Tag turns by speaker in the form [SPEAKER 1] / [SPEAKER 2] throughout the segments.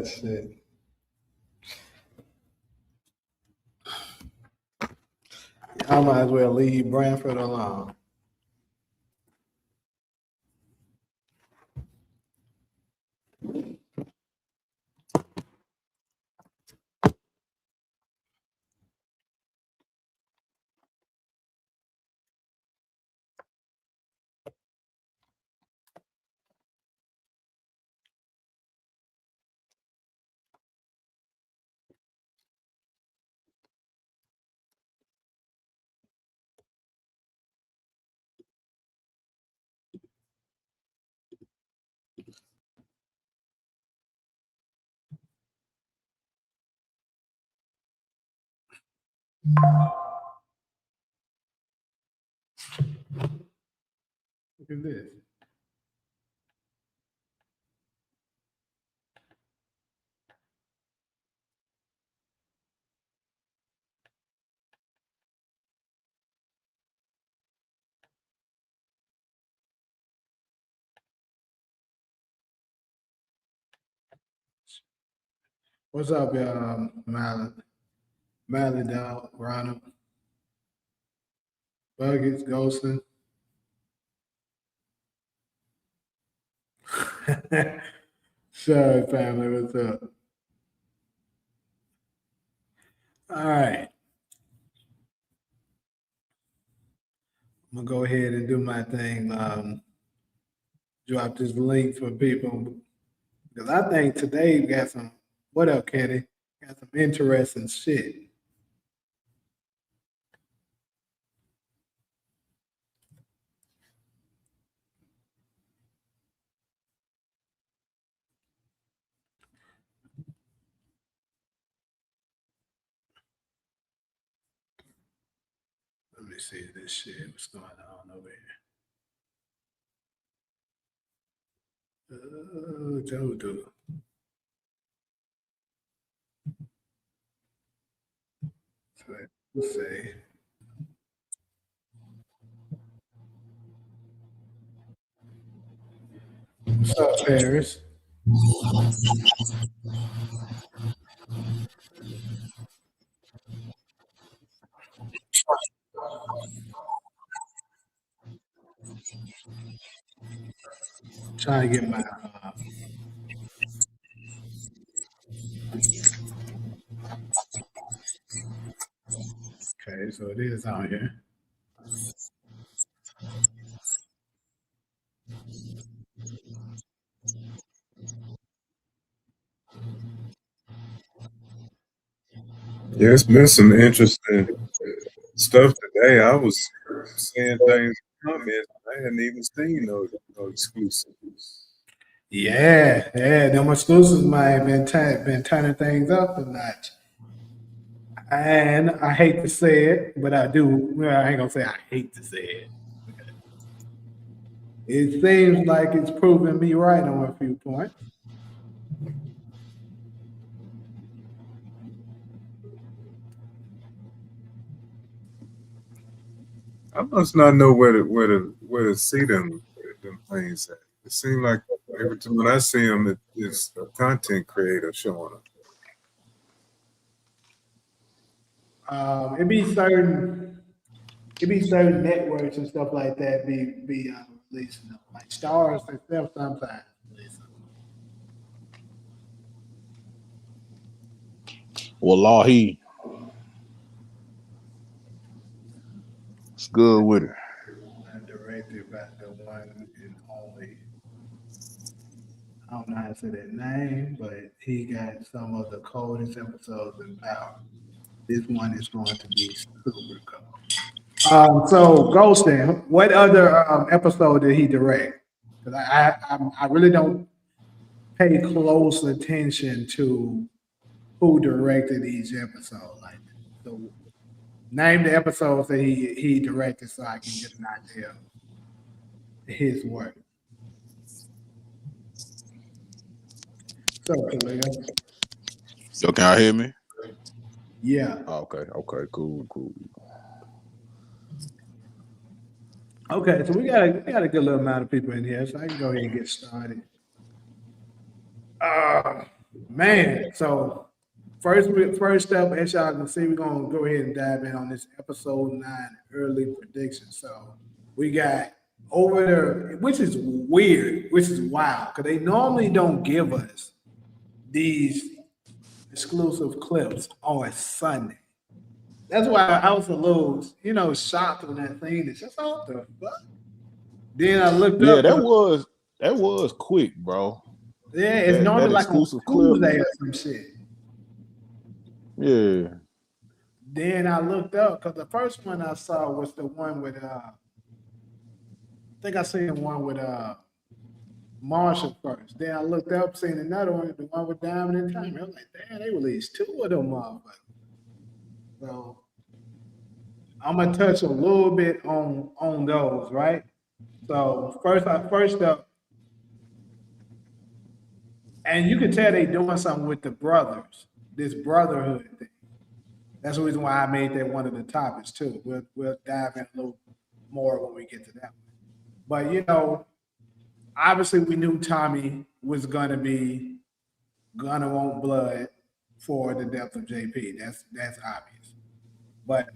[SPEAKER 1] Shit. I might as well leave Branford alone. Look at this. What's up, y'all? Mally Dog, Ronald, Buggets, Ghostin. Sorry, family, what's up? All right. I'm gonna go ahead and do my thing. Drop this link for people because I think today we got some. What up, Kenny? Got some interesting shit. Let me see this shit. What's going on over here? Joe. Let's see. What's up, Paris? Trying to get my. Okay, so it is on here.
[SPEAKER 2] Yeah, it's been some interesting stuff today. I was seeing things, comments. I hadn't even seen no exclusives.
[SPEAKER 1] Yeah, them exclusives might have been turning things up a notch. And I hate to say it, but I do. Well, I ain't gonna say I hate to say it. It seems like it's proving me right on a few points.
[SPEAKER 2] I must not know where to see them things at. It seems like every time when I see them, it's a content creator showing them.
[SPEAKER 1] It be certain networks and stuff like that be releasing them. Like stars themselves sometimes releasing them.
[SPEAKER 3] Wallahi, it's good with it.
[SPEAKER 1] And directed by the one and only. I don't know how to say that name, but he got some of the coldest episodes in power. This one is going to be super cold. So Ghostin, what other episode did he direct? Because I really don't pay close attention to who directed each episode. Like, so name the episodes that he directed, so I can get an idea of his work. So, Kalia,
[SPEAKER 3] Yo, can I hear me?
[SPEAKER 1] yeah.
[SPEAKER 3] Oh, okay, cool.
[SPEAKER 1] Okay, so we got a good little amount of people in here, so I can go ahead and get started. Man, so first up, as y'all can see, we're gonna go ahead and dive in on this episode 9 early prediction. So we got over there, which is weird, which is wild, because they normally don't give us these exclusive clips on Sunday. That's why I was a little, shocked when that thing is just off the fuck. Then I looked
[SPEAKER 3] Yeah,
[SPEAKER 1] up.
[SPEAKER 3] that was quick, bro.
[SPEAKER 1] Yeah, it's
[SPEAKER 3] That
[SPEAKER 1] normally like on
[SPEAKER 3] exclusive clip.
[SPEAKER 1] Tuesday or some shit.
[SPEAKER 3] Yeah.
[SPEAKER 1] Then I looked up because the first one I saw was the one with I think I seen the one with Marshall first. Then I looked up, seen another one, the one with Diamond and Tommy. I was like, damn, they released 2 of them motherfuckers. So I'm gonna touch a little bit on those, right? So first up, and you can tell they doing something with the brothers, this brotherhood thing. That's the reason why I made that one of the topics too. We'll dive in a little more when we get to that one. But obviously we knew Tommy was gonna want blood for the death of JP. That's obvious. But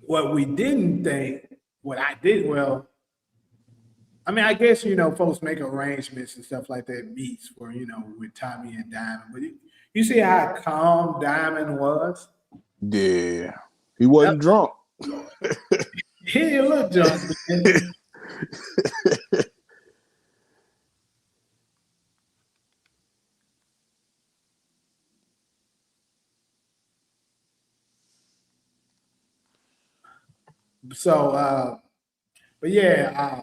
[SPEAKER 1] what we didn't think, what I did well, I mean, I guess folks make arrangements and stuff like that, meets for with Tommy and Diamond. But you see how calm Diamond was?
[SPEAKER 3] Yeah. He wasn't drunk.
[SPEAKER 1] He didn't look drunk. So, but yeah,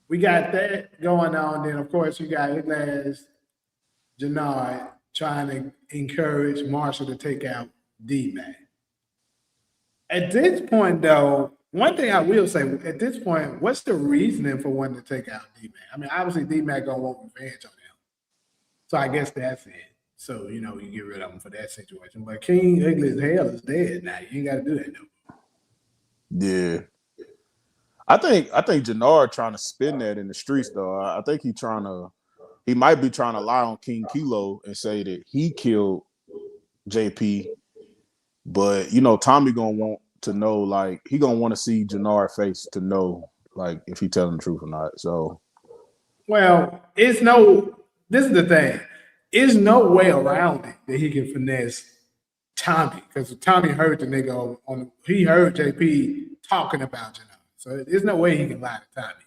[SPEAKER 1] we got that going on. Then, of course, you got UglyAzzNiggaHTV trying to encourage Marshall to take out D-Mac. At this point, though, one thing I will say, at this point, what's the reasoning for wanting to take out D-Mac? I mean, obviously, D-Mac gonna want revenge on him. So I guess that's it. So, you get rid of him for that situation. But King Ugly as Hell is dead now. You ain't got to do that no more.
[SPEAKER 3] Yeah. I think Jannard trying to spin that in the streets though. I think he might be trying to lie on King Kilo and say that he killed JP, but Tommy gonna want to know, like, he gonna want to see Jannard face to know, like, if he telling the truth or not. So,
[SPEAKER 1] well, this is the thing. There's no way around it that he can finesse Tommy, because Tommy heard the nigga he heard JP talking about Jannard. So there's no way he can lie to Tommy.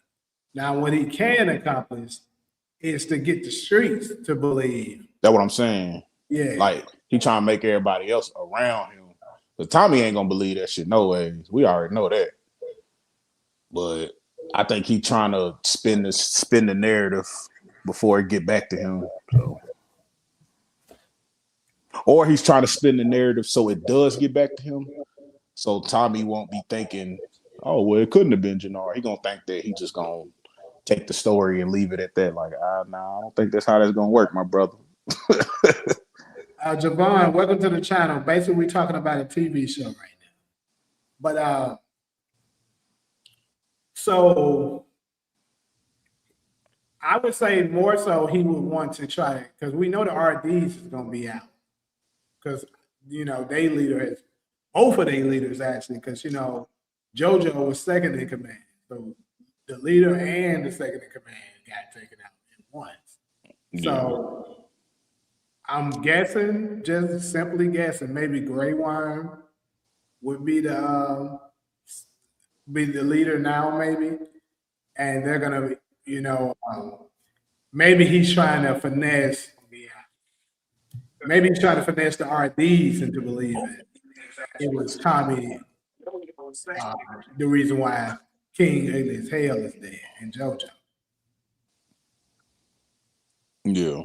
[SPEAKER 1] Now, what he can accomplish is to get the streets to believe.
[SPEAKER 3] that's what I'm saying.
[SPEAKER 1] Yeah.
[SPEAKER 3] Like, he trying to make everybody else around him. But Tommy ain't gonna believe that shit no ways. We already know that. But I think he trying to spin the narrative before it get back to him. So, or he's trying to spin the narrative so it does get back to him. So Tommy won't be thinking, oh, well, it couldn't have been Jannard. He gonna think that he just gonna take the story and leave it at that. Like, nah, I don't think that's how that's gonna work, my brother.
[SPEAKER 1] Javon, welcome to the channel. Basically, we're talking about a TV show right now. But so I would say more so he would want to try it, because we know the RDs is gonna be out. Because they leader has both of their leaders actually, because JoJo was second in command. So the leader and the second in command got taken out at once.
[SPEAKER 3] Yeah.
[SPEAKER 1] So I'm guessing, just simply guessing, maybe Grey Worm would be the leader now, maybe. And they're gonna, maybe he's trying to finesse. Maybe he's trying to finesse the RDs into believing it was Tommy, the reason why King Ugly as Hell is dead and JoJo.
[SPEAKER 3] Yeah.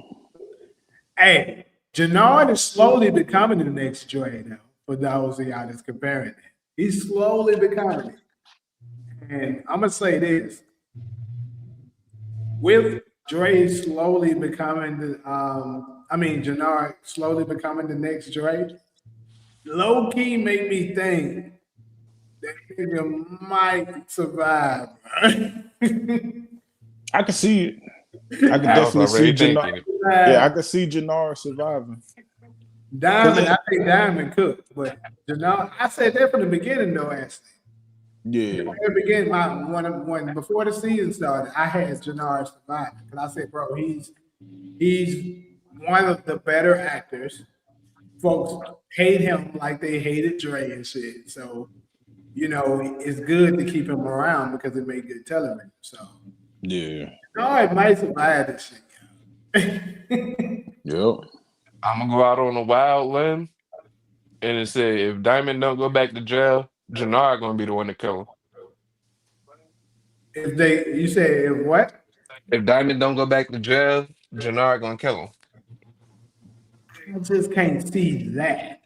[SPEAKER 1] Hey, Jannard is slowly becoming the next Dre now, for those of y'all that's comparing it. He's slowly becoming it. And I'm going to say this. With Dre slowly becoming Jannard slowly becoming the next Dre, low key made me think that nigga might survive.
[SPEAKER 3] I can see it. I could
[SPEAKER 4] I was
[SPEAKER 3] definitely see
[SPEAKER 4] already
[SPEAKER 3] Jannard.
[SPEAKER 4] thinking.
[SPEAKER 3] Yeah, I could see Jannard surviving.
[SPEAKER 1] Diamond, I think Diamond cooked, but I said that from the beginning though, actually.
[SPEAKER 3] Yeah,
[SPEAKER 1] From the beginning, when before the season started, I had Jannard surviving. Because I said, bro, he's one of the better actors. Folks hate him like they hated Dre and shit. So, it's good to keep him around because it made good television. So,
[SPEAKER 3] yeah,
[SPEAKER 1] Jannard might survive this shit.
[SPEAKER 3] yep.
[SPEAKER 4] I'm gonna go out on a wild limb and say if Diamond don't go back to jail, Jannard gonna be the one to kill him.
[SPEAKER 1] You say if what?
[SPEAKER 4] If Diamond don't go back to jail, Jannard gonna kill him.
[SPEAKER 1] I just can't see that.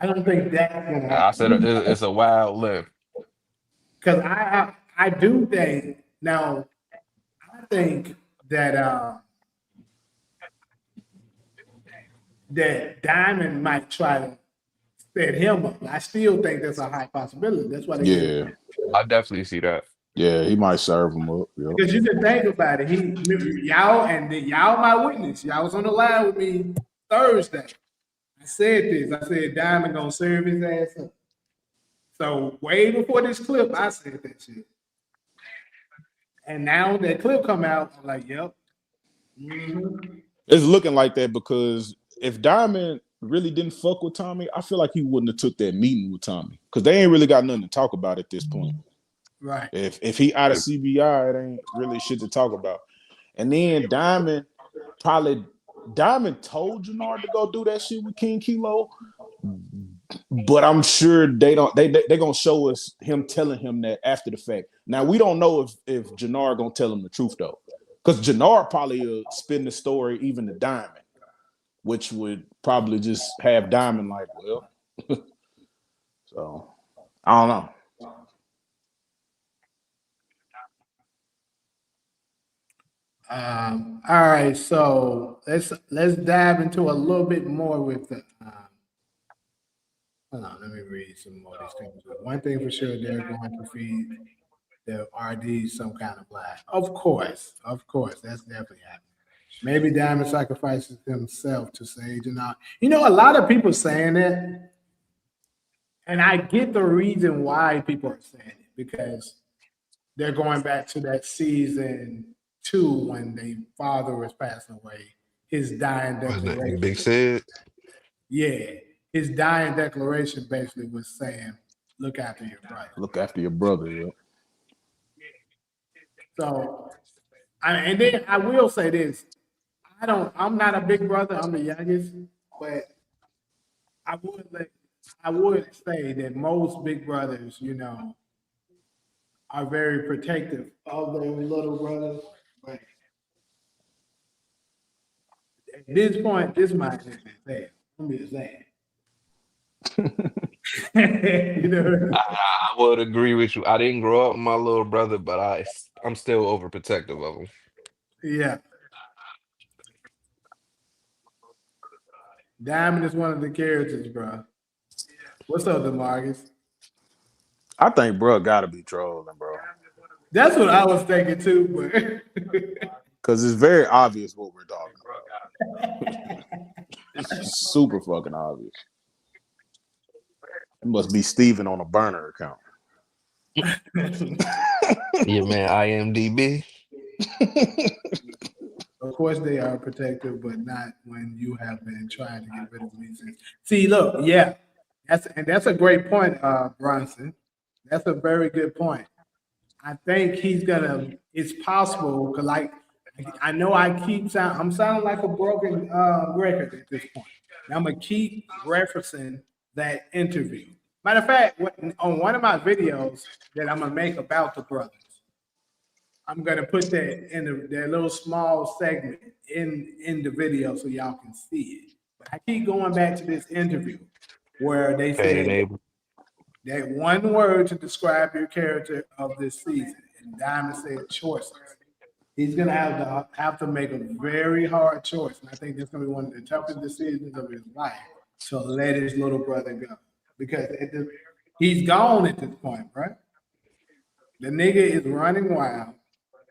[SPEAKER 1] I don't think that's gonna
[SPEAKER 4] I said
[SPEAKER 1] happen.
[SPEAKER 4] it's a wild limb.
[SPEAKER 1] Because I do think now. I think that that Diamond might try to set him up. I still think that's a high possibility. That's why they
[SPEAKER 3] Yeah,
[SPEAKER 4] I definitely see that.
[SPEAKER 3] yeah. He might serve him up. Yep.
[SPEAKER 1] because you can think about it. Y'all my witness. Y'all was on the line with me Thursday. I said this. I said Diamond gonna serve his ass up. So way before this clip, I said that shit. And now that clip come out, I'm like, yep. Mm-hmm.
[SPEAKER 3] It's looking like that because if Diamond really didn't fuck with Tommy, I feel like he wouldn't have took that meeting with Tommy because they ain't really got nothing to talk about at this point.
[SPEAKER 1] Right.
[SPEAKER 3] If he out of CBI, it ain't really shit to talk about. And then Diamond told Jannard to go do that shit with King Kilo, but I'm sure they gonna show us him telling him that after the fact. Now we don't know if Jannard gonna tell him the truth though, because Jannard probably will spin the story even to Diamond, which would probably just have Diamond like, well, so I don't know.
[SPEAKER 1] All right, so let's dive into a little bit more with the. Hold on, let me read some more of these things. One thing for sure, they're going to feed the RD some kind of lie. Of course, that's definitely happening. Maybe Diamond sacrifices himself to save Jannard. A lot of people saying that, and I get the reason why people are saying it because they're going back to that season 2 when their father was passing away. His dying declaration.
[SPEAKER 4] Big Sid.
[SPEAKER 1] Yeah, his dying declaration basically was saying, "Look after your brother."
[SPEAKER 3] Look after your brother. Yeah.
[SPEAKER 1] So, and then I will say this: I'm not a big brother. I'm the youngest, but I would say that most big brothers, are very protective of their little brothers. But at this point, this might just be sad. I'm just saying.
[SPEAKER 4] I would agree with you. I didn't grow up with my little brother, but I'm still overprotective of him.
[SPEAKER 1] Yeah. Diamond is one of the characters, bro. What's up, DeMarcus?
[SPEAKER 3] I think bro gotta be trolling, bro.
[SPEAKER 1] That's what I was thinking too, but
[SPEAKER 3] Because it's very obvious what we're talking about. It's super fucking obvious. It must be Steven on a burner account.
[SPEAKER 4] Yeah, man, IMDb.
[SPEAKER 1] of course they are protective, but not when you have been trying to get rid of me. See, look, yeah, that's a great point, Bronson. That's a very good point. I think it's possible because I know I'm sounding like a broken record at this point. And I'm gonna keep referencing that interview. Matter of fact, on one of my videos that I'm gonna make about the brothers, I'm gonna put that in that little small segment in the video so y'all can see it. But I keep going back to this interview where they said that one word to describe your character of this season, and Diamond said choices. He's gonna have to make a very hard choice, and I think that's gonna be one of the toughest decisions of his life to let his little brother go because he's gone at this point, right? The nigga is running wild.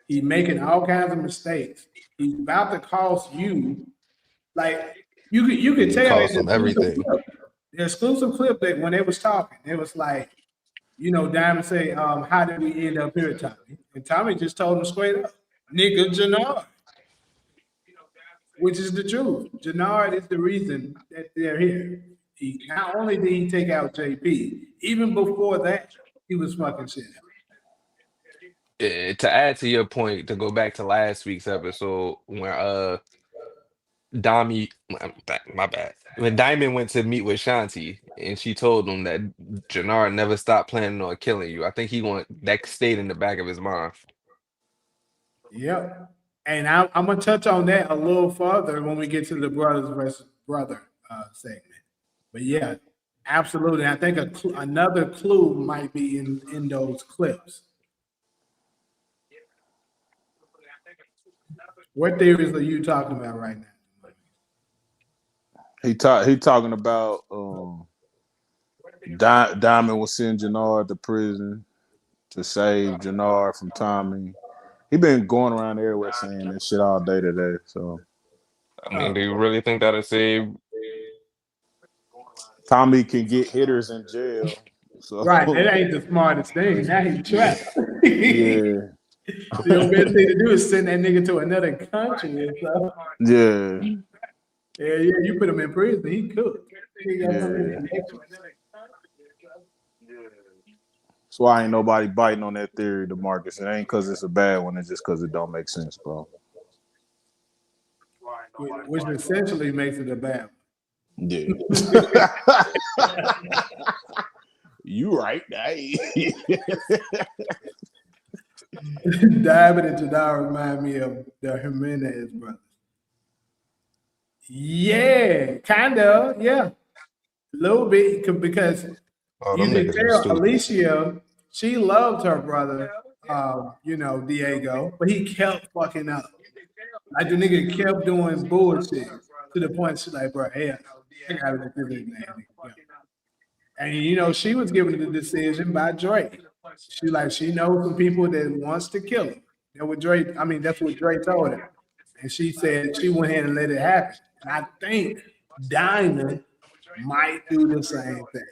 [SPEAKER 1] He's making all kinds of mistakes. He's about to cost you. Like you could tell
[SPEAKER 4] Cost
[SPEAKER 1] in
[SPEAKER 4] him everything.
[SPEAKER 1] the exclusive clip that when they was talking, it was like, Diamond say, how did we end up here, Tommy? And Tommy just told him straight up, nigga Jannard, which is the truth. Jannard is the reason that they're here. Not only did he take out JP, even before that, he was fucking shit.
[SPEAKER 4] To add to your point, to go back to last week's episode when my bad. When Diamond went to meet with Shanti and she told him that Jannard never stopped planning on killing you. I think that stayed in the back of his mind.
[SPEAKER 1] Yep. And I'm gonna touch on that a little further when we get to the brothers versus brother segment. But yeah, absolutely. I think another clue might be in those clips. What theories are you talking about right now?
[SPEAKER 3] He talking about Diamond will send Jannard to prison to save Jannard from Tommy. He been going around everywhere saying this shit all day today. So
[SPEAKER 4] I mean, do you really think that'll save?
[SPEAKER 3] Tommy can get hitters in jail. So
[SPEAKER 1] Right, that ain't the smartest thing. Now he's trapped.
[SPEAKER 3] yeah.
[SPEAKER 1] The best thing to do is send that nigga to another country and stuff.
[SPEAKER 3] Yeah.
[SPEAKER 1] Yeah, you put him in prison, he cooked.
[SPEAKER 3] That's why ain't nobody biting on that theory, DeMarcus. It ain't because it's a bad one, it's just because it don't make sense, bro.
[SPEAKER 1] Which essentially makes it a bad one.
[SPEAKER 3] Yeah. You right.
[SPEAKER 1] Diamond and Jannard remind me of the Jimenez brothers. Yeah, kind of, yeah. A little bit, because you can tell Alicia, she loved her brother, Diego, but he kept fucking up. Like the nigga kept doing bullshit to the point she's like, bro, hey, I gotta get this nigga. And she was given the decision by Drake. She knows some people that wants to kill him. That's what Drake told her. And she said she went ahead and let it happen. And I think Diamond might do the same thing.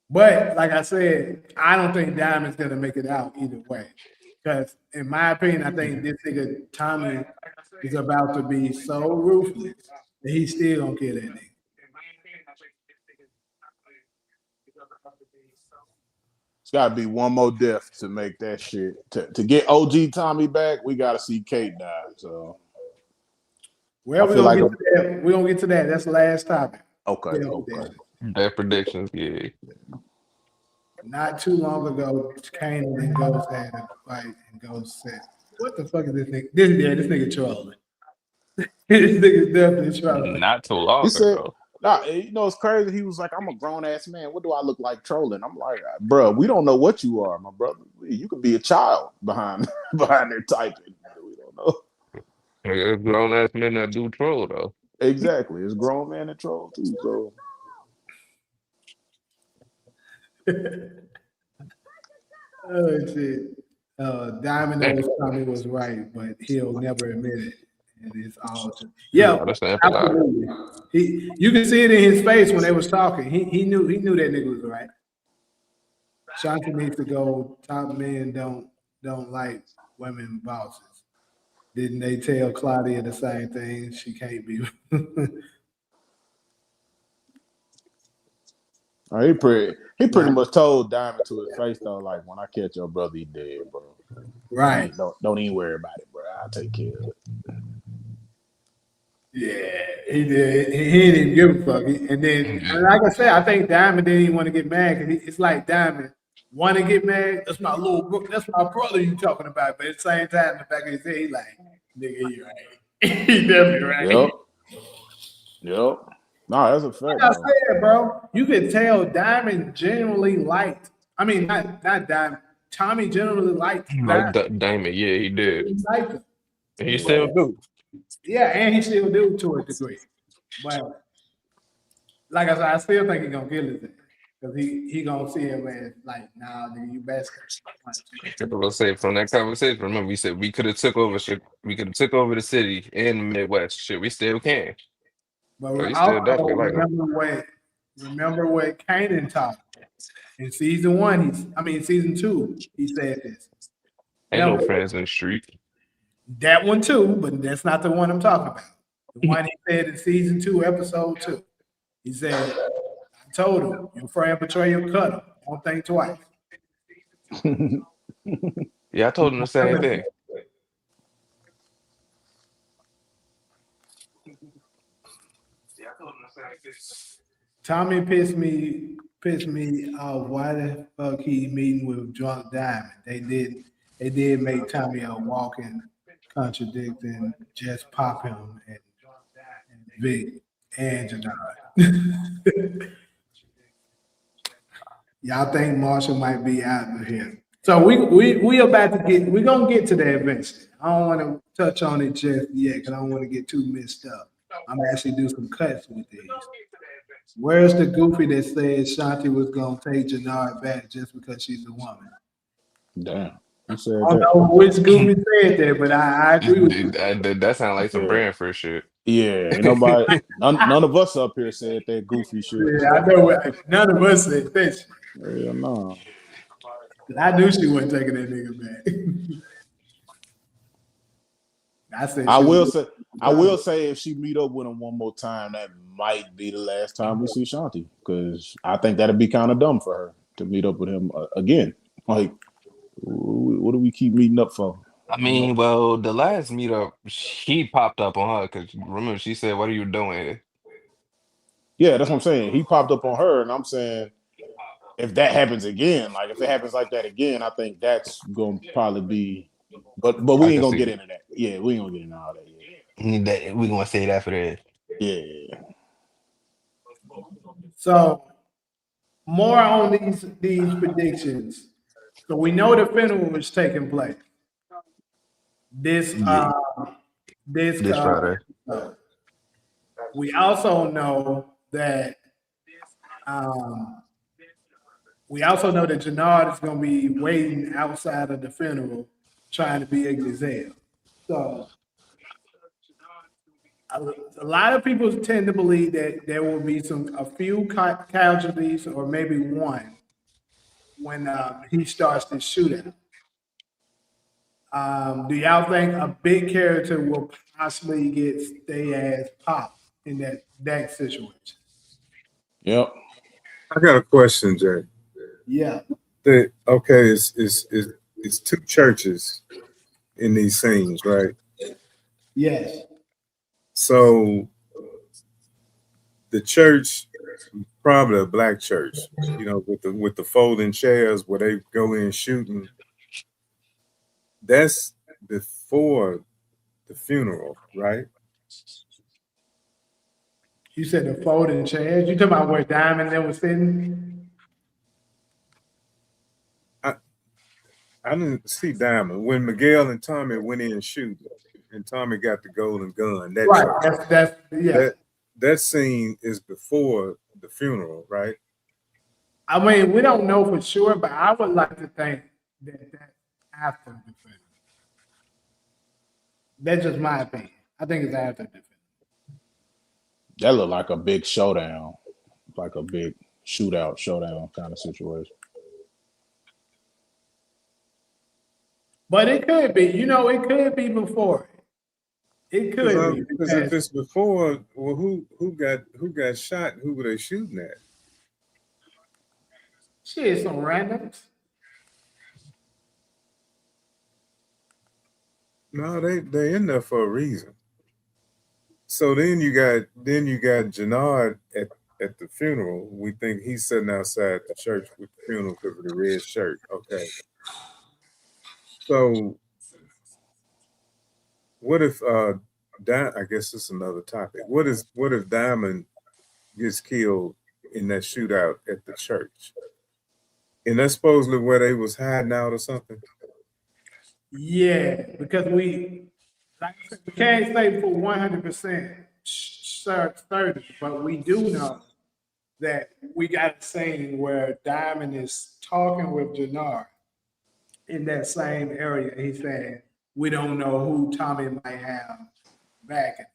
[SPEAKER 1] But like I said, I don't think Diamond's gonna make it out either way. Because in my opinion, I think this nigga Tommy is about to be so ruthless that he's still gonna kill that nigga.
[SPEAKER 3] It's gotta be one more death to make that shit. To get OG Tommy back, we gotta see Kate die. So
[SPEAKER 1] well, we're gonna get to that. That's the last topic.
[SPEAKER 3] Okay.
[SPEAKER 4] Their predictions, yeah.
[SPEAKER 1] Not too long ago, Kane and Ghost had a fight, and Ghost said, "What the fuck is this nigga? This nigga trolling. This nigga's definitely trolling."
[SPEAKER 4] Not too long ago.
[SPEAKER 3] Nah, it's crazy. He was like, "I'm a grown ass man. What do I look like trolling?" I'm like, "Bro, we don't know what you are, my brother. You could be a child behind their typing. We don't know."
[SPEAKER 4] It's grown ass men that do troll though.
[SPEAKER 3] Exactly, it's grown man that troll too. So.
[SPEAKER 1] Oh shit! Diamond knows Tommy was right, but he'll never admit it. And it's all absolutely. You can see it in his face when they was talking. He knew that nigga was right. Shanti needs to go. Top men don't like women bosses. Didn't they tell Claudia the same thing? She can't be.
[SPEAKER 3] He pretty much told Diamond to his face though, like, when I catch your brother, he dead, bro.
[SPEAKER 1] Right.
[SPEAKER 3] Don't even worry about it, bro. I'll take care of it.
[SPEAKER 1] Yeah, he did. He didn't give a fuck. And then, like I said, I think Diamond didn't even want to get mad because it's like Diamond want to get mad. That's my brother you talking about. But at the same time, in the back of his head, he like, nigga, you right. He definitely right.
[SPEAKER 3] Yep. No, that's a fact.
[SPEAKER 1] Like I said, bro, you could tell Diamond generally liked. I mean, not Diamond. Tommy generally liked
[SPEAKER 4] Diamond. Yeah, he did.
[SPEAKER 1] He liked him.
[SPEAKER 4] And he still do.
[SPEAKER 1] Yeah, and he still do to a degree. But like I said, I still think he's gonna kill his ass. Because he gonna see him as like, nah, nigga, you best.
[SPEAKER 4] I will say from that conversation, remember we said we could have took over shit. We could have took over the city and the Midwest. Shit, we still can.
[SPEAKER 1] But
[SPEAKER 4] So he still
[SPEAKER 1] also
[SPEAKER 4] definitely like him.
[SPEAKER 1] remember what Kanan taught in season 1. Season 2. He said this.
[SPEAKER 4] Ain't no
[SPEAKER 1] Remember
[SPEAKER 4] friends in the street.
[SPEAKER 1] that one too, but that's not the one I'm talking about. The one he said in season 2, episode 2. He said, "I told him your friend betrayal, cut him. Don't think twice."
[SPEAKER 4] Yeah, I told him the same thing.
[SPEAKER 1] Tommy pissed me off. Why the fuck he meeting with Drunk Diamond? They did make Tommy a walking contradicting. Just pop him and Vic and Janard. Y'all think Marshall might be out of here? So we're gonna get to that eventually. I don't want to touch on it just yet because I don't want to get too messed up. I'm actually do some cuts with these. Where's the goofy that said Shanti was gonna take Janard back just because she's a woman?
[SPEAKER 3] Damn. Who said
[SPEAKER 1] I don't
[SPEAKER 3] that?
[SPEAKER 1] know which goofy said that, but I agree with you.
[SPEAKER 4] That sounds like some
[SPEAKER 3] Yeah.
[SPEAKER 4] Brandford shit.
[SPEAKER 3] Yeah, ain't nobody, none of us up here said that goofy shit.
[SPEAKER 1] Yeah, I know. None of us said that shit.
[SPEAKER 3] Hell no.
[SPEAKER 1] I knew she wasn't taking that nigga back. I said
[SPEAKER 3] I
[SPEAKER 1] she
[SPEAKER 3] will
[SPEAKER 1] was-
[SPEAKER 3] say, I will say, if she meet up with him one more time, that might be the last time we see Shanti, because I think that'd be kind of dumb for her to meet up with him again. Like, what do we keep meeting up for?
[SPEAKER 4] I mean, well, the last meetup, he popped up on her because remember she said, "What are you doing here?"
[SPEAKER 3] Yeah, that's what I'm saying. He popped up on her, and I'm saying, if that happens again, like if it happens like that again, I think that's gonna probably be. But we
[SPEAKER 4] I
[SPEAKER 3] ain't
[SPEAKER 4] can
[SPEAKER 3] gonna
[SPEAKER 4] see
[SPEAKER 3] get
[SPEAKER 4] it.
[SPEAKER 3] into that. Yeah, we ain't gonna get into all that yet.
[SPEAKER 4] We gonna say that for the
[SPEAKER 3] Yeah.
[SPEAKER 1] So more on these predictions. So we know the funeral is taking place. This
[SPEAKER 4] Yeah. This Friday.
[SPEAKER 1] we also know that Janard is going to be waiting outside of the funeral, trying to be Gazelle. So a lot of people tend to believe that there will be a few casualties, or maybe one, when he starts this shootout. Do y'all think a big character will possibly get their ass popped in that situation?
[SPEAKER 3] Yep.
[SPEAKER 2] I got a question, Jay.
[SPEAKER 1] Yeah.
[SPEAKER 2] Okay, it's two churches in these scenes, right?
[SPEAKER 1] Yes.
[SPEAKER 2] So the church, probably a black church, with the folding chairs where they go in shooting. That's before the funeral, right?
[SPEAKER 1] You said the folding chairs. You talking about where Diamond then was sitting?
[SPEAKER 2] I didn't see Diamond when Miguel and Tommy went in shooting, and Tommy got the golden gun. That
[SPEAKER 1] Right. That's
[SPEAKER 2] that scene is before the funeral, right?
[SPEAKER 1] I mean, we don't know for sure, but I would like to think that that's after the funeral. That's just my opinion. I think it's after the funeral.
[SPEAKER 3] That looked like a big showdown, like a big showdown kind of situation.
[SPEAKER 1] But it could be, it could be before. It could be
[SPEAKER 2] Because if it's before, well, who got shot? Who were they shooting at?
[SPEAKER 1] Shit, some randoms.
[SPEAKER 2] No, they in there for a reason. So then you got Janard at the funeral. We think he's sitting outside the church with the funeral because of the red shirt. Okay. So what if I guess it's another topic. What if Diamond gets killed in that shootout at the church? And that's supposedly where they was hiding out or something?
[SPEAKER 1] Yeah, because we can't say for 100% certain, but we do know that we got a scene where Diamond is talking with Jannard in that same area. He said, we don't know who Tommy might have backing him.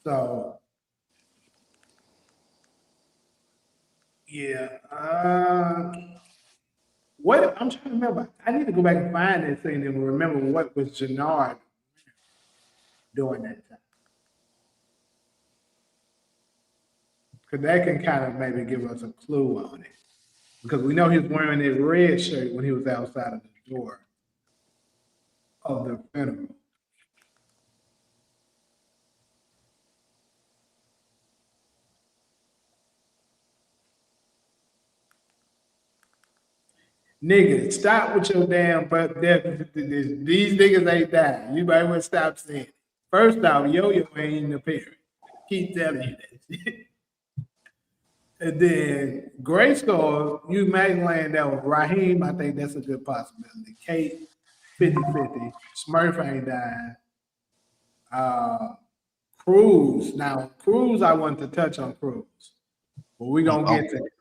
[SPEAKER 1] So, yeah. What I'm trying to remember. I need to go back and find that thing and remember what was Jannard doing that time. Because that can kind of maybe give us a clue on it. Because we know he was wearing that red shirt when he was outside of the door of the funeral. Niggas, stop with your damn but these niggas ain't dying. You might want to stop saying it. First off, Yo-Yo ain't in the parent. Keep telling you that shit. And then Grayskull, you may land that with Raheem. I think that's a good possibility. Kate, 50-50. Smurf ain't dying. Cruz. Now, Cruz, I want to touch on Cruz. But we're going to get to it.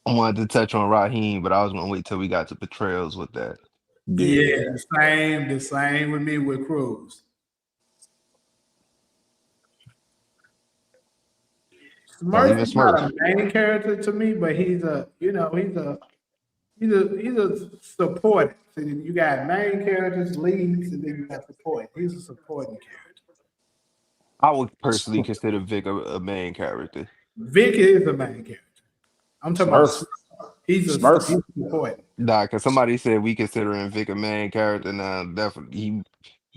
[SPEAKER 4] I wanted to touch on Raheem, but I was gonna wait till we got to Betrayals with that.
[SPEAKER 1] Yeah, the same with me with Cruz. Smurf is not a main character to me, but he's a supporting. So you got main characters, leads, and then you got support. He's a supporting character.
[SPEAKER 4] I would personally consider Vic a main character.
[SPEAKER 1] Vic is a main character. I'm talking about he's a supporting.
[SPEAKER 4] Nah, because somebody said we considering Vic a main character now. Definitely,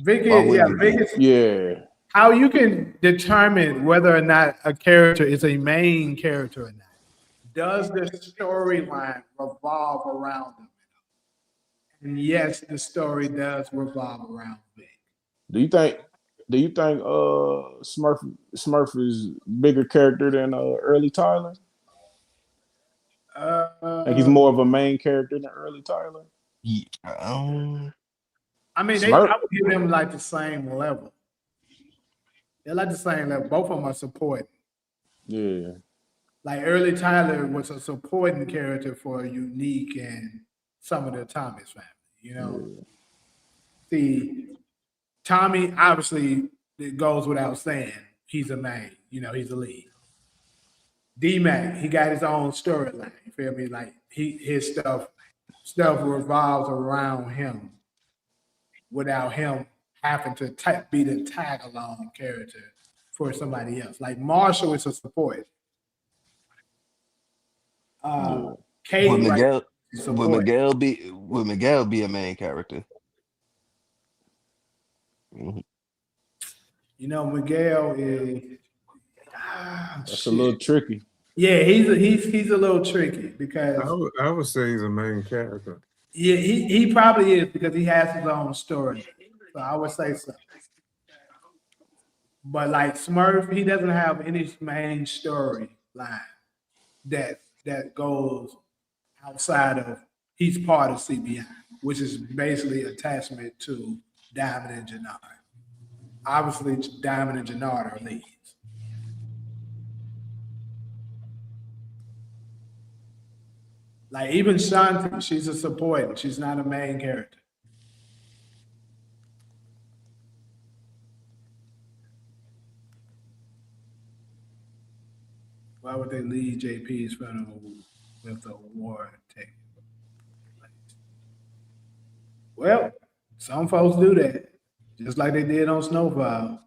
[SPEAKER 1] Vic is how you can determine whether or not a character is a main character or not. Does the storyline revolve around them? And yes, the story does revolve around Vic.
[SPEAKER 3] Do you think Smurf is bigger character than early Tyler? Like he's more of a main character than early Tyler?
[SPEAKER 1] Yeah, I mean, I would give them like the same level. They're like the same level. Both of them are supporting.
[SPEAKER 3] Yeah.
[SPEAKER 1] Like early Tyler was a supporting character for Unique and some of the Thomas family, you know. Yeah. See, Tommy, obviously, it goes without saying, he's a main, he's a lead. D-Mac, he got his own storyline, you feel me? Like his stuff revolves around him without him having to be the tag-along character for somebody else. Like Marshall is a support. Kate,
[SPEAKER 4] would Miguel be a main character?
[SPEAKER 1] Mm-hmm. Miguel is
[SPEAKER 3] that's a little tricky.
[SPEAKER 1] Yeah, he's a little tricky because
[SPEAKER 2] I would say he's a main character.
[SPEAKER 1] Yeah, he probably is because he has his own story. So I would say so. But like Smurf, he doesn't have any main story line that goes outside of he's part of CBI, which is basically attachment to Diamond and Jannard. Obviously, Diamond and Jannard are leads. Like even Shanti, she's a supporting. She's not a main character. Why would they lead JP's funeral with a war taking place? Well, some folks do that, just like they did on Snowfall.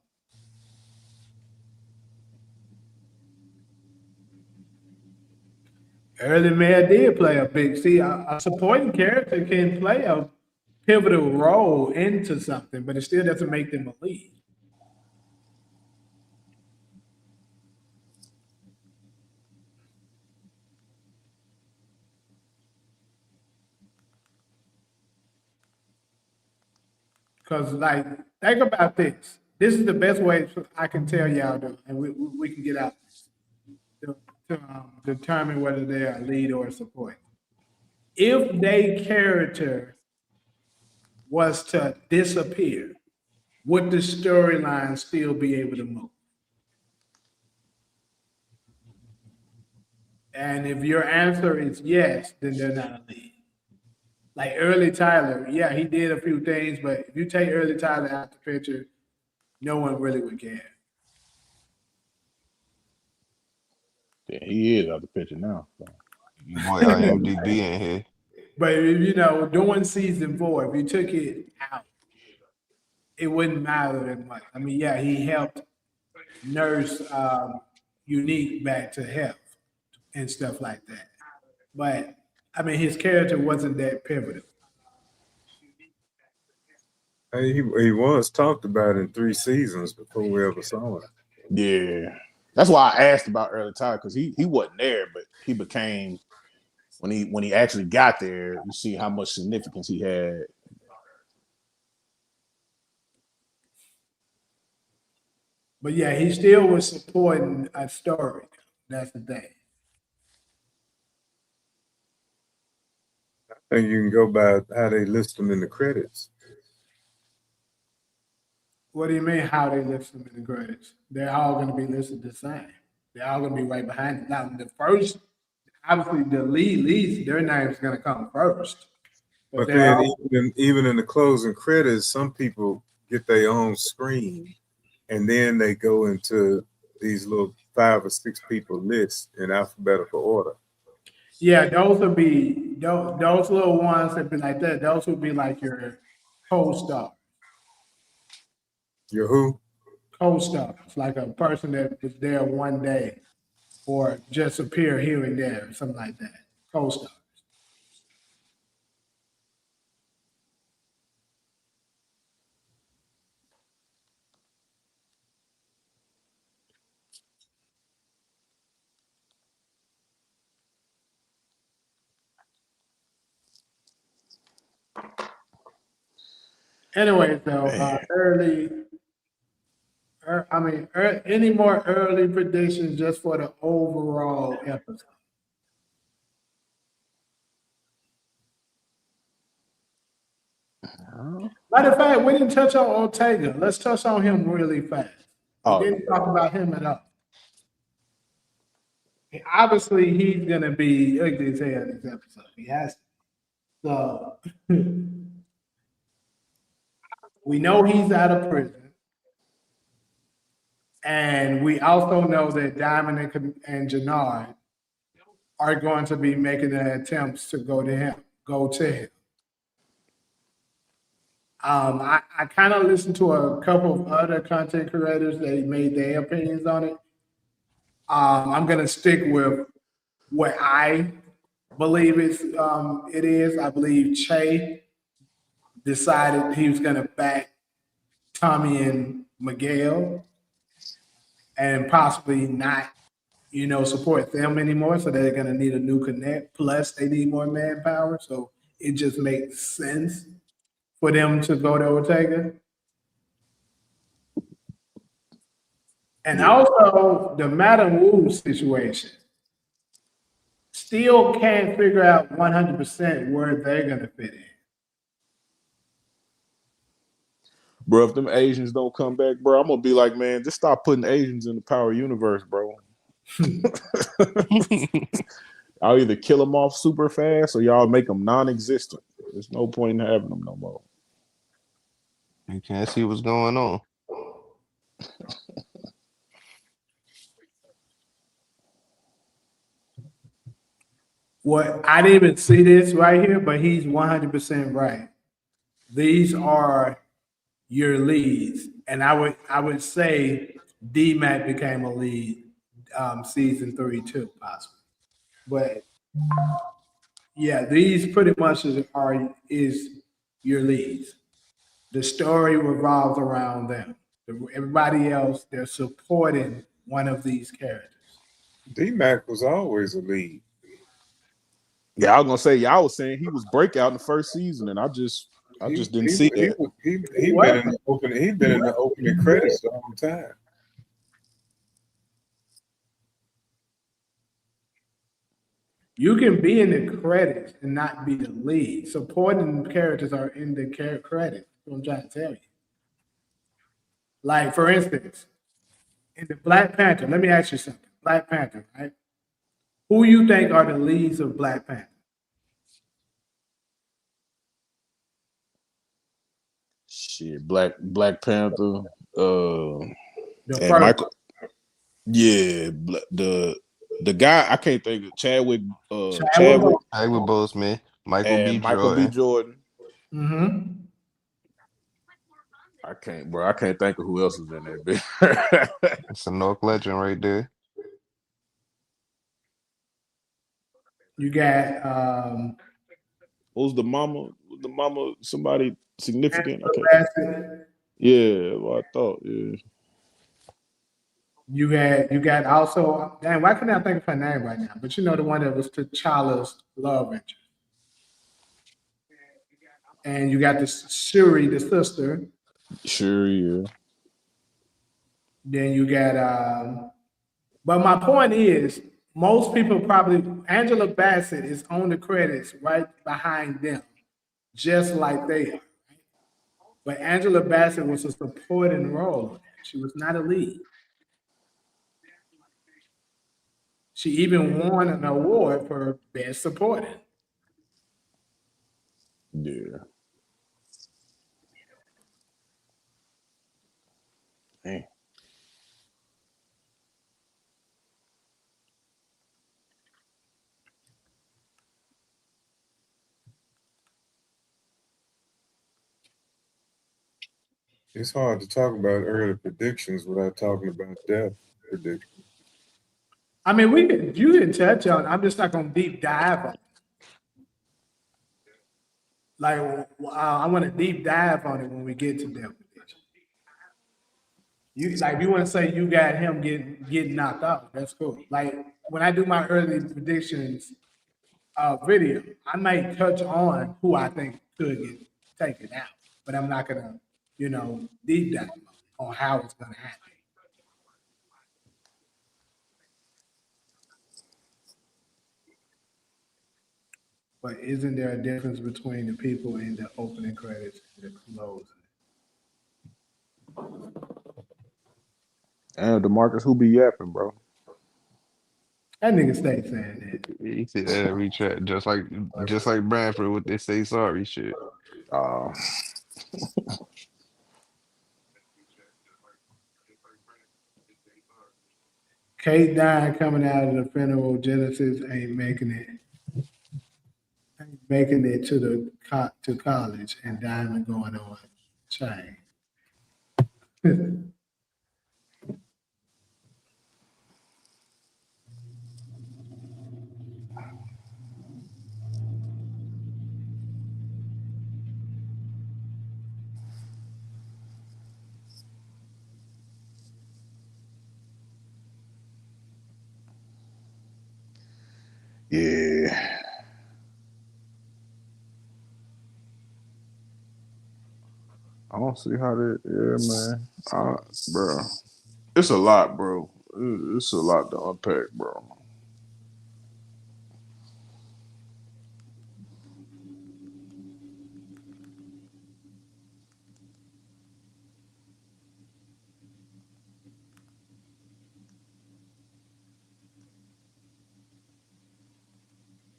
[SPEAKER 1] Early Mayor did play a big. See, a supporting character can play a pivotal role into something, but it still doesn't make them a lead. Because, like, think about this. This is the best way I can tell y'all, and we can get out to determine whether they're a lead or a support. If their character was to disappear, would the storyline still be able to move? And if your answer is yes, then they're not a lead. Like Early Tyler, yeah, he did a few things, but if you take Early Tyler out the picture, no one really would care.
[SPEAKER 3] Yeah, he is out the picture now. So.
[SPEAKER 4] Boy, IMDb in here.
[SPEAKER 1] But you know, during season 4, if you took it out, it wouldn't matter that much. I mean, yeah, he helped nurse Unique back to health and stuff like that. But I mean, his character wasn't that pivotal.
[SPEAKER 2] Hey, he was talked about in 3 seasons before we ever saw him.
[SPEAKER 3] Yeah, that's why I asked about Early Tyler, because he wasn't there, but he became when he actually got there. You see how much significance he had.
[SPEAKER 1] But yeah, he still was supporting a story. That's the thing.
[SPEAKER 2] I think you can go by how they list them in the credits.
[SPEAKER 1] What do you mean? How they list them in the credits? They're all going to be listed the same. They're all going to be right behind it. Now, the first, obviously, the leads, their name's going to come first.
[SPEAKER 2] But then, even in the closing credits, some people get their own screen, and then they go into these little 5 or 6 people lists in alphabetical order.
[SPEAKER 1] Yeah, those would be those little ones that be like that. Those would be like your co-star.
[SPEAKER 2] Your who?
[SPEAKER 1] Co-stars, like a person that was there one day, or just appear here and there, something like that. Co-stars. Anyway, though, any more early predictions just for the overall episode? Matter of fact, we didn't touch on Ortega. Let's touch on him really fast. We didn't talk about him at all. And obviously, he's gonna be ugly as hell in this episode. He has to. So we know he's out of prison. And we also know that Diamond and Jannard are going to be making the attempts to go to him. I kind of listened to a couple of other content creators that made their opinions on it. I'm going to stick with what I believe it is. I believe Che decided he was going to back Tommy and Miguel and possibly not, support them anymore. So they're going to need a new connect. Plus, they need more manpower. So it just makes sense for them to go to Ortega. And also the Madam Wu situation. Still can't figure out 100% where they're going to fit in.
[SPEAKER 3] Bro, if them Asians don't come back, bro, I'm gonna be like, man, just stop putting Asians in the Power Universe, bro. I'll either kill them off super fast or y'all make them non-existent. There's no point in having them no more.
[SPEAKER 4] You can't see what's going on.
[SPEAKER 1] What I didn't even see this right here, but he's 100% right. These are your leads, and I would say D-Mac became a lead season 3 too, possibly. But yeah, these pretty much is your leads. The story revolves around them. Everybody else, they're supporting one of these characters.
[SPEAKER 2] D-Mac was always a lead.
[SPEAKER 3] Yeah, I was gonna say y'all was saying he was breakout in the first season, and I just didn't see it.
[SPEAKER 2] He'd been in the opening credits the whole time.
[SPEAKER 1] You can be in the credits and not be the lead. Supporting characters are in the credits. That's what I'm trying to tell you. Like, for instance, in the Black Panther, let me ask you something. Black Panther, right? Who you think are the leads of Black Panther?
[SPEAKER 3] Shit, Black Panther.
[SPEAKER 1] The
[SPEAKER 3] And
[SPEAKER 1] first,
[SPEAKER 3] Michael. Yeah, the guy I can't think of Chadwick. Chadwick
[SPEAKER 4] Chadwick Boseman, Michael B.
[SPEAKER 3] and Michael B.
[SPEAKER 4] Jordan.
[SPEAKER 3] Jordan.
[SPEAKER 1] mm-hmm.
[SPEAKER 3] I can't think of who else is in that bitch.
[SPEAKER 4] It's a North legend right there.
[SPEAKER 1] You got
[SPEAKER 3] Who's the mama? The mama, somebody significant. I can't.
[SPEAKER 1] Bassett.
[SPEAKER 3] Yeah, well, I thought. Yeah,
[SPEAKER 1] You got also, damn, why can't I think of her name right now? But you know the one that was T'Challa's love interest. And you got the Shuri, the sister.
[SPEAKER 3] sure. Yeah,
[SPEAKER 1] Then you got but my point is most people probably Angela Bassett is on the credits right behind them, just like they are. But Angela Bassett was a supporting role. She was not a lead. She even won an award for Best Supporting.
[SPEAKER 3] yeah. Damn.
[SPEAKER 2] It's hard to talk about early predictions without talking about death predictions.
[SPEAKER 1] I mean, you can touch on. I'm just not going to deep dive on it. Like I want to deep dive on it when we get to death prediction. You like you want to say you got him getting knocked out. That's cool. Like when I do my early predictions video, I might touch on who I think could get taken out, but I'm not gonna, deep dive on how it's gonna happen. But isn't there a difference between the people in the opening credits and the closing?
[SPEAKER 3] And DeMarcus, who be yapping, bro?
[SPEAKER 1] That nigga stay saying that.
[SPEAKER 4] He said that every chat, just like Bradford with this say sorry shit.
[SPEAKER 3] Uh,
[SPEAKER 1] Kate Dine coming out of the funeral. Genesis ain't making it to college, and Diamond going on chain.
[SPEAKER 3] yeah. I don't see how that. Yeah, man. Bro, it's a lot, bro. It's a lot to unpack, bro.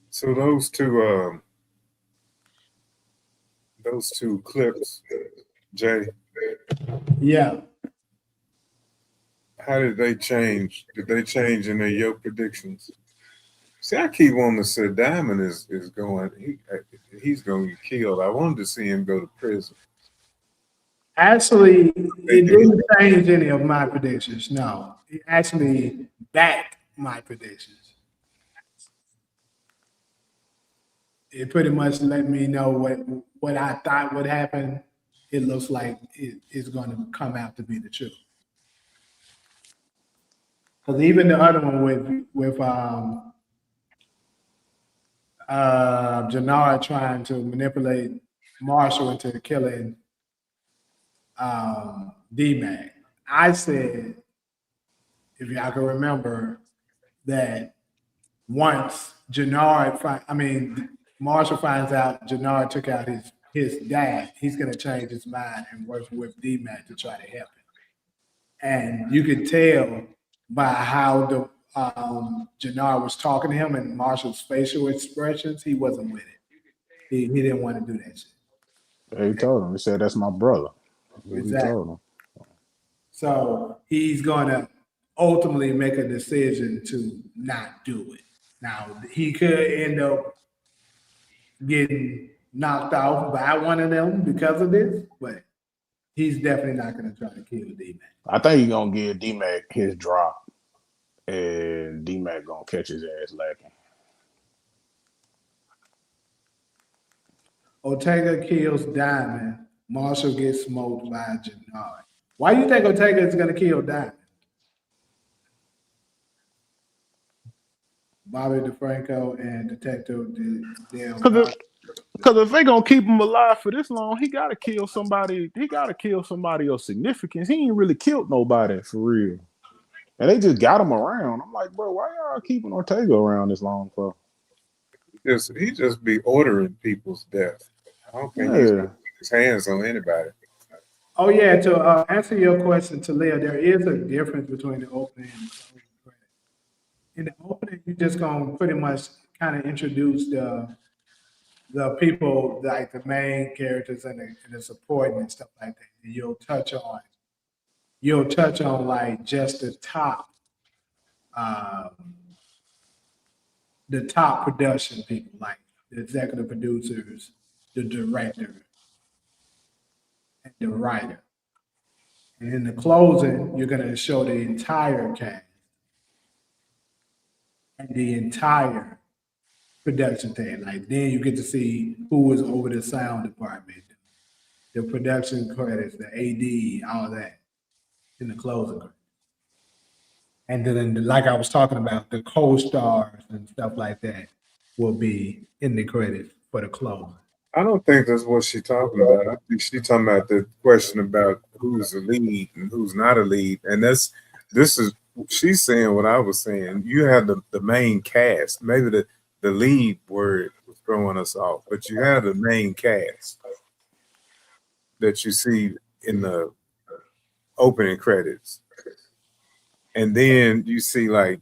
[SPEAKER 2] So those two clips, Jay,
[SPEAKER 1] Yeah.
[SPEAKER 2] how did they change? Did they change any of your predictions? See, I keep wanting to say Diamond is going. He's going to get killed. I wanted to see him go to prison.
[SPEAKER 1] Actually, it didn't change any of my predictions. No, it actually backed my predictions. It pretty much let me know what I thought would happen. It looks like it's going to come out to be the truth. Because even the other one with Jannard trying to manipulate Marshall into killing D-Mac, I said, if y'all can remember, that once Marshall finds out Jannard took out his dad, he's going to change his mind and work with D-Mac to try to help him. And you could tell by how Jannar was talking to him and Marshall's facial expressions, he wasn't with it. He didn't want to do that shit.
[SPEAKER 3] Yeah, he told him. He said, "That's my brother." That's what
[SPEAKER 1] Exactly.
[SPEAKER 3] he told him.
[SPEAKER 1] So he's going to ultimately make a decision to not do it. Now, he could end up getting knocked off by one of them because of this, but he's definitely not going to try to kill D-Mac.
[SPEAKER 3] I think he's gonna give D-Mac his drop, and D-Mac gonna catch his ass lacking.
[SPEAKER 1] Ortega kills Diamond. Marshall gets smoked by Jannar. Why do you think Ortega is going to kill Diamond? Bobby DeFranco and Detective Del.
[SPEAKER 3] Because if they gonna keep him alive for this long, he gotta kill somebody. He gotta kill somebody of significance. He ain't really killed nobody for real, and they just got him around. I'm like, bro, why y'all keeping Ortega around this long for?
[SPEAKER 2] He just be ordering people's death. I don't think he's gonna put his hands on anybody.
[SPEAKER 1] Oh yeah, to answer your question, Talia, there is a difference between the opening and the closing credits. In the opening, you're just gonna pretty much kind of introduce the people, like the main characters and the supporting and stuff like that. And you'll touch on like just the top production people, like the executive producers, the director, and the writer. And in the closing, you're going to show the entire cast and the entire production team. Like then you get to see who was over the sound department, the production credits, the AD, all that in the closing credits. And then, like I was talking about, the co-stars and stuff like that will be in the credits for the closing.
[SPEAKER 2] I don't think that's what she's talking about. I think she's talking about the question about who's a lead and who's not a lead. And she's saying what I was saying. You have the main cast. Maybe the lead word was throwing us off, but you have the main cast that you see in the opening credits. And then you see, like,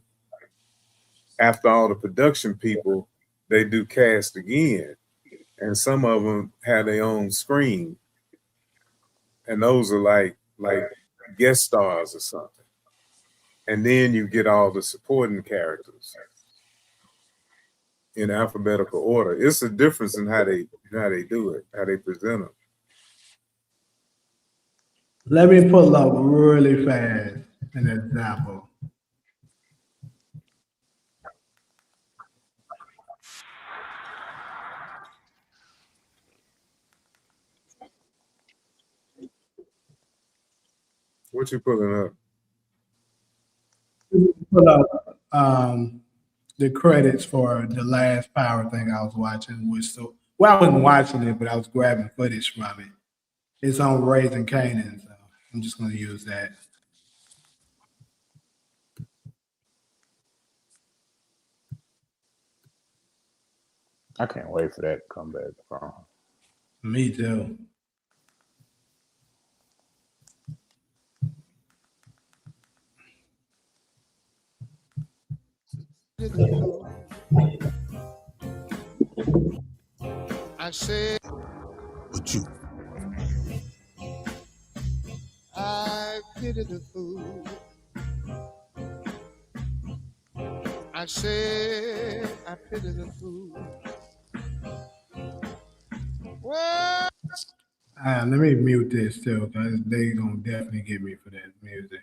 [SPEAKER 2] after all the production people, they do cast again. And some of them have their own screen. And those are like guest stars or something. And then you get all the supporting characters in alphabetical order. It's a difference in how they do it, how they present them.
[SPEAKER 1] Let me pull up really fast an example.
[SPEAKER 2] What you pulling up?
[SPEAKER 1] Pull up the credits for the last Power thing I was watching. I wasn't watching it, but I was grabbing footage from it. It's on Raising Canaan, so I'm just going to use that.
[SPEAKER 3] I can't wait for that to come back from.
[SPEAKER 1] Me too.
[SPEAKER 5] I said,
[SPEAKER 3] What you?
[SPEAKER 5] I pity the fool. I said, I pity the fool. Well,
[SPEAKER 1] Let me mute this too, because they gonna definitely get me for that music.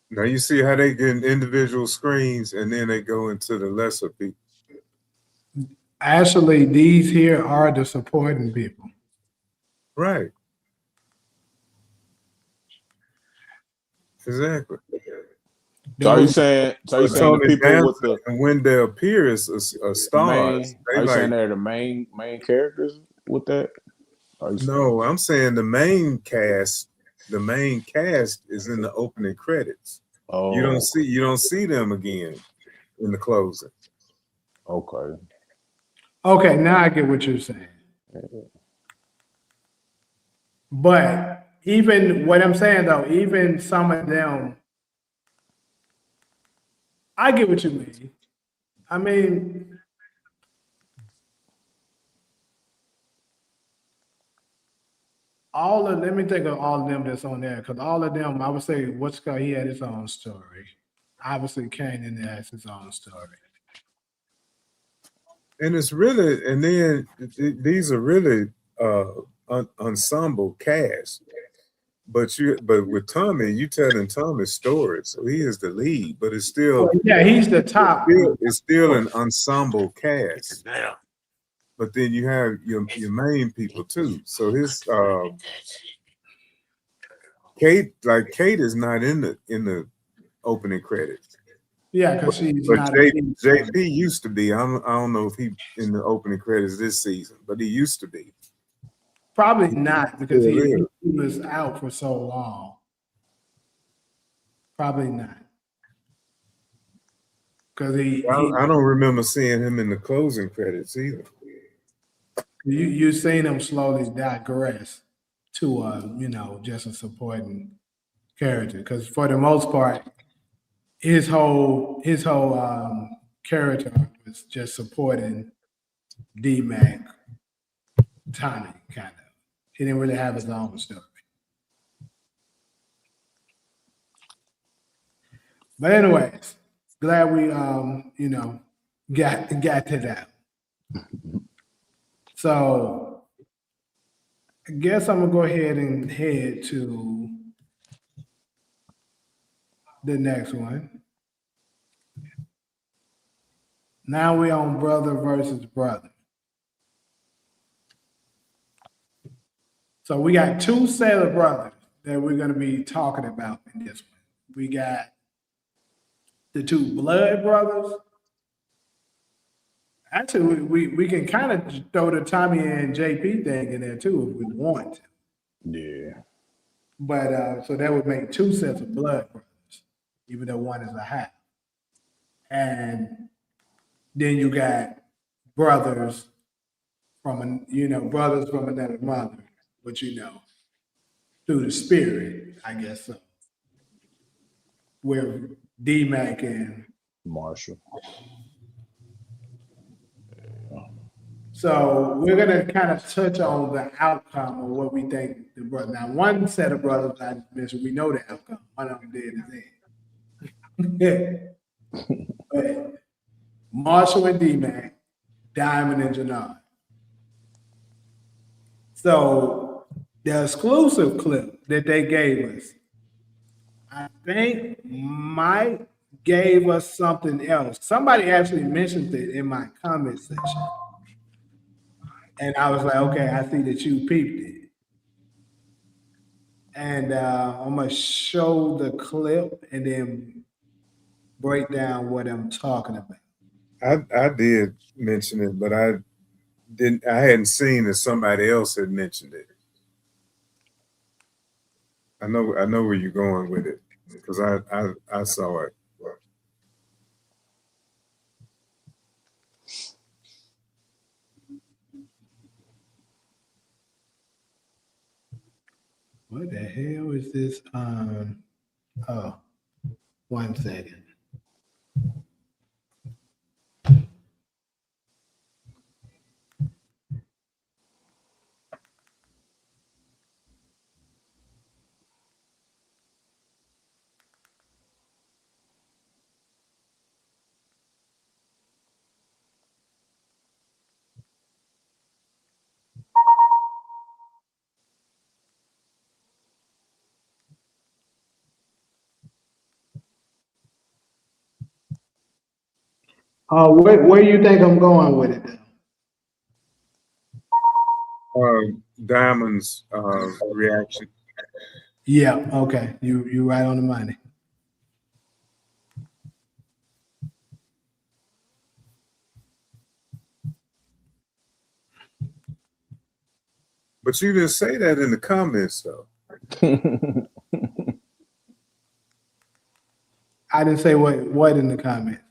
[SPEAKER 2] Now you see how they get individual screens and then they go into the lesser people.
[SPEAKER 1] Actually, these here are the supporting people.
[SPEAKER 2] Right. Exactly.
[SPEAKER 3] So are you saying the people with the
[SPEAKER 2] and when they appear as stars,
[SPEAKER 3] are you saying they're the main characters with that?
[SPEAKER 2] No, I'm saying the main cast is in the opening credits.
[SPEAKER 3] Oh,
[SPEAKER 2] you don't see them again in the closing.
[SPEAKER 3] Okay.
[SPEAKER 1] Okay, now I get what you're saying. But even what I'm saying though, even some of them, I get what you mean. I mean, let me think of all of them that's on there, because all of them, I would say, what's called, he had his own story. Obviously, Kane in there has his own story.
[SPEAKER 2] And it's really, and then these are really ensemble cast. But with Tommy, you telling Tommy's story, so he is the lead, but it's still
[SPEAKER 1] Well, yeah, he's the top.
[SPEAKER 2] It's still an ensemble cast. But then you have your main people too. So his Kate is not in the opening credits.
[SPEAKER 1] Yeah, because she's
[SPEAKER 2] But
[SPEAKER 1] not.
[SPEAKER 2] JP used to be. I don't know if he in the opening credits this season, but he used to be.
[SPEAKER 1] Probably not, because he was out for so long. Probably not. Because
[SPEAKER 2] I don't remember seeing him in the closing credits either.
[SPEAKER 1] You seen him slowly digress to just a supporting character. Because for the most part, his whole character was just supporting D-Mac, Tommy, kind of. He didn't really have his own story. But anyways, glad we got to that. So I guess I'm gonna go ahead and head to the next one. Now we're on brother versus brother. So we got two set of brothers that we're gonna be talking about in this one. We got the two blood brothers. Actually, we can kind of throw the Tommy and JP thing in there too if we want to.
[SPEAKER 3] Yeah.
[SPEAKER 1] But so that would make two sets of blood brothers, even though one is a half. And then you got brothers from another mother, but through the spirit, I guess so. Where D-Mac and
[SPEAKER 3] Marshall.
[SPEAKER 1] So we're gonna kind of touch on the outcome of what we think the brother. Now, one set of brothers I mentioned, we know the outcome. One of them dead is dead. But Marshall and D-Mac, Diamond and Janard. So the exclusive clip that they gave us, I think Mike gave us something else. Somebody actually mentioned it in my comment section. And I was like, okay, I see that you peeped it. And I'm going to show the clip and then break down what I'm talking about.
[SPEAKER 2] I did mention it, but I hadn't seen that somebody else had mentioned it. I know where you're going with it because I saw it.
[SPEAKER 1] What the hell is this? Oh, 1 second. Where do you think I'm going with it?
[SPEAKER 2] Diamond's reaction.
[SPEAKER 1] Yeah, okay. You right on the money.
[SPEAKER 2] But you didn't say that in the comments, though.
[SPEAKER 1] I didn't say what in the comments.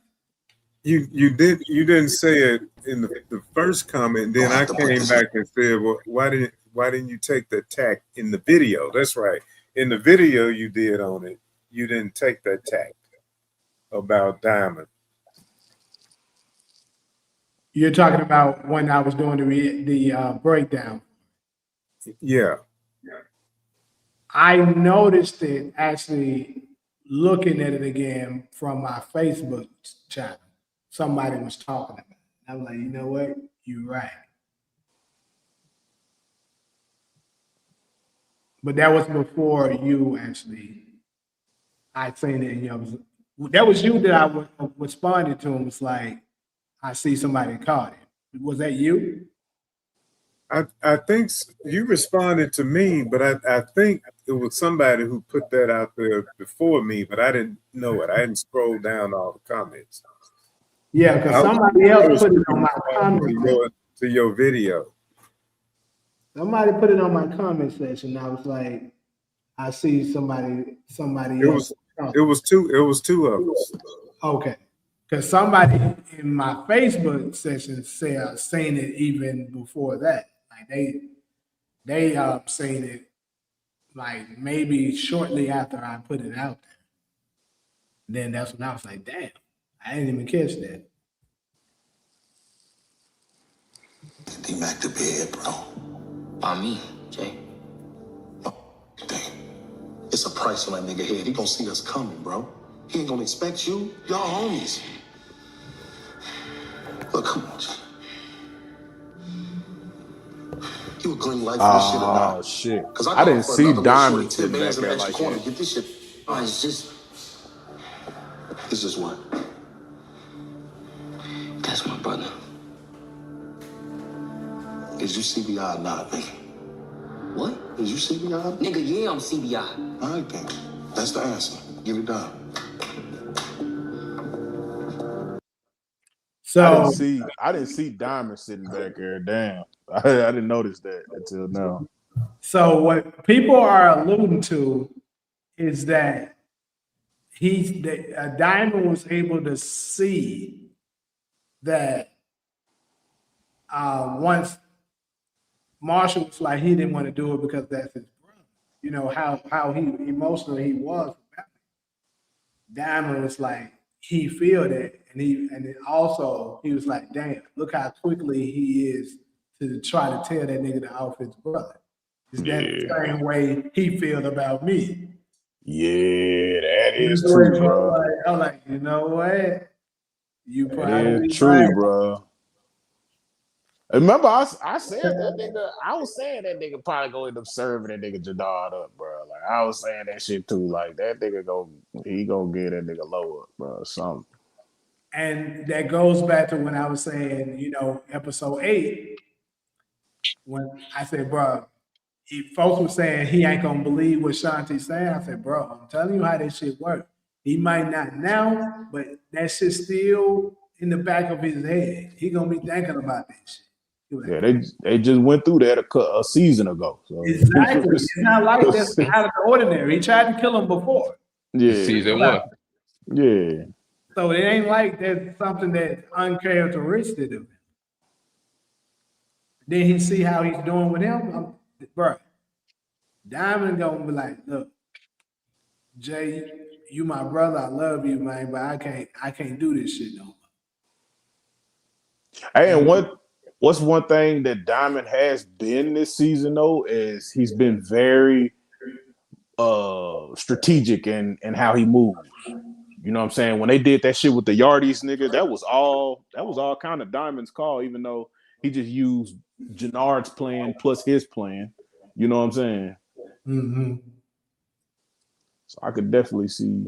[SPEAKER 2] You didn't say it in the first comment. Then I came back and said, well, why why didn't you take that tack in the video? That's right. In the video you did on it, you didn't take that tack about Diamond.
[SPEAKER 1] You're talking about when I was doing the breakdown.
[SPEAKER 2] Yeah.
[SPEAKER 1] I noticed it actually looking at it again from my Facebook channel. Somebody was talking about it. I was like, you know what? You're right. But that was before you actually. I seen it, and that was you that I responded to. And was like, I see somebody caught it. Was that you?
[SPEAKER 2] I think you responded to me, but I think it was somebody who put that out there before me, but I didn't know it. I didn't scroll down all the comments.
[SPEAKER 1] Yeah, because somebody else put it on my comment
[SPEAKER 2] to your video.
[SPEAKER 1] Somebody put it on my comment section. I was like, I see somebody else.
[SPEAKER 2] It was two of us.
[SPEAKER 1] Okay. Because somebody in my Facebook section said seen it even before that. Like they seen it like maybe shortly after I put it out there. Then that's when I was like, damn, I didn't even catch that.
[SPEAKER 6] Get D-Mac to bed, bro.
[SPEAKER 7] By me, Jay.
[SPEAKER 6] Damn. It's a price on that nigga head. He gonna see us coming, bro. He ain't gonna expect you. Y'all homies. Look, come on, Jay. You a green light for this shit or not?
[SPEAKER 3] Oh shit!
[SPEAKER 6] Cause
[SPEAKER 3] I didn't see Diamond sitting back
[SPEAKER 6] bands and
[SPEAKER 3] there
[SPEAKER 6] an extra
[SPEAKER 3] like
[SPEAKER 6] corner.
[SPEAKER 3] that.
[SPEAKER 6] Get this shit.
[SPEAKER 7] Oh, it's just
[SPEAKER 6] what?
[SPEAKER 7] That's my brother.
[SPEAKER 6] Is you CBI or not, nigga?
[SPEAKER 7] What?
[SPEAKER 6] Is you CBI?
[SPEAKER 7] Nigga, yeah, I'm CBI.
[SPEAKER 6] All right, then. That's the answer. Get it done.
[SPEAKER 1] So
[SPEAKER 3] I didn't see Diamond sitting back there. Damn, I didn't notice that until now.
[SPEAKER 1] So what people are alluding to is that Diamond was able to see that once Marshall was like he didn't want to do it because that's his brother. You know how he emotional he was about it. Diamond was like he feel that, and he was like, damn, look how quickly he is to try to tell that nigga to off his brother. Is that the same way he feel about me?
[SPEAKER 3] Yeah, that is true, bro.
[SPEAKER 1] I'm like, you know what? You
[SPEAKER 3] That
[SPEAKER 1] probably
[SPEAKER 3] is true,
[SPEAKER 1] right.
[SPEAKER 3] bro. Remember, I said that nigga. I was saying that nigga probably gonna end up serving that nigga Jadad up, bro. Like I was saying that shit too. Like that nigga he gonna get that nigga low up, bro. Something.
[SPEAKER 1] And that goes back to when I was saying, episode 8, when I said, bro, folks were saying he ain't gonna believe what Shanti's saying. I said, bro, I'm telling you how this shit works. He might not now, but that shit's still in the back of his head. He gonna be thinking about this shit.
[SPEAKER 3] Yeah, they just went through that a season ago. So.
[SPEAKER 1] Exactly. It's not like that's out of the ordinary. He tried to kill him before.
[SPEAKER 3] Yeah.
[SPEAKER 4] Season 1.
[SPEAKER 3] Yeah.
[SPEAKER 1] So it ain't like that's something that's uncharacteristic of him. Then he see how he's doing with him. Bro, Diamond gonna be like, look, Jay, you my brother. I love you, man, but I can't do this shit no more.
[SPEAKER 3] Hey, and what's one thing that Diamond has been this season though is he's been very strategic in how he moves. You know what I'm saying? When they did that shit with the Yardies nigga, that was all kind of Diamond's call, even though he just used Jannard's plan plus his plan. You know what I'm saying?
[SPEAKER 1] Mm-hmm.
[SPEAKER 3] So I could definitely see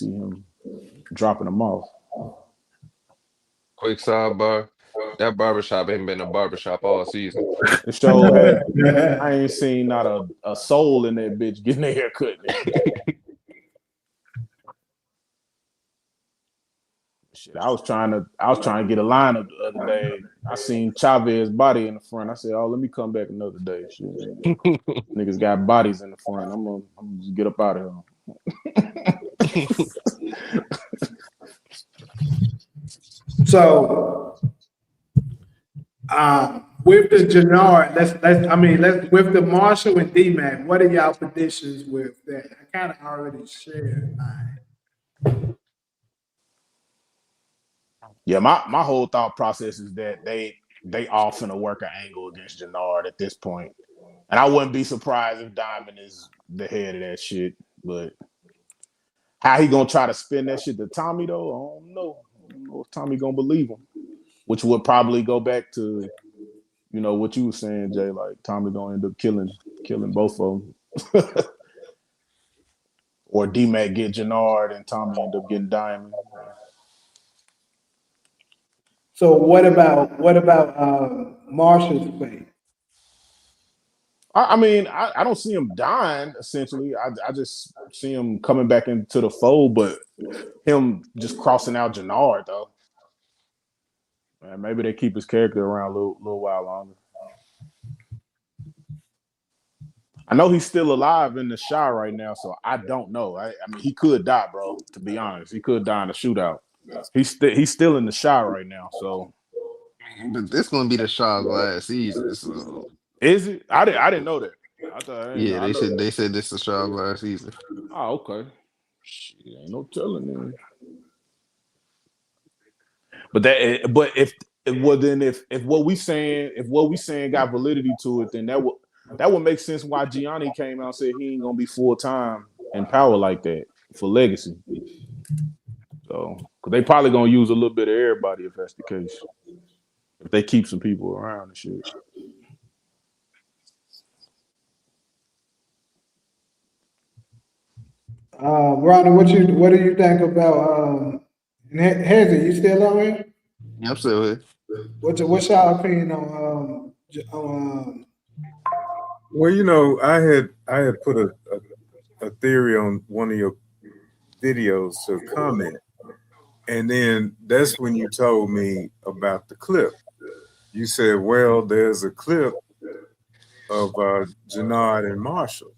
[SPEAKER 3] him dropping them off.
[SPEAKER 4] Quick sidebar. That barbershop ain't been a barbershop all season.
[SPEAKER 3] The show had, I ain't seen not a soul in that bitch getting their hair cut. Shit, I was trying to get a lineup the other day. I seen Chavez's body in the front. I said, "Oh, let me come back another day." Shit, niggas got bodies in the front. I'm gonna just get up out of here.
[SPEAKER 1] So, with the Jannard, let's with the Marshall and D-Mac, what are y'all predictions with that? I kind of already shared mine.
[SPEAKER 3] Yeah, my whole thought process is that they all finna work an angle against Jannard at this point. And I wouldn't be surprised if Diamond is the head of that shit. But how he gonna try to spin that shit to Tommy though? I don't know. I don't know if Tommy gonna believe him. Which would probably go back to, you know, what you were saying, Jay. Like Tommy gonna end up killing both of them. Or D-Mac get Jannard and Tommy end up getting Diamond.
[SPEAKER 1] So what about Marshall's fate?
[SPEAKER 3] I mean, I don't see him dying, essentially. I just see him coming back into the fold, but him just crossing out Jannard, though. Man, maybe they keep his character around a little while longer. I know he's still alive in the shot right now, so I don't know. I mean, he could die, bro, to be honest. He could die in a shootout. He's still in the shot right now, so.
[SPEAKER 4] But this gonna be the Shaw's last season, so
[SPEAKER 3] Is it? I didn't know that. I thought,
[SPEAKER 4] yeah,
[SPEAKER 3] I know.
[SPEAKER 4] they said this is Shaw's last season.
[SPEAKER 3] Oh, okay. Shit, ain't no telling them. But if what we saying got validity to it, then that would make sense why Gianni came out and said he ain't gonna be full time in power like that for legacy. So, cause they probably gonna use a little bit of everybody if that's the case. If they keep some people around and shit.
[SPEAKER 1] Ronnie, what do you think about Hezzy? You still on here?
[SPEAKER 4] Yeah, I'm still here.
[SPEAKER 1] What's your opinion on
[SPEAKER 2] Well, you know, I had put a theory on one of your videos to comment, and then that's when you told me about the clip. You said, well, there's a clip of Jannard and Marshall.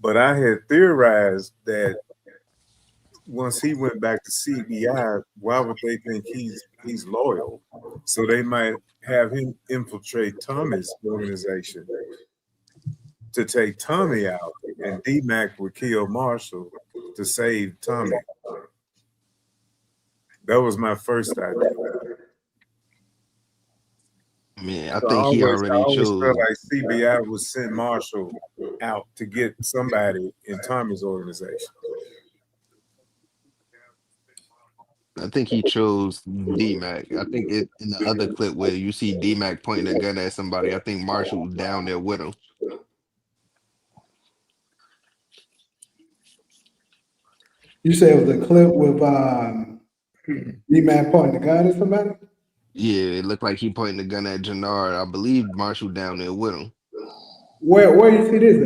[SPEAKER 2] But I had theorized that once he went back to CBI, why would they think he's loyal? So they might have him infiltrate Tommy's organization to take Tommy out, and D-Mac would kill Marshall to save Tommy. That was my first idea.
[SPEAKER 4] Man, I
[SPEAKER 2] So
[SPEAKER 4] think he
[SPEAKER 2] I
[SPEAKER 4] already
[SPEAKER 2] always
[SPEAKER 4] chose.
[SPEAKER 2] felt like CBI would send Marshall out to get somebody in Tommy's organization.
[SPEAKER 4] I think he chose D-Mac. I think in the other clip where you see D-Mac pointing a gun at somebody, I think Marshall was down there with him.
[SPEAKER 1] You said it was a clip with D-Man pointing the gun at somebody?
[SPEAKER 4] Yeah, it looked like he pointing the gun at Jannard. I believe Marshall down there with him.
[SPEAKER 1] Where you see this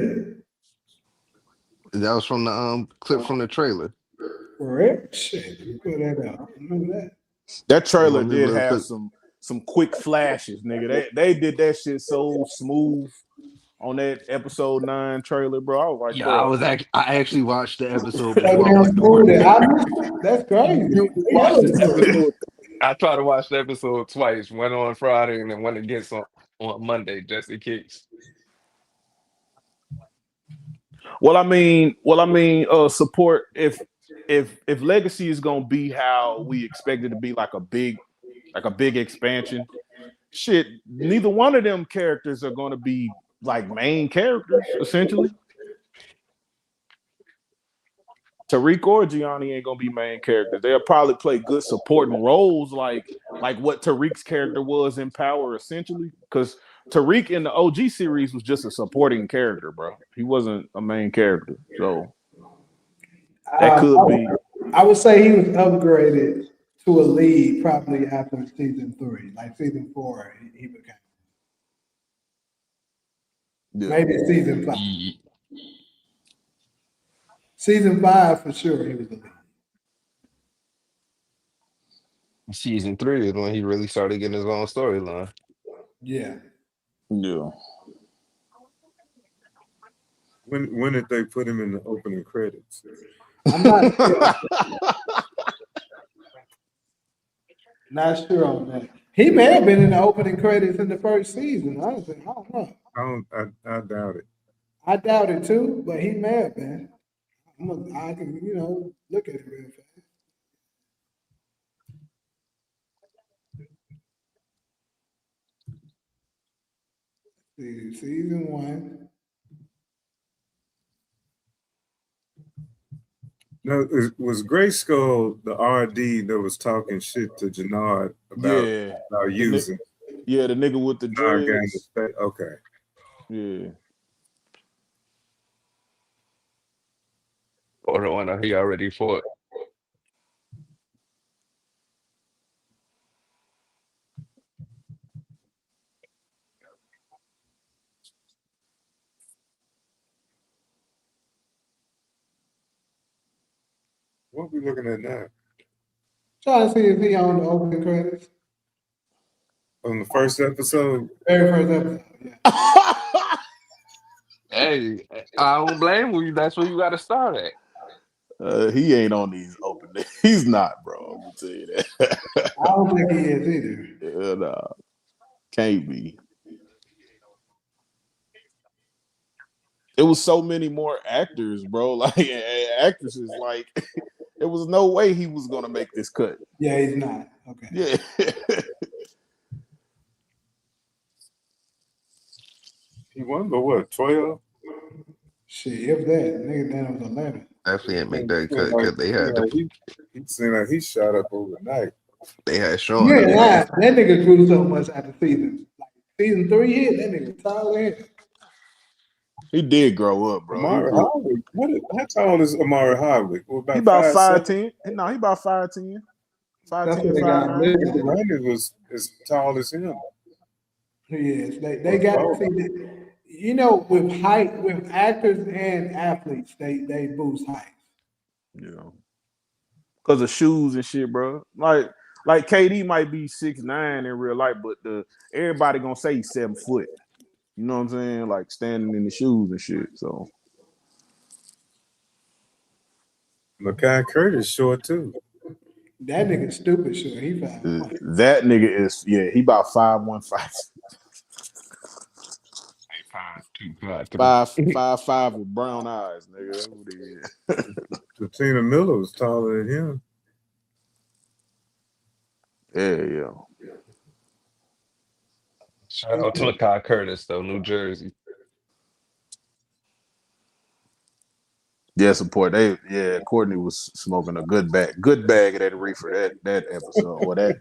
[SPEAKER 1] at?
[SPEAKER 4] That was from the clip from the trailer.
[SPEAKER 1] Correct? Shit, you put that out. I remember that.
[SPEAKER 3] That trailer
[SPEAKER 4] Remember
[SPEAKER 3] did
[SPEAKER 4] little
[SPEAKER 3] have
[SPEAKER 4] clip?
[SPEAKER 3] some quick flashes, nigga. They did that shit so smooth on that episode 9 trailer, bro. I was like,
[SPEAKER 4] Yeah,
[SPEAKER 3] bro.
[SPEAKER 4] I actually watched the episode
[SPEAKER 1] So
[SPEAKER 4] before I
[SPEAKER 1] damn
[SPEAKER 4] went to
[SPEAKER 1] smooth
[SPEAKER 4] work.
[SPEAKER 1] that. That's crazy.
[SPEAKER 4] You
[SPEAKER 1] Yeah,
[SPEAKER 4] watched the
[SPEAKER 1] smooth.
[SPEAKER 4] episode. I tried to watch the episode twice, one on Friday and then one again on Monday, just in case.
[SPEAKER 3] Well, I mean, support if Legacy is gonna be how we expect it to be, like a big expansion. Shit, neither one of them characters are gonna be like main characters, essentially. Tariq or Gianni ain't gonna be main characters. They'll probably play good supporting roles, like what Tariq's character was in Power, essentially. Because Tariq in the OG series was just a supporting character, bro. He wasn't a main character, so that could be.
[SPEAKER 1] I would say he was upgraded to a lead probably after season 3, like season 4. He became maybe season 5. Season 5 for sure he was a lead.
[SPEAKER 4] Season 3 is when he really started getting his own storyline.
[SPEAKER 1] Yeah.
[SPEAKER 3] Yeah.
[SPEAKER 2] When did they put him in the opening credits?
[SPEAKER 1] I'm not sure. Not sure on that. He may have been in the opening credits in the first season. Honestly, I don't know.
[SPEAKER 2] I doubt it.
[SPEAKER 1] I doubt it too, but he may have been. I can, look at it real fast. See, season 1.
[SPEAKER 2] No, was Grayskull the RD that was talking shit to Jannard about using
[SPEAKER 3] the nigga with the
[SPEAKER 2] our gang to
[SPEAKER 3] dreads.
[SPEAKER 2] stay? Okay.
[SPEAKER 3] Yeah.
[SPEAKER 4] Or the one he already fought.
[SPEAKER 2] What are we looking at now?
[SPEAKER 1] Trying to see if he on the opening credits.
[SPEAKER 2] On the first episode?
[SPEAKER 1] Very first episode, yeah.
[SPEAKER 4] Hey, I don't blame you. That's where you got to start at.
[SPEAKER 3] He ain't on these opening. He's not, bro. I'm gonna tell you that.
[SPEAKER 1] I don't think he is either.
[SPEAKER 3] Yeah, nah. Can't be. It was so many more actors, bro. Like actresses. Like there was no way he was gonna make this cut.
[SPEAKER 1] Yeah, he's not. Okay.
[SPEAKER 3] Yeah.
[SPEAKER 2] He won, but what, 12?
[SPEAKER 1] Shit, if that, nigga, then it was 11.
[SPEAKER 4] Definitely didn't make that cut because they had
[SPEAKER 2] He seemed like he shot up overnight.
[SPEAKER 4] they had Sean.
[SPEAKER 1] Yeah, that nigga grew so much after season. Like season 3 hit, that nigga tall hit.
[SPEAKER 3] He did grow up, bro.
[SPEAKER 2] Amari Hardwick. How tall is Amari Hardwick?
[SPEAKER 3] He about 5'10". No, he about 5'10". 5'10", 5'9".
[SPEAKER 2] Randy was as tall as him.
[SPEAKER 1] He is. They got to see that. With height, with actors and athletes, they boost height.
[SPEAKER 3] Yeah. Because of shoes and shit, bro. Like KD might be 6'9" in real life, but everybody gonna say he's 7 foot. You know what I'm saying? Like standing in the shoes and shit. So
[SPEAKER 2] Makai Curtis short too.
[SPEAKER 1] That nigga stupid short. He 5'1".
[SPEAKER 3] that nigga is he about 5'1", 5'5" with brown eyes, nigga. That's what he is.
[SPEAKER 2] Tina Miller was taller than him.
[SPEAKER 3] Yeah.
[SPEAKER 4] Shout out to Makai Curtis, though, New Jersey.
[SPEAKER 3] Yeah, support. Courtney was smoking a good bag of that reefer that episode or that.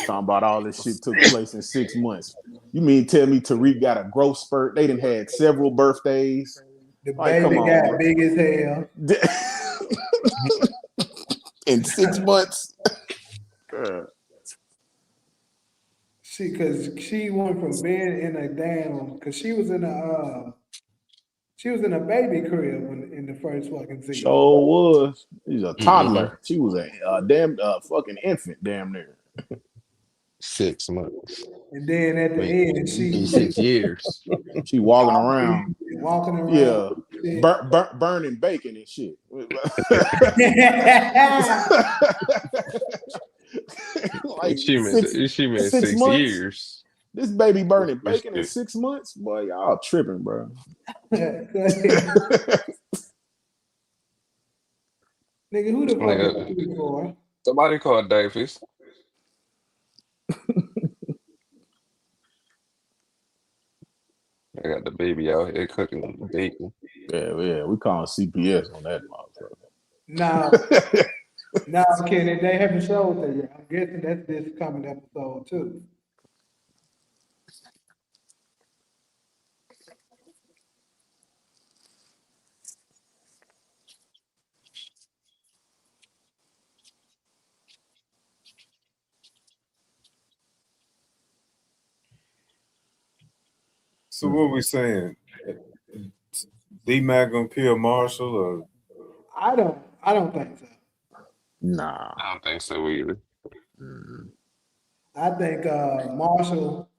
[SPEAKER 3] Talking about all this shit took place in 6 months. You mean tell me Tariq got a growth spurt? They done had several birthdays.
[SPEAKER 1] The baby got big as hell.
[SPEAKER 3] In 6 months.
[SPEAKER 1] Because she went from being in a because she was in a baby crib in the first fucking season.
[SPEAKER 3] Sure was. She's a toddler. Mm-hmm. She was a damn fucking infant, damn near.
[SPEAKER 4] 6 months.
[SPEAKER 1] And then at the end, she
[SPEAKER 4] 6 years.
[SPEAKER 3] She walking around. Yeah. Burning bacon and shit.
[SPEAKER 4] Like she meant 6 years.
[SPEAKER 3] This baby burning bacon in 6 months? Boy, y'all tripping, bro.
[SPEAKER 1] Nigga, who the fuck is you for?
[SPEAKER 4] Somebody called Davis. I got the baby out here cooking bacon.
[SPEAKER 3] Yeah, we call CPS on that
[SPEAKER 1] motherfucker. No, Kenny, they haven't showed that yet. I'm guessing that's this coming episode too.
[SPEAKER 2] So what we saying? D-Mac gonna kill Marshall or?
[SPEAKER 1] I don't think so.
[SPEAKER 3] Nah.
[SPEAKER 4] I don't think so either.
[SPEAKER 1] I think Marshall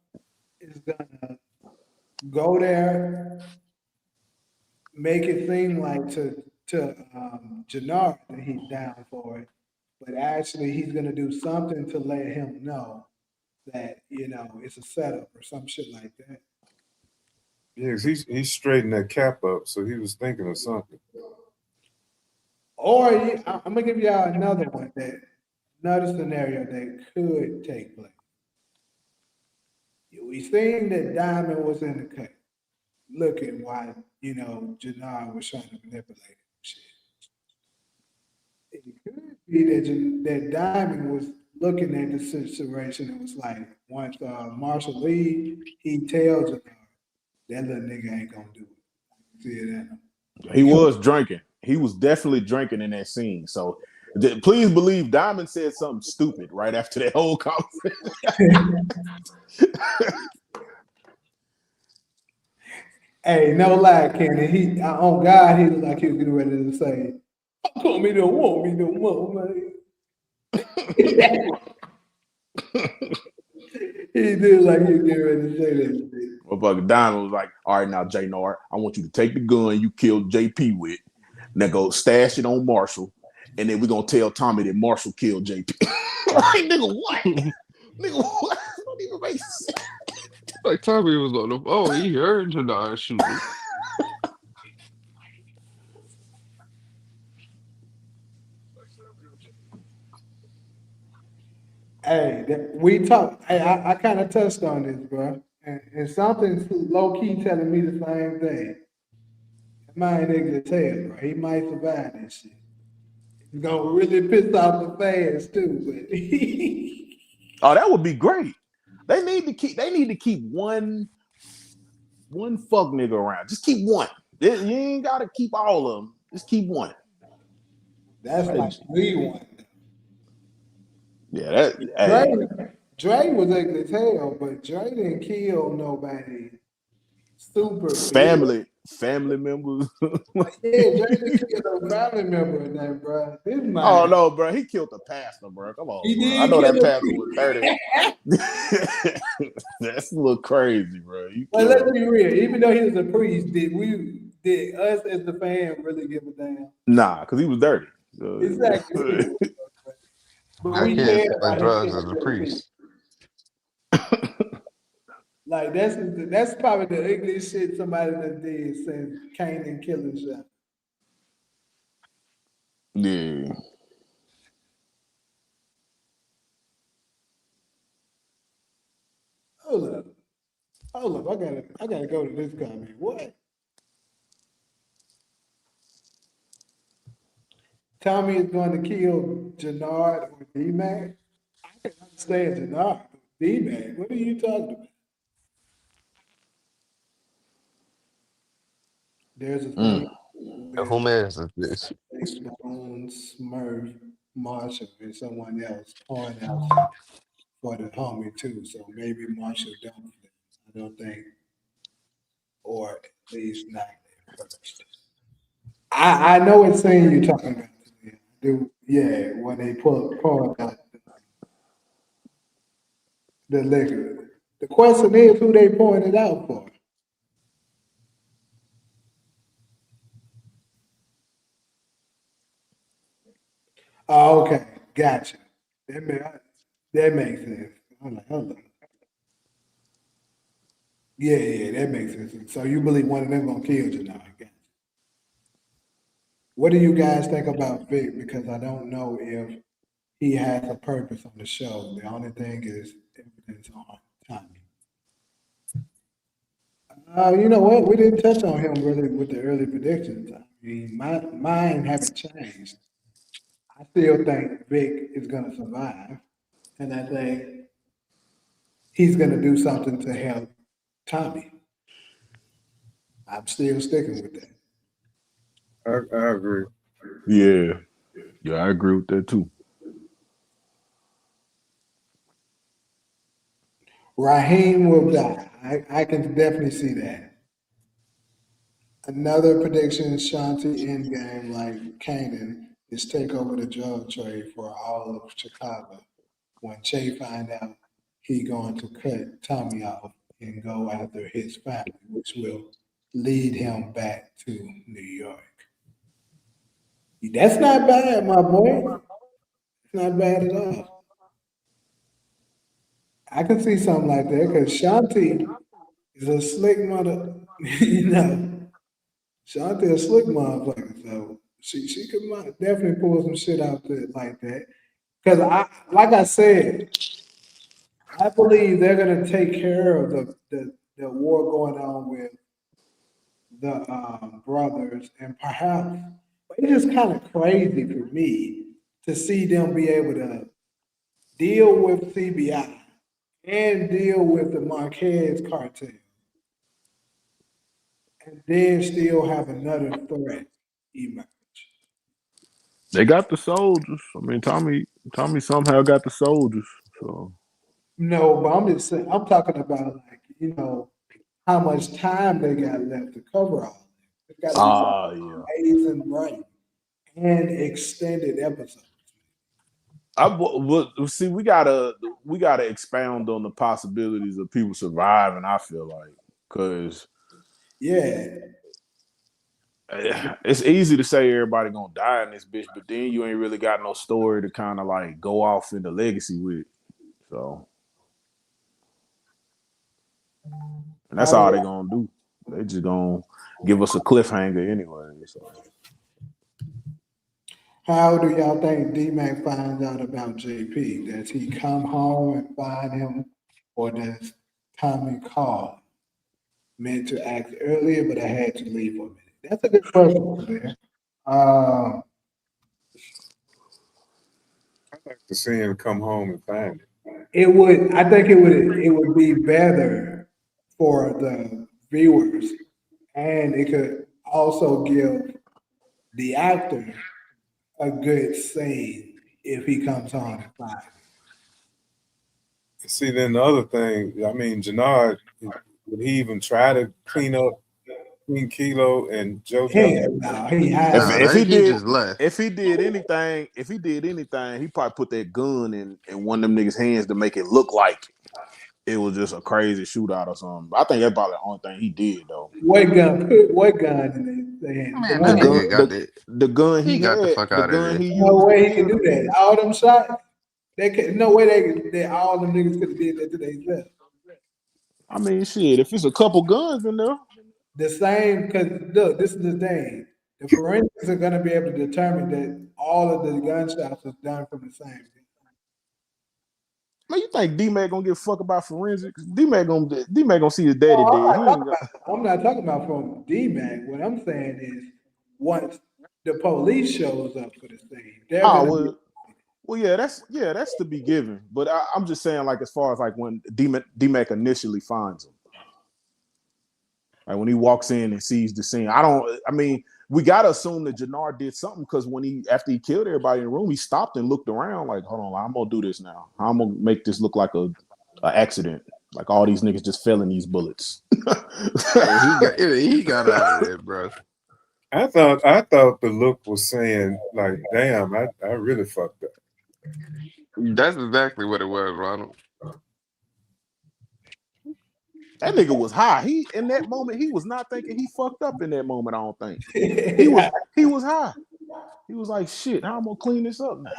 [SPEAKER 1] is gonna go there, make it seem like to Jannard that he's down for it, but actually he's gonna do something to let him know that it's a setup or some shit like that.
[SPEAKER 2] Yeah, 'cause he straightened that cap up, so he was thinking of something.
[SPEAKER 1] Or I'm gonna give y'all another one another scenario that could take place. We seen that Diamond was in the cut, looking while Jannar was trying to manipulate him. Shit. It could be that Diamond was looking at the situation and was like, once Marshall leave, he tells Jannar that little nigga ain't gonna do it. I can see it in him.
[SPEAKER 3] He was drinking. He was definitely drinking in that scene. So please believe Diamond said something stupid right after that whole conversation.
[SPEAKER 1] Hey, no lie, Kenny. He on God, he was like he was getting ready to say, "How come he don't want me no more, man?" He did like he was getting ready to say that shit.
[SPEAKER 3] Motherfucker Diamond was like, all right, now, J Nard, I want you to take the gun you killed JP with, now go stash it on Marshall, and then we're gonna tell Tommy that Marshall killed JP. Like, nigga, what? Nigga, what? Don't even make sense.
[SPEAKER 4] Like Tommy was on the oh, he heard Jannar shooting.
[SPEAKER 1] Hey, we talked. Hey, I kind of touched on this, bro, and something's low key telling me the same thing. That man nigga tell, bro, he might survive this shit. He's gonna really piss off the fans too, but
[SPEAKER 3] Oh, that would be great. They need to keep one fuck nigga around. Just keep one. You ain't gotta keep all of them. Just keep one.
[SPEAKER 1] that's like the one.
[SPEAKER 3] Yeah, hey,
[SPEAKER 1] Dre was ugly as hell, but Dre didn't kill nobody super
[SPEAKER 3] family members.
[SPEAKER 1] Yeah, Dre didn't kill no family member in that, bro. This man.
[SPEAKER 3] Oh no, bro. He killed the pastor, bro. Come on.
[SPEAKER 1] He
[SPEAKER 3] Bro.
[SPEAKER 1] did
[SPEAKER 3] I know
[SPEAKER 1] kill
[SPEAKER 3] that
[SPEAKER 1] the
[SPEAKER 3] pastor was 30. That's a little crazy, bro.
[SPEAKER 1] But let's be real. Even though he was a priest, did us as the fan really give a damn?
[SPEAKER 3] Nah, because he was dirty.
[SPEAKER 1] Exactly. But
[SPEAKER 4] I
[SPEAKER 1] we
[SPEAKER 4] can't
[SPEAKER 1] cared
[SPEAKER 4] sell
[SPEAKER 1] about
[SPEAKER 4] drugs
[SPEAKER 1] his
[SPEAKER 4] as a priest.
[SPEAKER 1] Like that's probably the ugliest shit somebody done did since Cain and killing shot.
[SPEAKER 3] Yeah.
[SPEAKER 1] Hold up. I gotta go to this comment. What? Tommy is going to kill Jannard or D-Mac? I can understand Jannard. D-Mac, what are you talking about? There's a thing
[SPEAKER 4] Who man is this?
[SPEAKER 1] Stone, Smurf, Marshall, and someone else pouring out for the homie too. So maybe Marshall don't. I don't think, or at least not at first. I know what scene you're talking about. Yeah, when they poured out the liquor. The question is who they pouring it out for. Oh, okay, gotcha. That makes sense. I'm like, hold on. Yeah, that makes sense. So you believe one of them gonna kill you now? Gotcha. What do you guys think about Vic? Because I don't know if he has a purpose on the show. The only thing is evidence on Tommy. You know what? We didn't touch on him really with the early predictions. I mean, mine haven't changed. I still think Vic is going to survive, and I think he's going to do something to help Tommy. I'm still sticking with that.
[SPEAKER 2] I agree.
[SPEAKER 3] Yeah, I agree with that too.
[SPEAKER 1] Raheem will die. I can definitely see that. Another prediction, Shanti Endgame, like Kanan, is take over the drug trade for all of Chicago. When Che find out, he going to cut Tommy off and go after his family, which will lead him back to New York. That's not bad, my boy. It's not bad at all. I can see something like that because Shanti is a slick mother. You know, Shanti a slick motherfucker. So she could definitely pull some shit out there like that. Because like I said, I believe they're gonna take care of the war going on with the brothers, and perhaps it's just kind of crazy for me to see them be able to deal with CBI and deal with the Marquez cartel, and then still have another threat emerge.
[SPEAKER 3] They got the soldiers. I mean, Tommy somehow got the soldiers. So
[SPEAKER 1] No, but I'm just saying, I'm talking about like, how much time they got left to cover all this. It's got to be some
[SPEAKER 3] yeah.
[SPEAKER 1] amazing writing and extended episodes.
[SPEAKER 3] See, we gotta expound on the possibilities of people surviving. I feel like because
[SPEAKER 1] Yeah,
[SPEAKER 3] it's easy to say everybody gonna die in this bitch, but then you ain't really got no story to kind of like go off into legacy with. So, and that's all they gonna do. They just gonna give us a cliffhanger anyway. So.
[SPEAKER 1] how do y'all think D-Mac finds out about JP? Does he come home and find him, or does Tommy call? Meant to ask earlier, but I had to leave for a minute. That's a good question, man. Uh,
[SPEAKER 2] I'd like to see him come home and find it.
[SPEAKER 1] I think it would be better for the viewers, and it could also give the actor a good scene if he comes on and finds
[SPEAKER 2] See, then the other thing, I mean, Jannard, would he even try to clean up Queen Kilo and JoJo?
[SPEAKER 1] him. No, he has.
[SPEAKER 3] If he
[SPEAKER 4] he
[SPEAKER 3] did
[SPEAKER 4] just left.
[SPEAKER 3] if he did anything, he probably put that gun in one of them niggas' hands to make it look like it was just a crazy shootout or something. I think that's probably the only thing he did though.
[SPEAKER 1] What gun? Put what gun in his hand? The
[SPEAKER 4] Man,
[SPEAKER 3] The
[SPEAKER 4] that
[SPEAKER 1] one he.
[SPEAKER 3] gun
[SPEAKER 4] nigga got it.
[SPEAKER 3] the gun
[SPEAKER 4] He
[SPEAKER 3] he
[SPEAKER 4] got the
[SPEAKER 3] had,
[SPEAKER 4] fuck
[SPEAKER 3] the
[SPEAKER 4] out of
[SPEAKER 3] gun
[SPEAKER 4] there.
[SPEAKER 3] he
[SPEAKER 1] No
[SPEAKER 3] used to
[SPEAKER 1] way he can
[SPEAKER 3] kill
[SPEAKER 1] do
[SPEAKER 3] them
[SPEAKER 1] that.
[SPEAKER 3] niggas.
[SPEAKER 1] All them shots. No way they all them niggas could have did that to themselves.
[SPEAKER 3] I mean shit, if it's a couple guns in there,
[SPEAKER 1] The same, because look, this is the thing. The forensics are going to be able to determine that all of the gunshots was done from the same.
[SPEAKER 3] man, you think D-Mac gonna give a fuck about forensics? D-Mac gonna see his daddy
[SPEAKER 1] No,
[SPEAKER 3] dead. He ain't got
[SPEAKER 1] I'm not talking about from D-Mac. What I'm saying is, once the police shows up for the scene, they're
[SPEAKER 3] oh
[SPEAKER 1] going to be.
[SPEAKER 3] well that's to be given. But I'm just saying like as far as like when D-Mac initially finds him. Like when he walks in and sees the scene, I mean, we gotta assume that Jannard did something because after he killed everybody in the room, he stopped and looked around like, hold on, I'm gonna do this now. I'm gonna make this look like a accident. Like all these niggas just fell in these bullets.
[SPEAKER 4] Yeah, he got out of there, bro.
[SPEAKER 2] I thought the look was saying like, damn, I really fucked up.
[SPEAKER 4] That's exactly what it was, Ronald.
[SPEAKER 3] That nigga was high. In that moment, he was not thinking he fucked up in that moment. I don't think he was high. He was like, shit, how am I gonna clean this up now?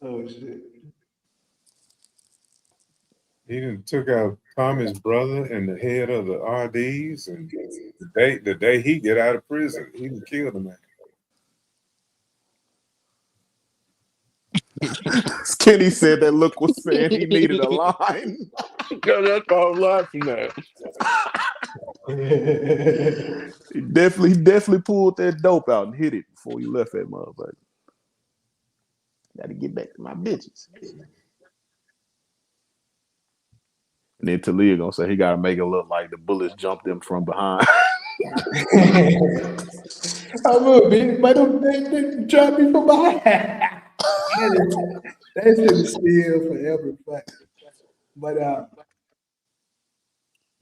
[SPEAKER 1] Oh shit!
[SPEAKER 2] He done took out Tommy's brother and the head of the RDs, and the day he get out of prison, he done killed the man.
[SPEAKER 3] Kenny said that look was saying he needed a line.
[SPEAKER 4] That's all I'm laughing at.
[SPEAKER 3] He definitely pulled that dope out and hit it before he left that motherfucker. Got to get back to my bitches. And then Talia gonna say he gotta make it look like the bullets jumped him from behind.
[SPEAKER 1] I will be, but they dropped me from behind. That shit is still forever funny. But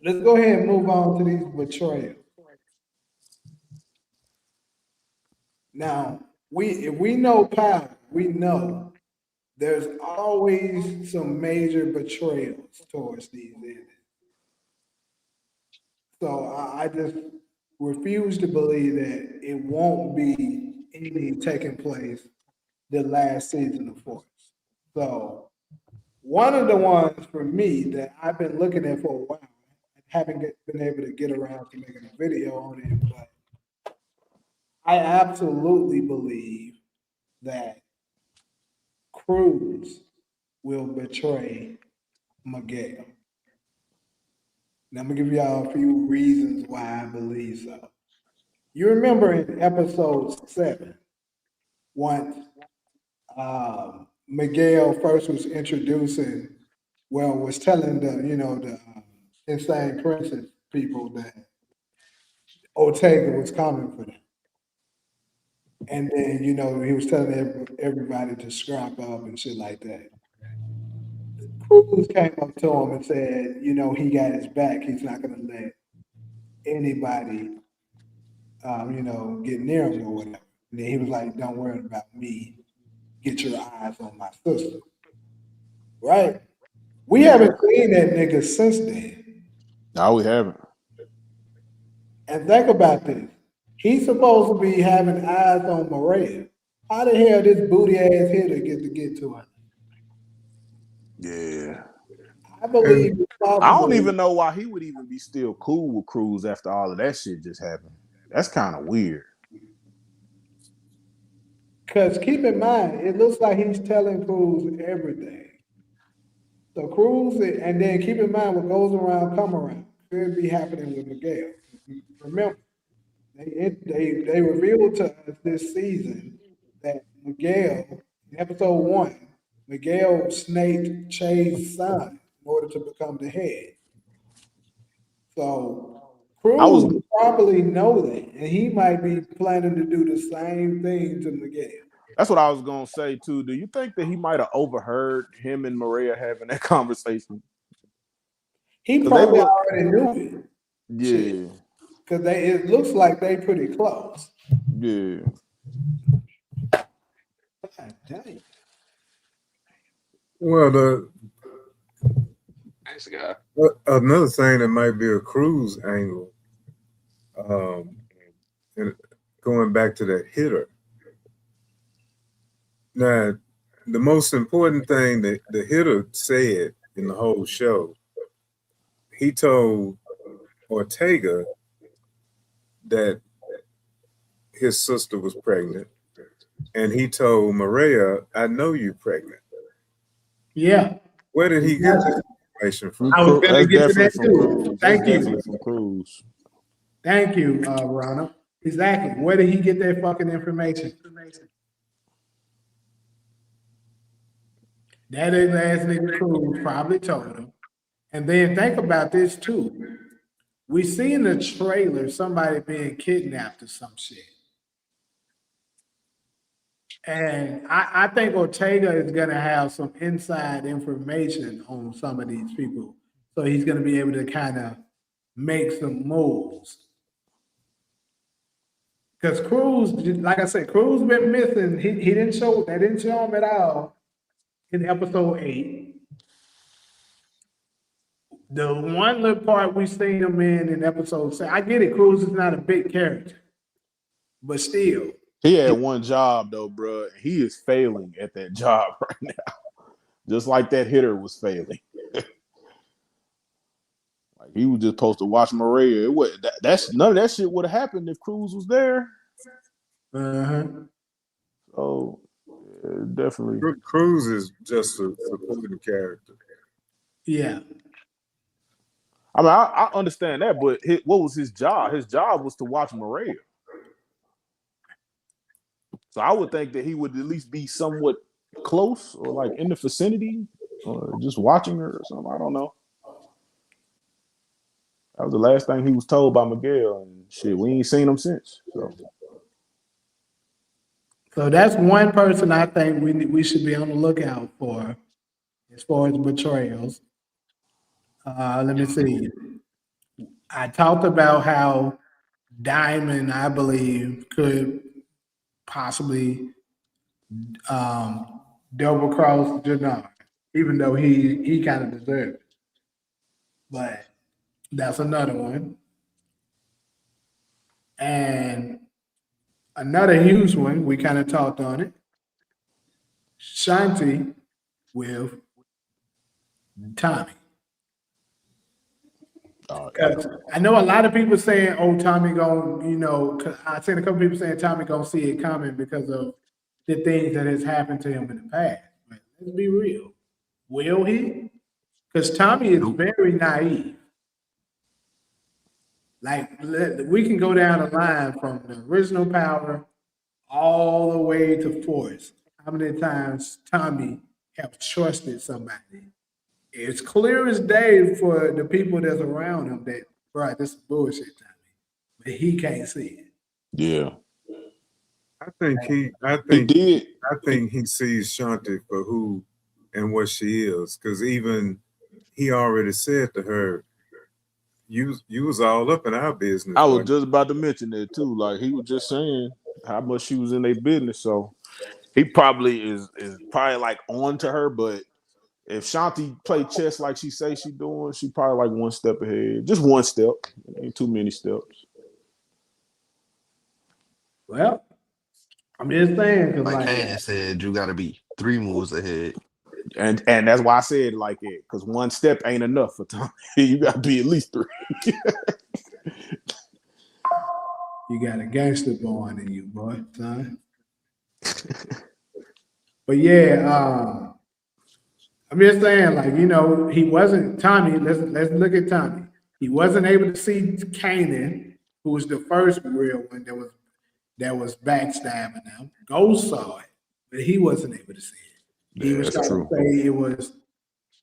[SPEAKER 1] let's go ahead and move on to these betrayals. Now, if we know power, we know there's always some major betrayals towards these endings. So I just refuse to believe that it won't be any taking place the last season of Force. So one of the ones for me that I've been looking at for a while, and been able to get around to making a video on it, but I absolutely believe that Cruz will betray Miguel. Now I'm gonna give y'all a few reasons why I believe so. You remember in episode 7, once Miguel first was introducing, was telling the insane princess people that Ortega was coming for them. And then, he was telling everybody to scrap up and shit like that. Cruz came up to him and said, he got his back. He's not going to let anybody, get near him or whatever. And then he was like, don't worry about me. Get your eyes on my sister. Right? We haven't seen that nigga since then.
[SPEAKER 3] No, we haven't.
[SPEAKER 1] And think about this. He's supposed to be having eyes on Maria. How the hell this booty ass hitter get to her?
[SPEAKER 3] Yeah.
[SPEAKER 1] I believe it's
[SPEAKER 3] I
[SPEAKER 1] possible.
[SPEAKER 3] don't even know why he would even be still cool with Cruz after all of that shit just happened. That's kind of weird.
[SPEAKER 1] Because keep in mind, it looks like he's telling Cruz everything. So Cruz, and then keep in mind what goes around, come around. Could be happening with Miguel. Remember, they revealed to us this season that Miguel, in episode 1, Miguel snaked Che's son in order to become the head. So Cruz probably know that, and he might be planning to do the same thing to Miguel.
[SPEAKER 3] That's what I was gonna say too. Do you think that he might have overheard him and Maria having that conversation?
[SPEAKER 1] He probably already knew it.
[SPEAKER 3] Yeah.
[SPEAKER 1] Because it looks like they pretty close.
[SPEAKER 3] Yeah.
[SPEAKER 1] God dang.
[SPEAKER 2] Well,
[SPEAKER 4] Nice guy.
[SPEAKER 2] another thing that might be a Cruz angle, and going back to that hitter. Now, the most important thing that the hitter said in the whole show, he told Ortega that his sister was pregnant, and he told Maria, "I know you're pregnant."
[SPEAKER 1] Yeah.
[SPEAKER 2] Where did he get this information from?
[SPEAKER 1] I was going to
[SPEAKER 3] That's
[SPEAKER 1] get to
[SPEAKER 3] definitely
[SPEAKER 1] that
[SPEAKER 3] from
[SPEAKER 1] too.
[SPEAKER 3] Cruz.
[SPEAKER 1] Thank you.
[SPEAKER 3] Definitely from Cruz.
[SPEAKER 1] Thank you, Ronald. Exactly. Where did he get that fucking information? That is ass nigga Cruz probably told him. And then think about this too. We see in the trailer somebody being kidnapped or some shit. And I think Ortega is going to have some inside information on some of these people. So he's going to be able to kind of make some moves. Because Cruz, like I said, Cruz been missing. They didn't show him at all in episode 8. The one little part we seen him in episode 7, I get it, Cruz is not a big character. But still.
[SPEAKER 3] He had one job though, bro. He is failing at that job right now. Just like that hitter was failing. Like he was just supposed to watch Maria. It was, that's none of that shit would have happened if Cruz was there. So yeah, definitely.
[SPEAKER 2] Cruz is just a supporting character.
[SPEAKER 1] Yeah.
[SPEAKER 3] I mean, I understand that, but what was his job? His job was to watch Maria. So I would think that he would at least be somewhat close or like in the vicinity or just watching her or something. I don't know. That was the last thing he was told by Miguel, and shit, we ain't seen him since.
[SPEAKER 1] So that's one person I think we should be on the lookout for as far as betrayals. Let me see. I talked about how Diamond, I believe, could possibly double cross Jannar, even though he kind of deserved it. But that's another one. And another huge one, we kind of talked on it. Shanti with Tommy. Because I know a lot of people saying, "Oh, Tommy gonna," you know, 'cause I seen a couple people saying Tommy gonna see it coming because of the things that has happened to him in the past. But let's be real, will he? Because Tommy is very naive. Like we can go down the line from the original Power all the way to Force. How many times Tommy have trusted somebody? It's clear as day for the people that's around him that, bro, this is bullshit, Tommy. But he can't see it.
[SPEAKER 3] Yeah.
[SPEAKER 2] I think
[SPEAKER 3] He
[SPEAKER 2] he
[SPEAKER 3] did.
[SPEAKER 2] sees Shanti for who and what she is. Because even he already said to her, you was all up in our business.
[SPEAKER 3] I was
[SPEAKER 2] like,
[SPEAKER 3] just about to mention that too. Like he was just saying how much she was in their business. So he probably is probably like on to her, but if Shanti played chess like she say she doing, she probably like one step ahead. Just one step. Ain't too many steps.
[SPEAKER 1] Well, I'm just saying, because
[SPEAKER 4] Like
[SPEAKER 1] like,
[SPEAKER 4] Kane said, you got to be 3 moves ahead.
[SPEAKER 3] And that's why I said like it, because one step ain't enough for Tommy. You gotta be at least 3.
[SPEAKER 1] you got a gangster born in you, boy, son. But yeah, I'm just saying, like, you know, he wasn't Tommy. Let's look at Tommy. He wasn't able to see Kanan, who was the first real one that was backstabbing them. Ghost saw it, but he wasn't able to see it. He
[SPEAKER 3] Yeah,
[SPEAKER 1] was
[SPEAKER 3] that's
[SPEAKER 1] trying to
[SPEAKER 3] true.
[SPEAKER 1] say it was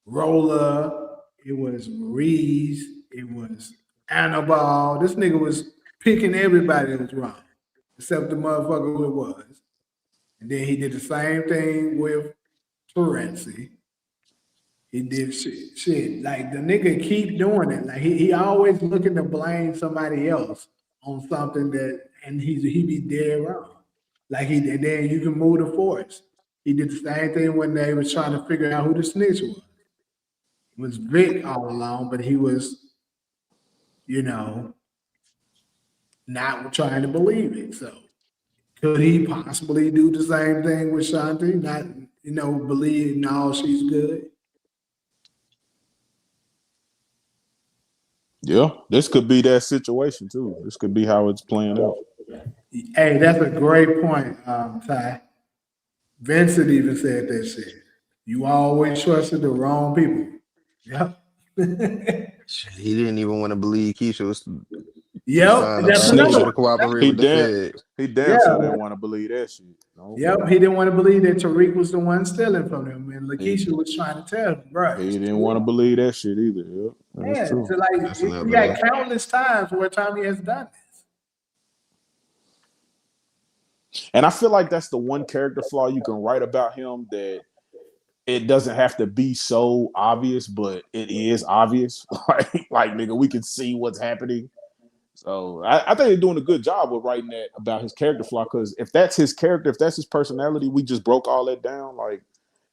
[SPEAKER 1] Roller, it was Reese, it was Annabelle. This nigga was picking everybody that was wrong, except the motherfucker who it was. And then he did the same thing with Terenzi. He did shit. Like the nigga keep doing it. Like he always looking to blame somebody else on something that, and he be dead wrong. Like he did. Then you can move the force. He did the same thing when they was trying to figure out who the snitch was. It was Vic all along, but he was, you know, not trying to believe it. So could he possibly do the same thing with Shanti? Not, you know, believe no, she's good.
[SPEAKER 3] Yeah, this could be that situation too. This could be how it's playing out.
[SPEAKER 1] Hey, that's a great point, Ty. Vincent even said that shit. You always trusted the wrong people. Yep.
[SPEAKER 4] Shit, he didn't even want to believe Keisha was
[SPEAKER 1] Yep.
[SPEAKER 4] signed
[SPEAKER 1] That's
[SPEAKER 4] up
[SPEAKER 1] another
[SPEAKER 4] to
[SPEAKER 1] one.
[SPEAKER 4] cooperate
[SPEAKER 3] He
[SPEAKER 4] with the
[SPEAKER 3] damn
[SPEAKER 4] feds.
[SPEAKER 3] sure
[SPEAKER 1] Yeah.
[SPEAKER 3] didn't want to believe that shit. No.
[SPEAKER 1] Yep. He didn't want to believe that Tariq was the one stealing from him, and
[SPEAKER 3] He,
[SPEAKER 1] Lakeisha was trying to tell him, bro.
[SPEAKER 3] he didn't want to believe that shit either. Yep, that's
[SPEAKER 1] Yeah.
[SPEAKER 3] true.
[SPEAKER 1] So like,
[SPEAKER 4] That's
[SPEAKER 1] we
[SPEAKER 4] another
[SPEAKER 1] got
[SPEAKER 4] one.
[SPEAKER 1] countless times where Tommy has done this.
[SPEAKER 3] And I feel like that's the one character flaw you can write about him that it doesn't have to be so obvious, but it is obvious. like nigga, we can see what's happening. So I think they're doing a good job with writing that about his character flaw. Because if that's his character, if that's his personality, we just broke all that down. Like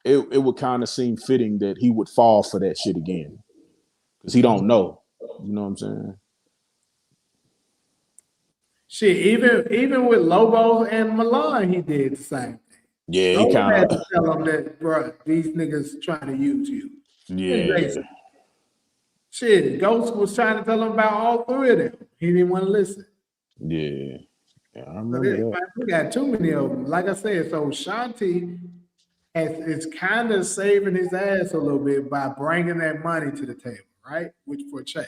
[SPEAKER 3] it would kind of seem fitting that he would fall for that shit again because he don't know. You know what I'm saying?
[SPEAKER 1] Shit, even with Lobos and Milan, he did the same thing.
[SPEAKER 3] Yeah, he
[SPEAKER 1] Lobo
[SPEAKER 3] kind
[SPEAKER 1] had to
[SPEAKER 3] of.
[SPEAKER 1] tell him that, bro, these niggas trying to use you.
[SPEAKER 3] Yeah,
[SPEAKER 1] Shit, Ghost was trying to tell him about all 3 of them. He didn't want to listen.
[SPEAKER 3] yeah. I
[SPEAKER 1] So
[SPEAKER 3] remember that.
[SPEAKER 1] man, we got too many of them. Like I said, so Shanti is kind of saving his ass a little bit by bringing that money to the table, right? Which for Che.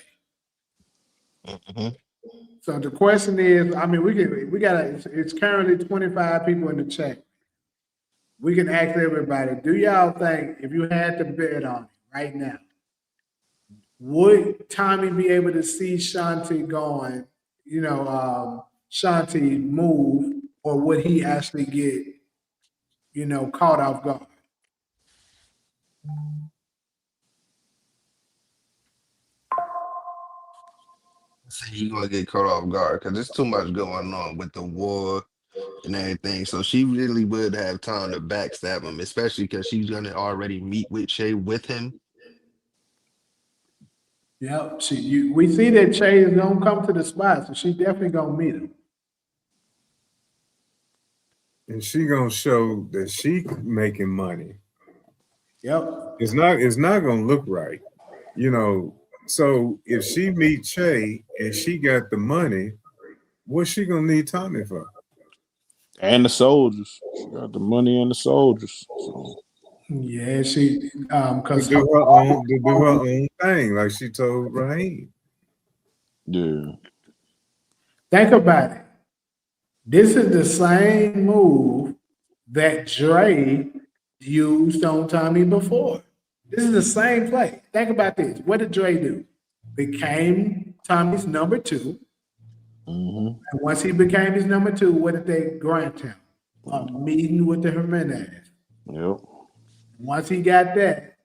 [SPEAKER 4] Mm-hmm.
[SPEAKER 1] So the question is, I mean, it's currently 25 people in the chat. We can ask everybody, do y'all think if you had to bet on it right now, would Tommy be able to see Shanti going, Shanti move, or would he actually get, caught off guard?
[SPEAKER 4] So he gonna get caught off guard because there's too much going on with the war and everything. So she really would have time to backstab him, especially because she's gonna already meet with Shay with him.
[SPEAKER 1] Yep. We see that Che is gonna come to the spot, so she definitely gonna meet him.
[SPEAKER 2] and she gonna show that she making money.
[SPEAKER 1] Yep.
[SPEAKER 2] It's not gonna look right, you know. So if she meet Che and she got the money, what's she gonna need Tommy for?
[SPEAKER 3] And the soldiers. She got the money and the soldiers. So,
[SPEAKER 1] Yeah, she
[SPEAKER 2] To
[SPEAKER 1] because
[SPEAKER 2] do her own thing, like she told Raheem.
[SPEAKER 3] yeah.
[SPEAKER 1] think about it. This is the same move that Dre used on Tommy before. This is the same play. Think about this. What did Dre do? Became Tommy's number two.
[SPEAKER 3] Mm-hmm.
[SPEAKER 1] And once he became his number two, what did they grant him? A meeting with the Jimenez.
[SPEAKER 3] Yep.
[SPEAKER 1] Once he got that,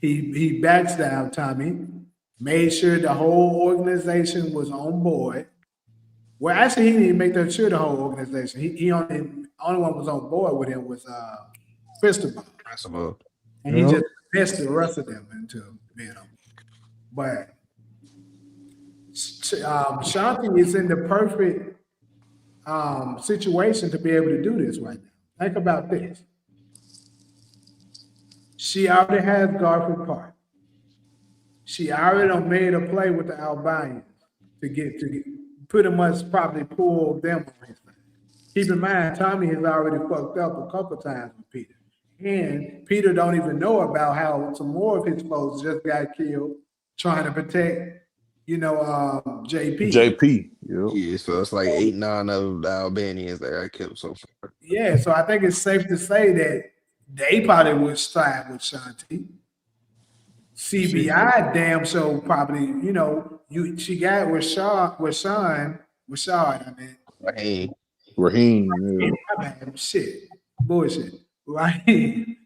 [SPEAKER 1] he backs down Tommy, made sure the whole organization was on board. Well, actually, he didn't even make that sure the whole organization. He only one was on board with him was Cristobal,
[SPEAKER 4] Principal.
[SPEAKER 1] and he
[SPEAKER 2] Yep.
[SPEAKER 1] just messed the rest of them into being on. But Shanti is in the perfect situation to be able to do this right now. Think about this. She already has Garfield Park. She already done made a play with the Albanians to pretty much probably pull them on his side. Keep in mind, Tommy has already fucked up a couple times with Peter. And Peter don't even know about how some more of his folks just got killed trying to protect, JP.
[SPEAKER 3] JP. Yep.
[SPEAKER 4] Yeah, so it's like 8, 9 of the Albanians that got killed so far.
[SPEAKER 1] Yeah, so I think it's safe to say that they probably would side with Shanti. CBI damn so probably, she got Rashad, I mean.
[SPEAKER 4] Hey,
[SPEAKER 3] Raheem. Yeah.
[SPEAKER 1] My bad, shit. Bullshit. Right?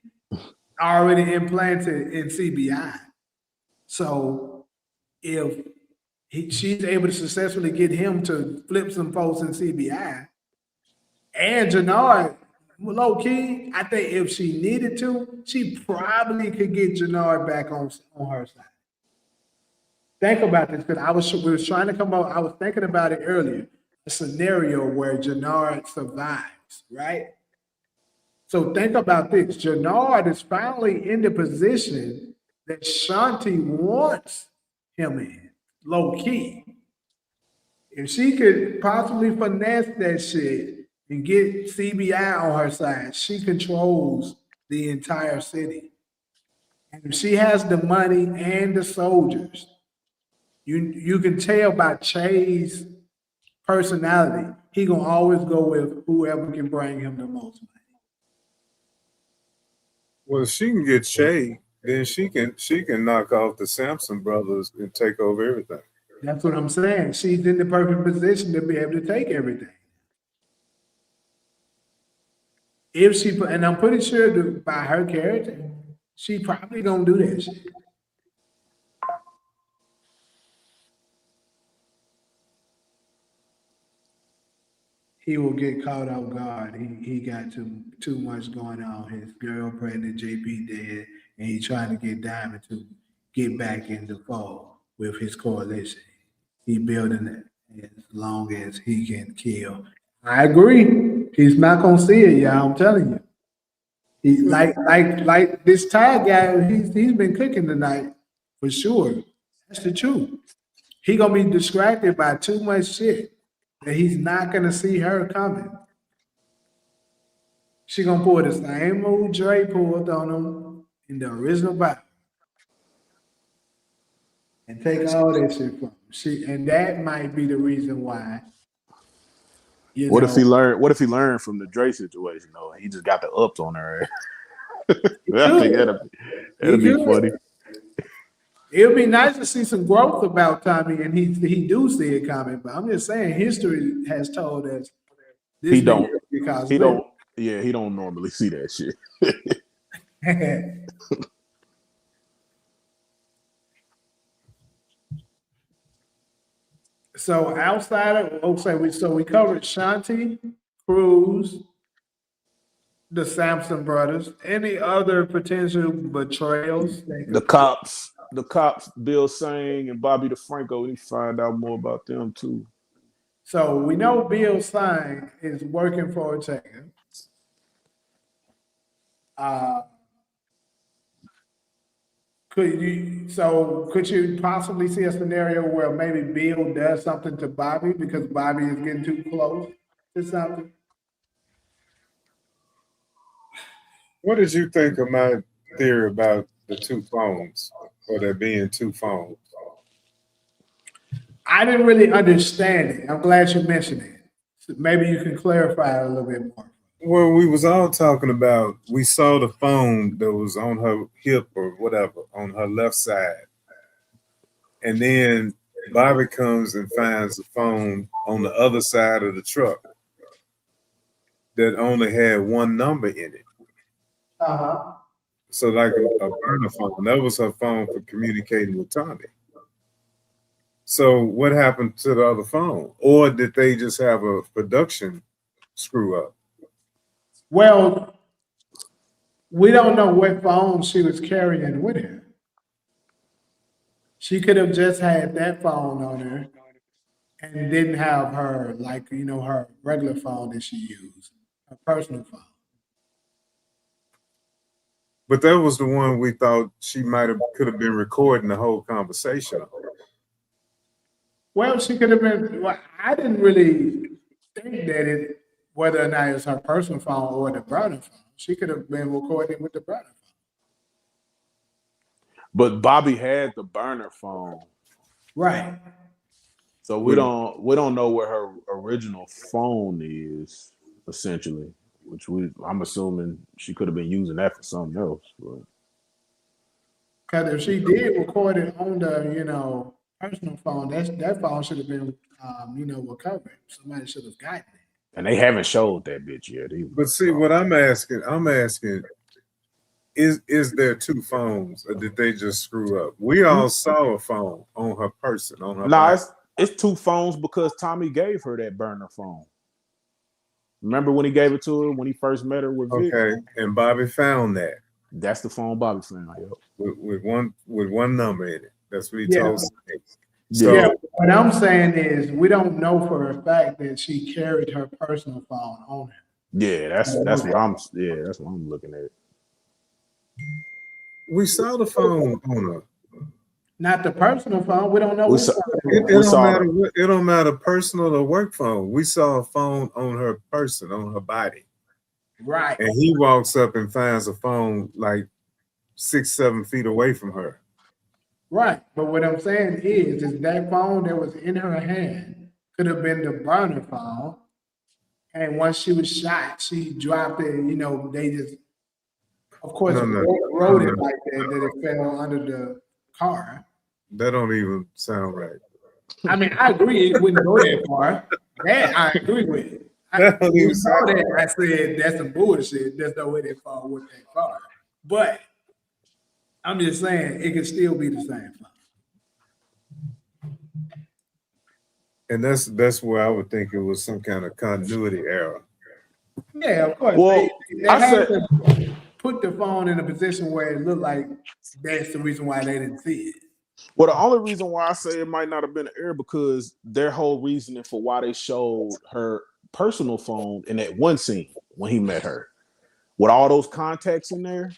[SPEAKER 1] Already implanted in CBI. So if she's able to successfully get him to flip some folks in CBI, and Jannard, low key, I think if she needed to, she probably could get Jannard back on her side. Think about this, because we was trying to come up, I was thinking about it earlier, a scenario where Jannard survives, right? So think about this. Jannard is finally in the position that Shanti wants him in, low key. If she could possibly finesse that shit and get CBI on her side, she controls the entire city. And if she has the money and the soldiers, you can tell by Che's personality, he gonna always go with whoever can bring him the most money.
[SPEAKER 2] Well, if she can get Che, then she can knock off the Sampson brothers and take over everything.
[SPEAKER 1] That's what I'm saying. She's in the perfect position to be able to take everything. If she, and I'm pretty sure that by her character, she probably gonna do that shit. He will get caught off guard. He got too much going on. His girl pregnant, JP dead, and he trying to get Diamond to get back in the fold with his coalition. He building it as long as he can kill. I agree. He's not gonna see it, y'all. I'm telling you. He like this Ty guy. He's been cooking tonight for sure. That's the truth. He gonna be distracted by too much shit that he's not gonna see her coming. She gonna pull the same move Dre pulled on him in the original battle and take all that shit from him. And that might be the reason why.
[SPEAKER 3] What if he learned from the Dre situation though? He just got the ups on her. I think that'd be funny.
[SPEAKER 1] It would be nice to see some growth about Tommy, and he do see it coming. But I'm just saying, history has told us this
[SPEAKER 3] He don't normally see that shit.
[SPEAKER 1] So outside of we covered Shanti, Cruz, the Sampson brothers. Any other potential betrayals?
[SPEAKER 3] The cops, Bill Sang and Bobby DeFranco. We need to find out more about them too.
[SPEAKER 1] So we know Bill Sang is working for Ortega. Could you possibly see a scenario where maybe Bill does something to Bobby because Bobby is getting too close to something?
[SPEAKER 2] What did you think of my theory about the two phones, or there being two phones?
[SPEAKER 1] I didn't really understand it. I'm glad you mentioned it. So maybe you can clarify it a little bit more.
[SPEAKER 2] Well, we was all talking about, we saw the phone that was on her hip or whatever, on her left side. And then Bobby comes and finds the phone on the other side of the truck that only had one number in it.
[SPEAKER 1] Uh-huh.
[SPEAKER 2] So like a burner phone. That was her phone for communicating with Tommy. So what happened to the other phone? Or did they just have a production screw up?
[SPEAKER 1] Well, we don't know what phone she was carrying with her. She could have just had that phone on her and didn't have her, like, her regular phone that she used, her personal phone.
[SPEAKER 2] But that was the one we thought she could have been recording the whole conversation on.
[SPEAKER 1] Well, she could have been. Well, I didn't really think that whether or not it's her personal phone or the burner phone. She could have been recording with the burner phone.
[SPEAKER 3] But Bobby had the burner phone,
[SPEAKER 1] Right.
[SPEAKER 3] so we don't know where her original phone is, essentially. Which I'm assuming she could have been using that for something else. But.
[SPEAKER 1] Because if she did record it on the personal phone, that phone should have been recovered. Somebody should have gotten it.
[SPEAKER 3] And they haven't showed that bitch yet either.
[SPEAKER 2] But see, what I'm asking, is there two phones, or did they just screw up? We all saw a phone on her person, on her.
[SPEAKER 3] Nah, it's two phones because Tommy gave her that burner phone. Remember when he gave it to her when he first met her with Vic?
[SPEAKER 2] Okay, and Bobby found that.
[SPEAKER 3] That's the phone Bobby found. Yep.
[SPEAKER 2] With one number in it. That's what he
[SPEAKER 1] Yeah.
[SPEAKER 2] told us.
[SPEAKER 1] So what I'm saying is we don't know for a fact that she carried her personal phone on her.
[SPEAKER 3] Yeah, that's what I'm looking at.
[SPEAKER 2] We saw the phone on her.
[SPEAKER 1] Not the personal phone. We don't know.
[SPEAKER 2] It don't matter, personal or work phone. We saw a phone on her person, on her body.
[SPEAKER 1] Right.
[SPEAKER 2] And he walks up and finds a phone like 6-7 feet away from her.
[SPEAKER 1] Right. But what I'm saying is that phone that was in her hand could have been the burner phone. And once she was shot, she dropped it. They just, of course, wrote it like that it fell under the car.
[SPEAKER 2] That don't even sound right.
[SPEAKER 1] I mean, I agree it wouldn't go that far. That I agree with. I said that's some bullshit. There's no way that phone went that far. But I'm just saying it could still be the same phone.
[SPEAKER 2] And that's where I would think it was some kind of continuity error.
[SPEAKER 1] Yeah, of course.
[SPEAKER 3] Well,
[SPEAKER 1] they had to put the phone in a position where it looked like that's the reason why they didn't see it.
[SPEAKER 3] Well, the only reason why I say it might not have been an error because their whole reasoning for why they showed her personal phone in that one scene when he met her, with all those contacts in there,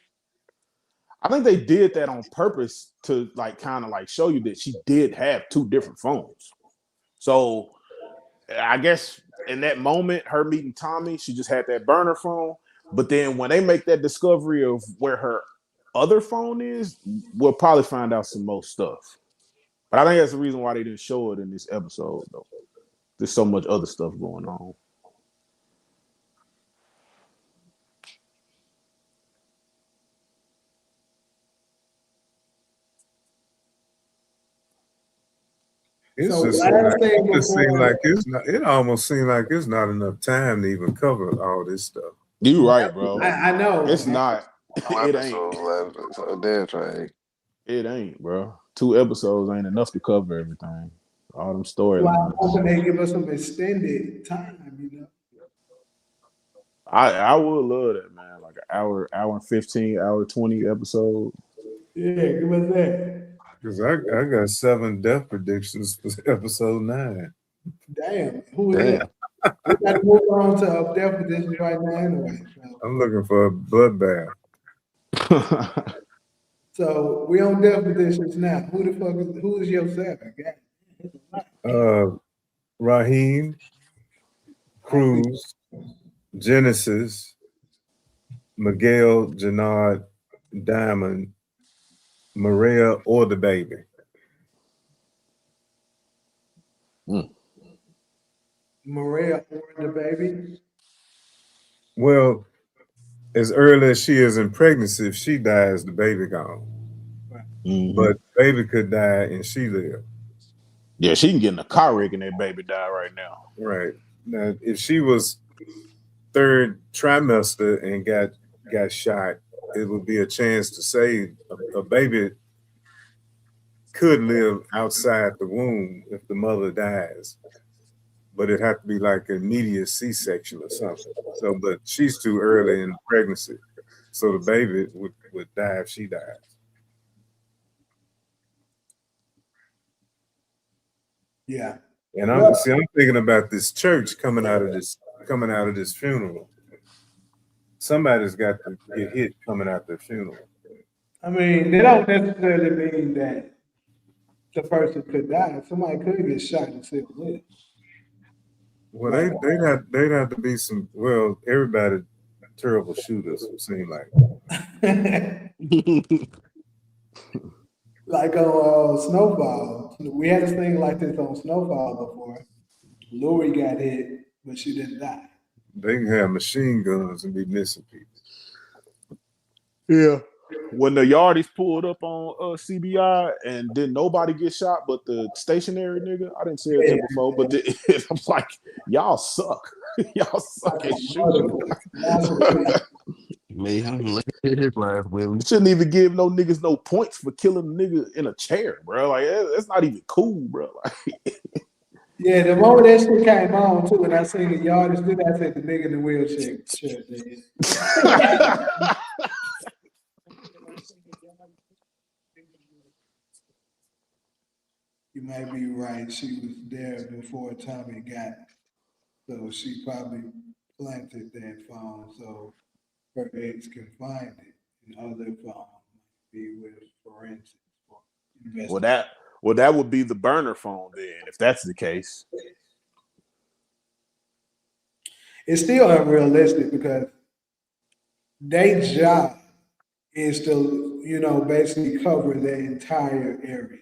[SPEAKER 3] I think they did that on purpose to kind of show you that she did have two different phones. So I guess in that moment, her meeting Tommy, she just had that burner phone. But then when they make that discovery of where her other phone is, we'll probably find out some more stuff. But I think that's the reason why they didn't show it in this episode, though. There's so much other stuff going on.
[SPEAKER 2] It almost seemed like it's not enough time to even cover all this stuff.
[SPEAKER 3] You're right, bro.
[SPEAKER 1] I know.
[SPEAKER 3] It's not. It ain't.
[SPEAKER 4] So that's right.
[SPEAKER 3] It ain't, bro. 2 episodes ain't enough to cover everything. All them storylines.
[SPEAKER 1] Well, I'm hoping they give us some extended time,
[SPEAKER 3] I would love that, man. Like an hour and 15, hour 20 episode.
[SPEAKER 1] Yeah, give us that.
[SPEAKER 2] Because I got 7 death predictions for episode 9.
[SPEAKER 1] Damn. Who is that? We got to move on to death predictions right now anyway. So.
[SPEAKER 2] I'm looking for a bloodbath.
[SPEAKER 1] So we on death positions now. Who is your seven?
[SPEAKER 2] Raheem, Cruz, Genesis, Miguel, Jannard, Diamond, Maria, or the baby.
[SPEAKER 1] Maria or the baby?
[SPEAKER 2] Well, as early as she is in pregnancy, if she dies, the baby gone.
[SPEAKER 3] Mhm.
[SPEAKER 2] But baby could die and she live.
[SPEAKER 3] Yeah, she can get in a car wreck and that baby die right now.
[SPEAKER 2] Right. Now, if she was third trimester and got shot, it would be a chance to say a baby could live outside the womb if the mother dies, but it'd have to be like an immediate C-section or something. So, but she's too early in pregnancy, so the baby would die if she dies.
[SPEAKER 1] Yeah.
[SPEAKER 2] And I'm thinking about this church coming out of this funeral. Somebody's got to get hit coming out the funeral.
[SPEAKER 1] I mean, they don't necessarily mean that the person could die. Somebody could get shot and still live.
[SPEAKER 2] Well, they'd have to be some. Well, everybody terrible shooters. It seem like.
[SPEAKER 1] Like on Snowfall, we had this thing like this on Snowfall before. Lori got hit, but she didn't die.
[SPEAKER 2] They can have machine guns and be missing people.
[SPEAKER 3] Yeah. When the yardies pulled up on CBI and didn't nobody get shot but the stationary nigga, I didn't say it before, but I'm like, y'all suck. Y'all suck at shooting.
[SPEAKER 4] Made him look at his life, Willie.
[SPEAKER 3] Shouldn't even give no niggas no points for killing a nigga in a chair, bro. Like that's not even cool, bro. Like,
[SPEAKER 1] yeah, the moment that shit came on too, and I seen the yardage, then I said the nigga in the wheelchair. You might be right. She was there before Tommy got, so she probably planted that phone so her ex can find it, and other phone might be with forensics for investigation.
[SPEAKER 3] Well, that would be the burner phone then, if that's the case.
[SPEAKER 1] It's still unrealistic because their job is to, basically cover the entire area.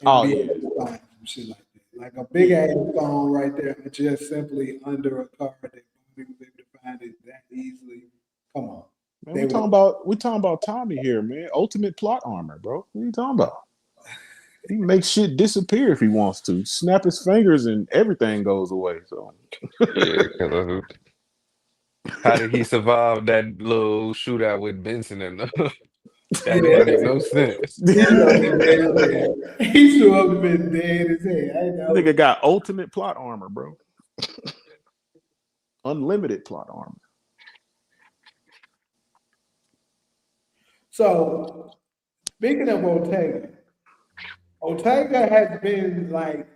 [SPEAKER 1] And be able to find some shit like that. Like a big ass phone right there, just simply under a car that we would be able to find it that easily. Come on.
[SPEAKER 3] Man, we talking about Tommy here, man. Ultimate plot armor, bro. What are you talking about? He makes shit disappear if he wants to. Snap his fingers and everything goes away. So
[SPEAKER 8] Yeah, how did he survive that little shootout with Benson and that didn't make no sense.
[SPEAKER 1] He should have been dead as hell. I know.
[SPEAKER 3] Nigga got ultimate plot armor, bro. Unlimited plot armor.
[SPEAKER 1] So, speaking of Ortega has been like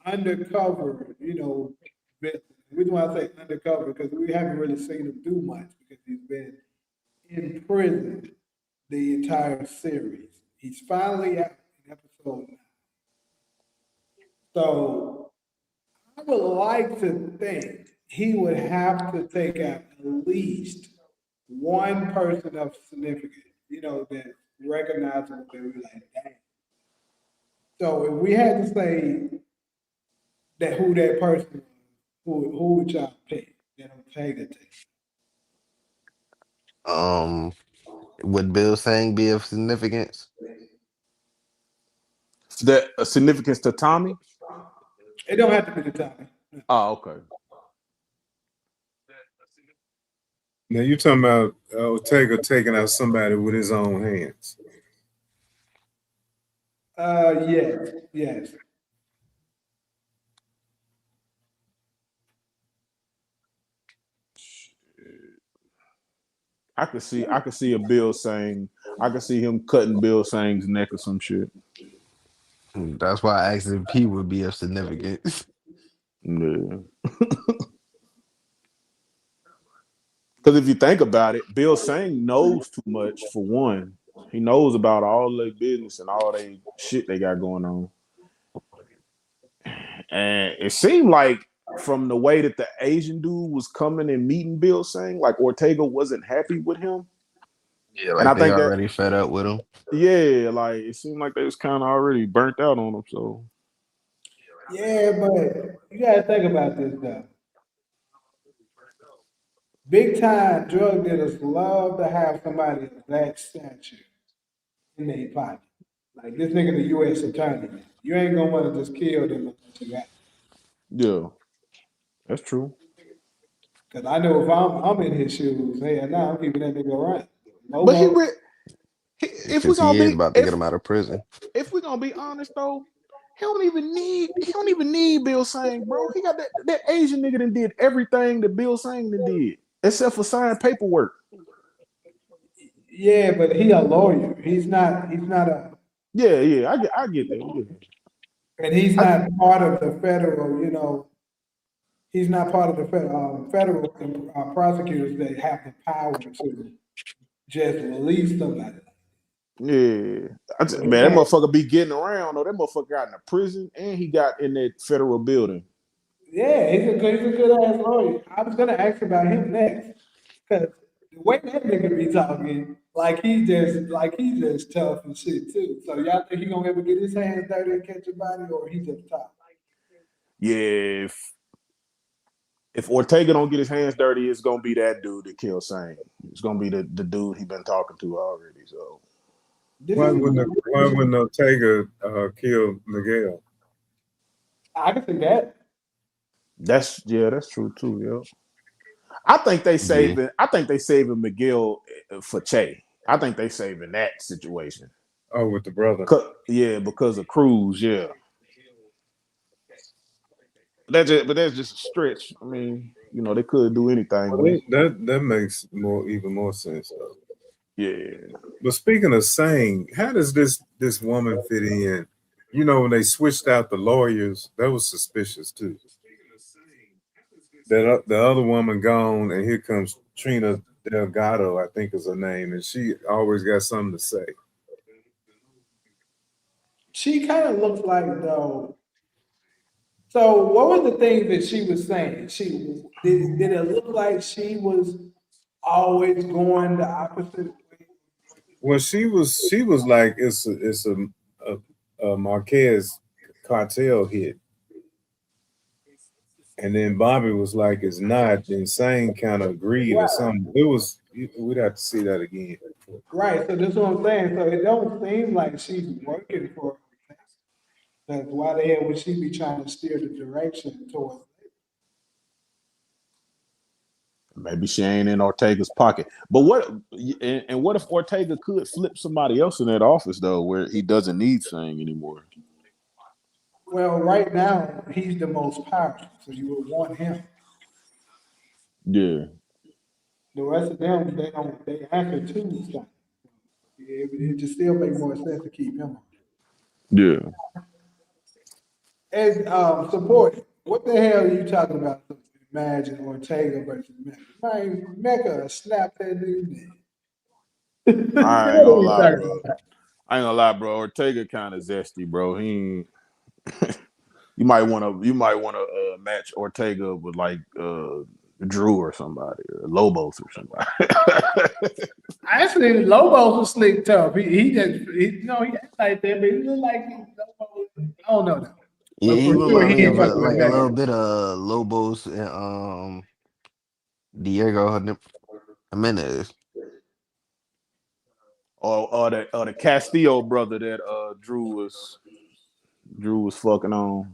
[SPEAKER 1] undercover, the reason why I say undercover because we haven't really seen him do much because he's been in prison the entire series. He's finally out in episode 9. So I would like to think he would have to take out at least one person of significance, that's recognizable that we're like, dang. So if we had to say that who that person is, who would y'all pick that Ortega takes?
[SPEAKER 4] Would Bill saying be of significance?
[SPEAKER 3] That a significance to Tommy?
[SPEAKER 1] It don't have to be the Tommy.
[SPEAKER 3] Oh, okay.
[SPEAKER 2] Now you're talking about Ortega taking out somebody with his own hands.
[SPEAKER 1] Yes.
[SPEAKER 3] I could see a Bill saying, I could see him cutting Bill Saying's neck or some shit.
[SPEAKER 4] That's why I asked if he would be of significance.
[SPEAKER 3] Yeah. Because if you think about it, Bill Singh knows too much for one. He knows about all their business and all they shit they got going on. And it seemed like from the way that the Asian dude was coming and meeting Bill Singh, like Ortega wasn't happy with him.
[SPEAKER 4] Yeah,
[SPEAKER 3] And
[SPEAKER 4] like
[SPEAKER 3] I
[SPEAKER 4] they
[SPEAKER 3] think that,
[SPEAKER 4] already fed up with him.
[SPEAKER 3] yeah, like it seemed like they was kind of already burnt out on him. So
[SPEAKER 1] Yeah, but you gotta think about this though. Big time drug dealers love to have somebody of that stature in their pocket. Like this nigga, the U.S. attorney. You ain't gonna want to just kill them unless you got.
[SPEAKER 3] yeah, that's true.
[SPEAKER 1] Cause I know if I'm in his shoes, hell nah, I'm keeping that nigga around.
[SPEAKER 3] But
[SPEAKER 1] Momo,
[SPEAKER 3] if we
[SPEAKER 4] Because he
[SPEAKER 3] gonna
[SPEAKER 4] is
[SPEAKER 3] be
[SPEAKER 4] about to get him out of prison.
[SPEAKER 3] if we gonna be honest though, he don't even need Bill Singh, bro. He got that Asian nigga that did everything that Bill Singh did, except for signing paperwork.
[SPEAKER 1] yeah, but he a lawyer. He's not. He's not a.
[SPEAKER 3] Yeah, I get that. Yeah.
[SPEAKER 1] And he's
[SPEAKER 3] I,
[SPEAKER 1] not part of the federal. You know, he's not part of the federal prosecutors that have the power to just release somebody.
[SPEAKER 3] yeah.
[SPEAKER 1] So
[SPEAKER 3] Man, that motherfucker be getting around though. That motherfucker got in a prison and he got in that federal building.
[SPEAKER 1] yeah, he's a good ass lawyer. I was gonna ask about him next because the way that nigga be talking, like he just tough and shit too. So y'all think he gonna ever get his hands dirty and catch a body, or he just tough?
[SPEAKER 3] Yeah, if Ortega don't get his hands dirty, it's gonna be that dude that killed Singh. It's gonna be the dude he been talking to already. So
[SPEAKER 2] Why wouldn't Ortega kill Miguel?
[SPEAKER 1] I can see that.
[SPEAKER 3] that's true too. Yeah, I think they
[SPEAKER 4] Yeah.
[SPEAKER 3] saving Miguel for Che. I think they saving that situation.
[SPEAKER 2] Oh, with the brother.
[SPEAKER 3] Yeah, because of Cruz. Yeah, but that's just a stretch. I mean, you know, they could do anything
[SPEAKER 2] Well,
[SPEAKER 3] with it.
[SPEAKER 2] that makes even more sense though.
[SPEAKER 3] Yeah.
[SPEAKER 2] But speaking of saying, how does this woman fit in? You know, when they switched out the lawyers, that was suspicious too. That the other woman gone, and here comes Trina Delgado, I think is her name, and she always got something to say.
[SPEAKER 1] She kind of looks like though. So what were the things that she was saying? Did it look like she was always going the opposite way?
[SPEAKER 2] Well, she was like it's a Marquez cartel hit, and then Bobby was like it's not. Then Sane kind of agreed or something. It was we'd have to see that again.
[SPEAKER 1] Right. So this is what I'm saying. So it don't seem like she's working for. That's why the hell would she be trying to steer the direction towards?
[SPEAKER 3] Maybe she ain't in Ortega's pocket. But what if Ortega could flip somebody else in that office though, where he doesn't need Singh anymore?
[SPEAKER 1] Well, right now he's the most powerful, so you would want him.
[SPEAKER 3] Yeah.
[SPEAKER 1] The rest of them, they answer to something. It just still make more sense to keep him on.
[SPEAKER 3] Yeah.
[SPEAKER 1] And support. What the hell are you talking about? Imagine Ortega versus Mecca. Man, Mecca snap that dude.
[SPEAKER 3] I ain't gonna lie, bro. Ortega kind of zesty, bro. He ain't, you might want to match Ortega with like Drew or somebody, or Lobos or somebody.
[SPEAKER 1] Actually, Lobos was slick tough. He acts like that, but he look like Lobos. I don't know though.
[SPEAKER 4] Yeah,
[SPEAKER 1] But
[SPEAKER 4] he
[SPEAKER 1] for sure,
[SPEAKER 4] remind
[SPEAKER 1] he
[SPEAKER 4] me
[SPEAKER 1] ain't
[SPEAKER 4] of
[SPEAKER 1] fucking with
[SPEAKER 4] like a little
[SPEAKER 1] Mecca.
[SPEAKER 4] bit of Lobos and Diego Jimenez.
[SPEAKER 3] or the Castillo brother that Drew was fucking on.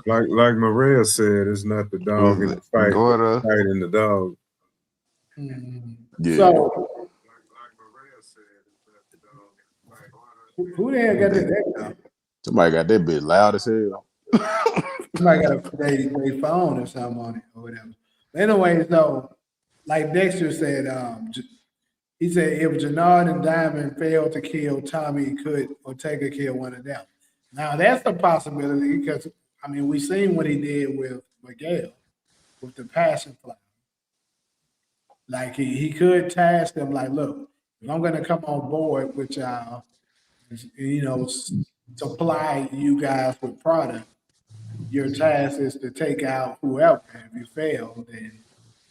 [SPEAKER 2] Like Maria said, it's not the dog in the fight, but the
[SPEAKER 4] Gorda.
[SPEAKER 2] fight in the dog.
[SPEAKER 3] Yeah.
[SPEAKER 1] So who the hell got that?
[SPEAKER 3] Somebody got that bitch loud as hell.
[SPEAKER 1] Somebody got a phone or something on it or whatever. But anyways, though, like Dexter said, he said if Jannard and Diamond failed to kill Tommy, could Ortega kill one of them? Now that's a possibility because I mean we seen what he did with Miguel. with the passion flower. Like he could task them like, look, if I'm gonna come on board with y'all, you know, supply you guys with product, your task is to take out whoever. If you fail, then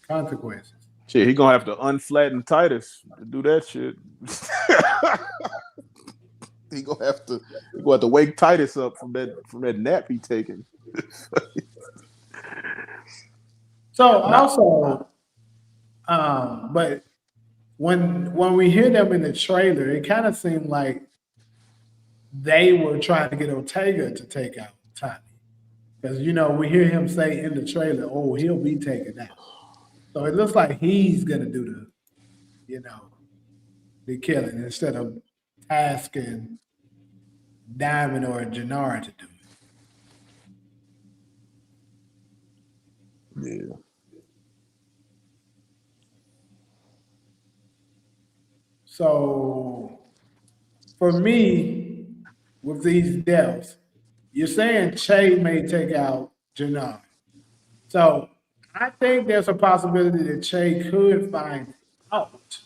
[SPEAKER 1] consequences.
[SPEAKER 3] Shit, he gonna have to unflatten Titus to do that shit. he gonna have to wake Titus up from that nap he taking.
[SPEAKER 1] So also, but when we hear them in the trailer, it kind of seemed like they were trying to get Ortega to take out Tommy. Because, you know, we hear him say in the trailer, oh, he'll be taken out. So it looks like he's going to do the, you know, the killing instead of asking Diamond or Janara to do it.
[SPEAKER 3] Yeah.
[SPEAKER 1] So for me, with these deaths, you're saying Che may take out Janara. So I think there's a possibility that Che could find out.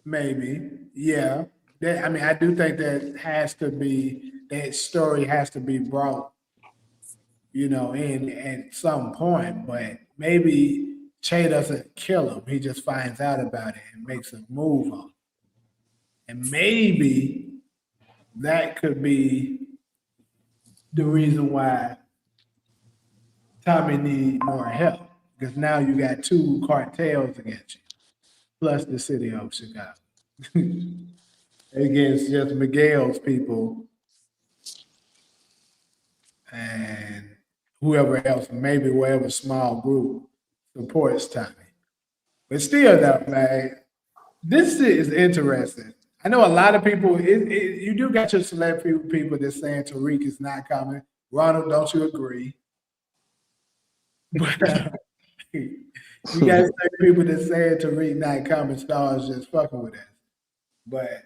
[SPEAKER 1] Maybe, yeah. I mean, I do think that story has to be brought, you know, in at some point. But maybe Che doesn't kill him; he just finds out about it and makes a move on it. And maybe that could be the reason why Tommy needs more help, because now you got two cartels against you, plus the city of Chicago. Against just Miguel's people and whoever else, maybe whatever small group supports Tommy. But still, though, man, this is interesting. I know a lot of people, you do got your celebrity people that's saying Tariq is not coming. Ronald, don't you agree? But you got people that say Tariq not coming, stars just fucking with us. But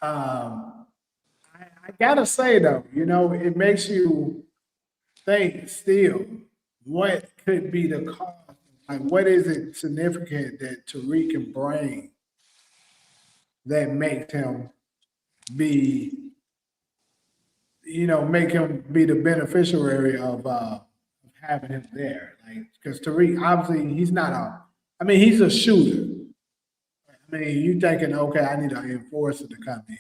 [SPEAKER 1] I gotta say though, you know, it makes you think still what could be the cause. Like, what is it significant that Tariq can bring that makes him be, you know, make him be the beneficiary of having him there? Like, because Tariq, obviously, he's not I mean, he's a shooter. I mean, you thinking, okay, I need an enforcer to come in.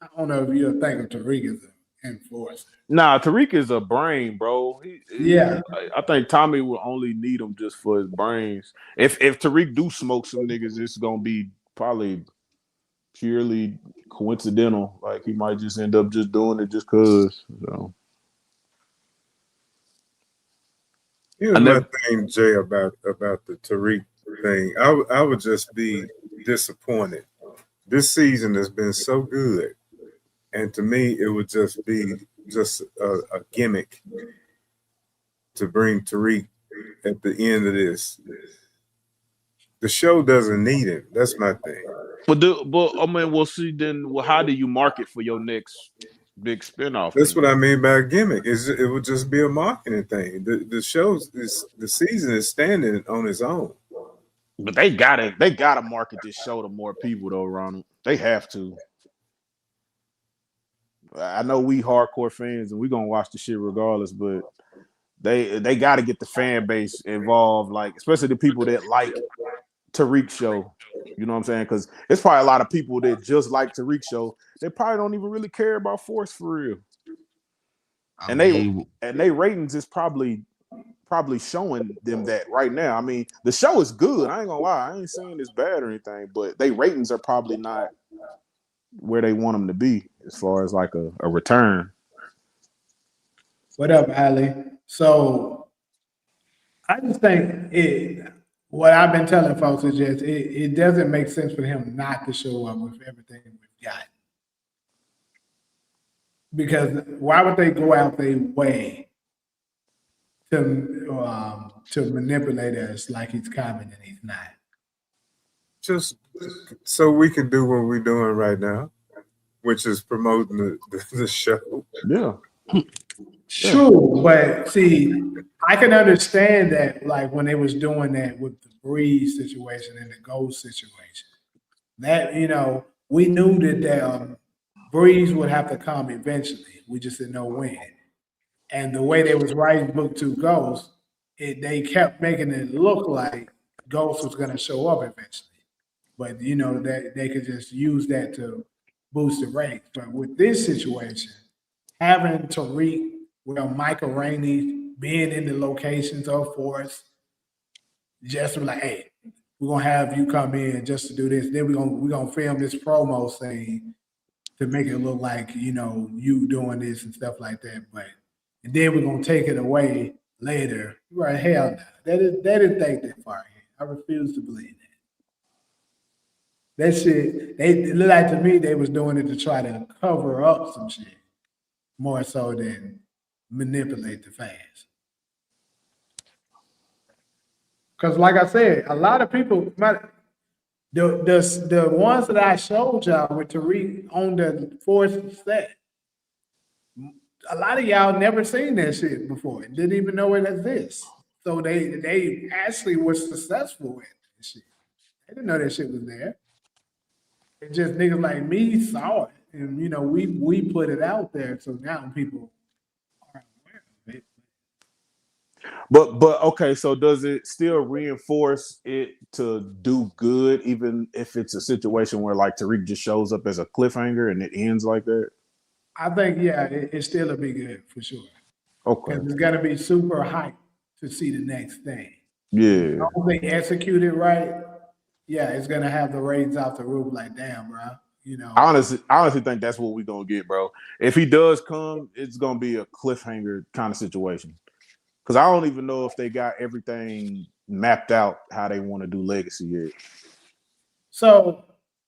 [SPEAKER 1] I don't know if you're thinking Tariq is an enforcer.
[SPEAKER 3] Nah, Tariq is a brain, bro.
[SPEAKER 1] Yeah.
[SPEAKER 3] I think Tommy will only need him just for his brains. If Tariq do smoke some niggas, it's gonna be probably purely coincidental. Like he might just end up just doing it just cause. So.
[SPEAKER 2] Here's my thing, Jay, about the Tariq thing. I would just be disappointed. This season has been so good, and to me, it would just be a gimmick to bring Tariq at the end of this. The show doesn't need him. That's my thing.
[SPEAKER 3] But I mean, we'll see. Then, how do you market for your next big spinoff?
[SPEAKER 2] That's what I mean by a gimmick. It would just be a marketing thing. The season is standing on its own.
[SPEAKER 3] But they gotta market this show to more people though, Ronald. They have to. I know we hardcore fans and we gonna watch the shit regardless, but they gotta get the fan base involved, like especially the people that like Tariq show. You know what I'm saying? Because it's probably a lot of people that just like Tariq show. They probably don't even really care about Force for real. And they ratings is probably showing them that right now. I mean, the show is good. I ain't gonna lie. I ain't saying it's bad or anything, but they ratings are probably not where they want them to be as far as like a return.
[SPEAKER 1] What up, Ali? So I just think what I've been telling folks is just it doesn't make sense for him not to show up with everything we've got. Because why would they go out their way to manipulate us like he's coming and he's not?
[SPEAKER 2] Just so we can do what we're doing right now, which is promoting the show.
[SPEAKER 3] Yeah.
[SPEAKER 1] True, but see, I can understand that, like when they was doing that with the Breeze situation and the Ghost situation. That we knew that Breeze would have to come eventually. We just didn't know when. And the way they was writing book two Ghost, they kept making it look like Ghost was going to show up eventually. But that they could just use that to boost the rate. But with this situation, having Tariq, Michael Rainey being in the locations of Force, just like, hey, we're gonna have you come in just to do this. Then we're gonna film this promo scene to make it look like you doing this and stuff like that. And then we're gonna take it away later. Right? Hell no. They didn't think that far ahead. I refuse to believe that. That shit, it looked like to me they was doing it to try to cover up some shit more so than manipulate the fans. Because, like I said, a lot of people, the ones that I showed y'all with Tariq on the fourth set, a lot of y'all never seen that shit before. Didn't even know it exists. So they actually were successful with that shit. They didn't know that shit was there. It just niggas like me saw it, and we put it out there. So now people are aware of it.
[SPEAKER 3] But okay, so does it still reinforce it to do good, even if it's a situation where like Tariq just shows up as a cliffhanger and it ends like that?
[SPEAKER 1] I think it's still a be good for sure.
[SPEAKER 3] Okay.
[SPEAKER 1] Because it's gonna be super hype to see the next thing.
[SPEAKER 3] Yeah.
[SPEAKER 1] If they execute it right, it's gonna have the ratings off the roof. Like, damn, bro.
[SPEAKER 3] I honestly think that's what we're gonna get, bro. If he does come, it's gonna be a cliffhanger kind of situation. Because I don't even know if they got everything mapped out how they want to do Legacy yet.
[SPEAKER 1] So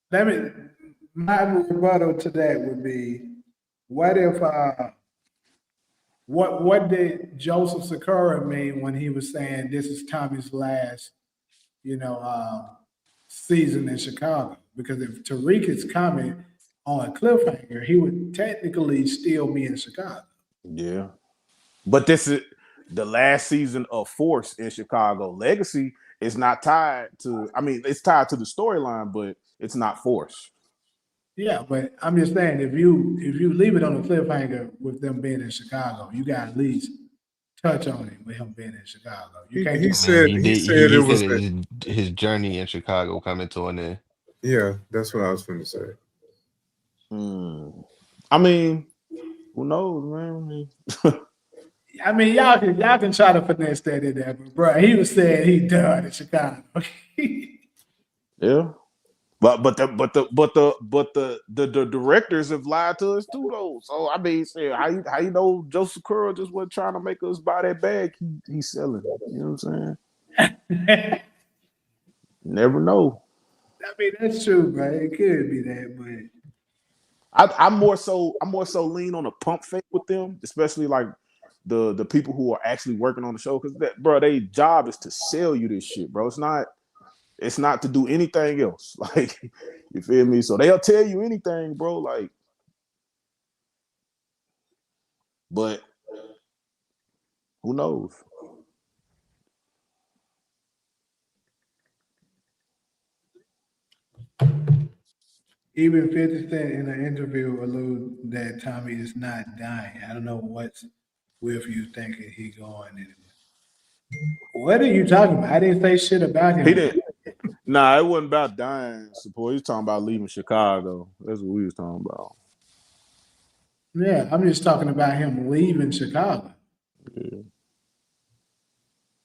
[SPEAKER 1] my rebuttal to that would be, what if what did Joseph Sakura mean when he was saying this is Tommy's last season in Chicago? Because if Tariq is coming on a cliffhanger, he would technically still be in Chicago.
[SPEAKER 3] Yeah. But this is the last season of Force in Chicago. Legacy is not tied to, it's tied to the storyline, but it's not Force.
[SPEAKER 1] Yeah, but I'm just saying, if you leave it on a cliffhanger with them being in Chicago, you got to at least touch on it with him being in Chicago. You can't.
[SPEAKER 2] He said it was
[SPEAKER 4] his journey in Chicago coming to an end.
[SPEAKER 2] Yeah, that's what I was going to say.
[SPEAKER 3] Who knows, man?
[SPEAKER 1] Y'all can try to finesse that in there, but bro, he was saying he done in Chicago.
[SPEAKER 3] Yeah, but the directors have lied to us too, though. So how you know Joseph Curl just wasn't trying to make us buy that bag he's selling? You know what I'm saying? Never know.
[SPEAKER 1] That's true, bro. It could be that, but
[SPEAKER 3] I'm more so lean on a pump fake with them, especially like the people who are actually working on the show, because their job is to sell you this shit, bro. It's not to do anything else. Like, you feel me? So they'll tell you anything, bro. Like, but who knows?
[SPEAKER 1] Even 50 Cent in an interview alluded that Tommy is not dying. I don't know what's with you thinking he going anyway. What are you talking about? I didn't say shit about him.
[SPEAKER 3] He didn't. Nah, it wasn't about dying. Suppose he was talking about leaving Chicago. That's what we was talking about.
[SPEAKER 1] Yeah, I'm just talking about him leaving Chicago.
[SPEAKER 3] Yeah.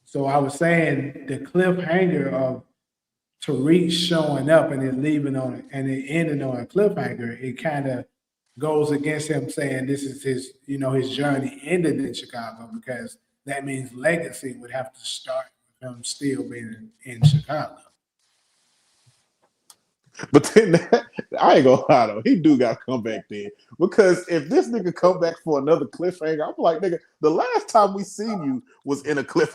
[SPEAKER 1] So I was saying the cliffhanger of Tariq showing up and then leaving on and then ending on a cliffhanger, it kind of goes against him saying this is his, his journey ended in Chicago, because that means Legacy would have to start with him still being in Chicago.
[SPEAKER 3] But then I ain't gonna lie though, he do gotta come back then. Because if this nigga come back for another cliffhanger, I'm like, nigga, the last time we seen you was in a cliffhanger.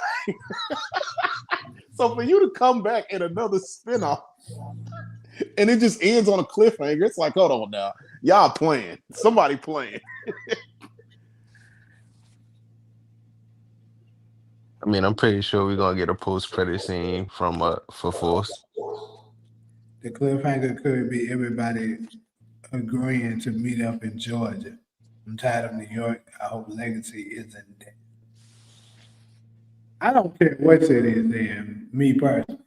[SPEAKER 3] So for you to come back in another spinoff and it just ends on a cliffhanger, it's like, hold on now. Y'all playing. Somebody playing.
[SPEAKER 4] I mean, I'm pretty sure we're gonna get a post-credit scene from for Force.
[SPEAKER 1] The cliffhanger could be everybody agreeing to meet up in Georgia. I'm tired of New York. I hope Legacy isn't dead. I don't care what city it's in, me personally.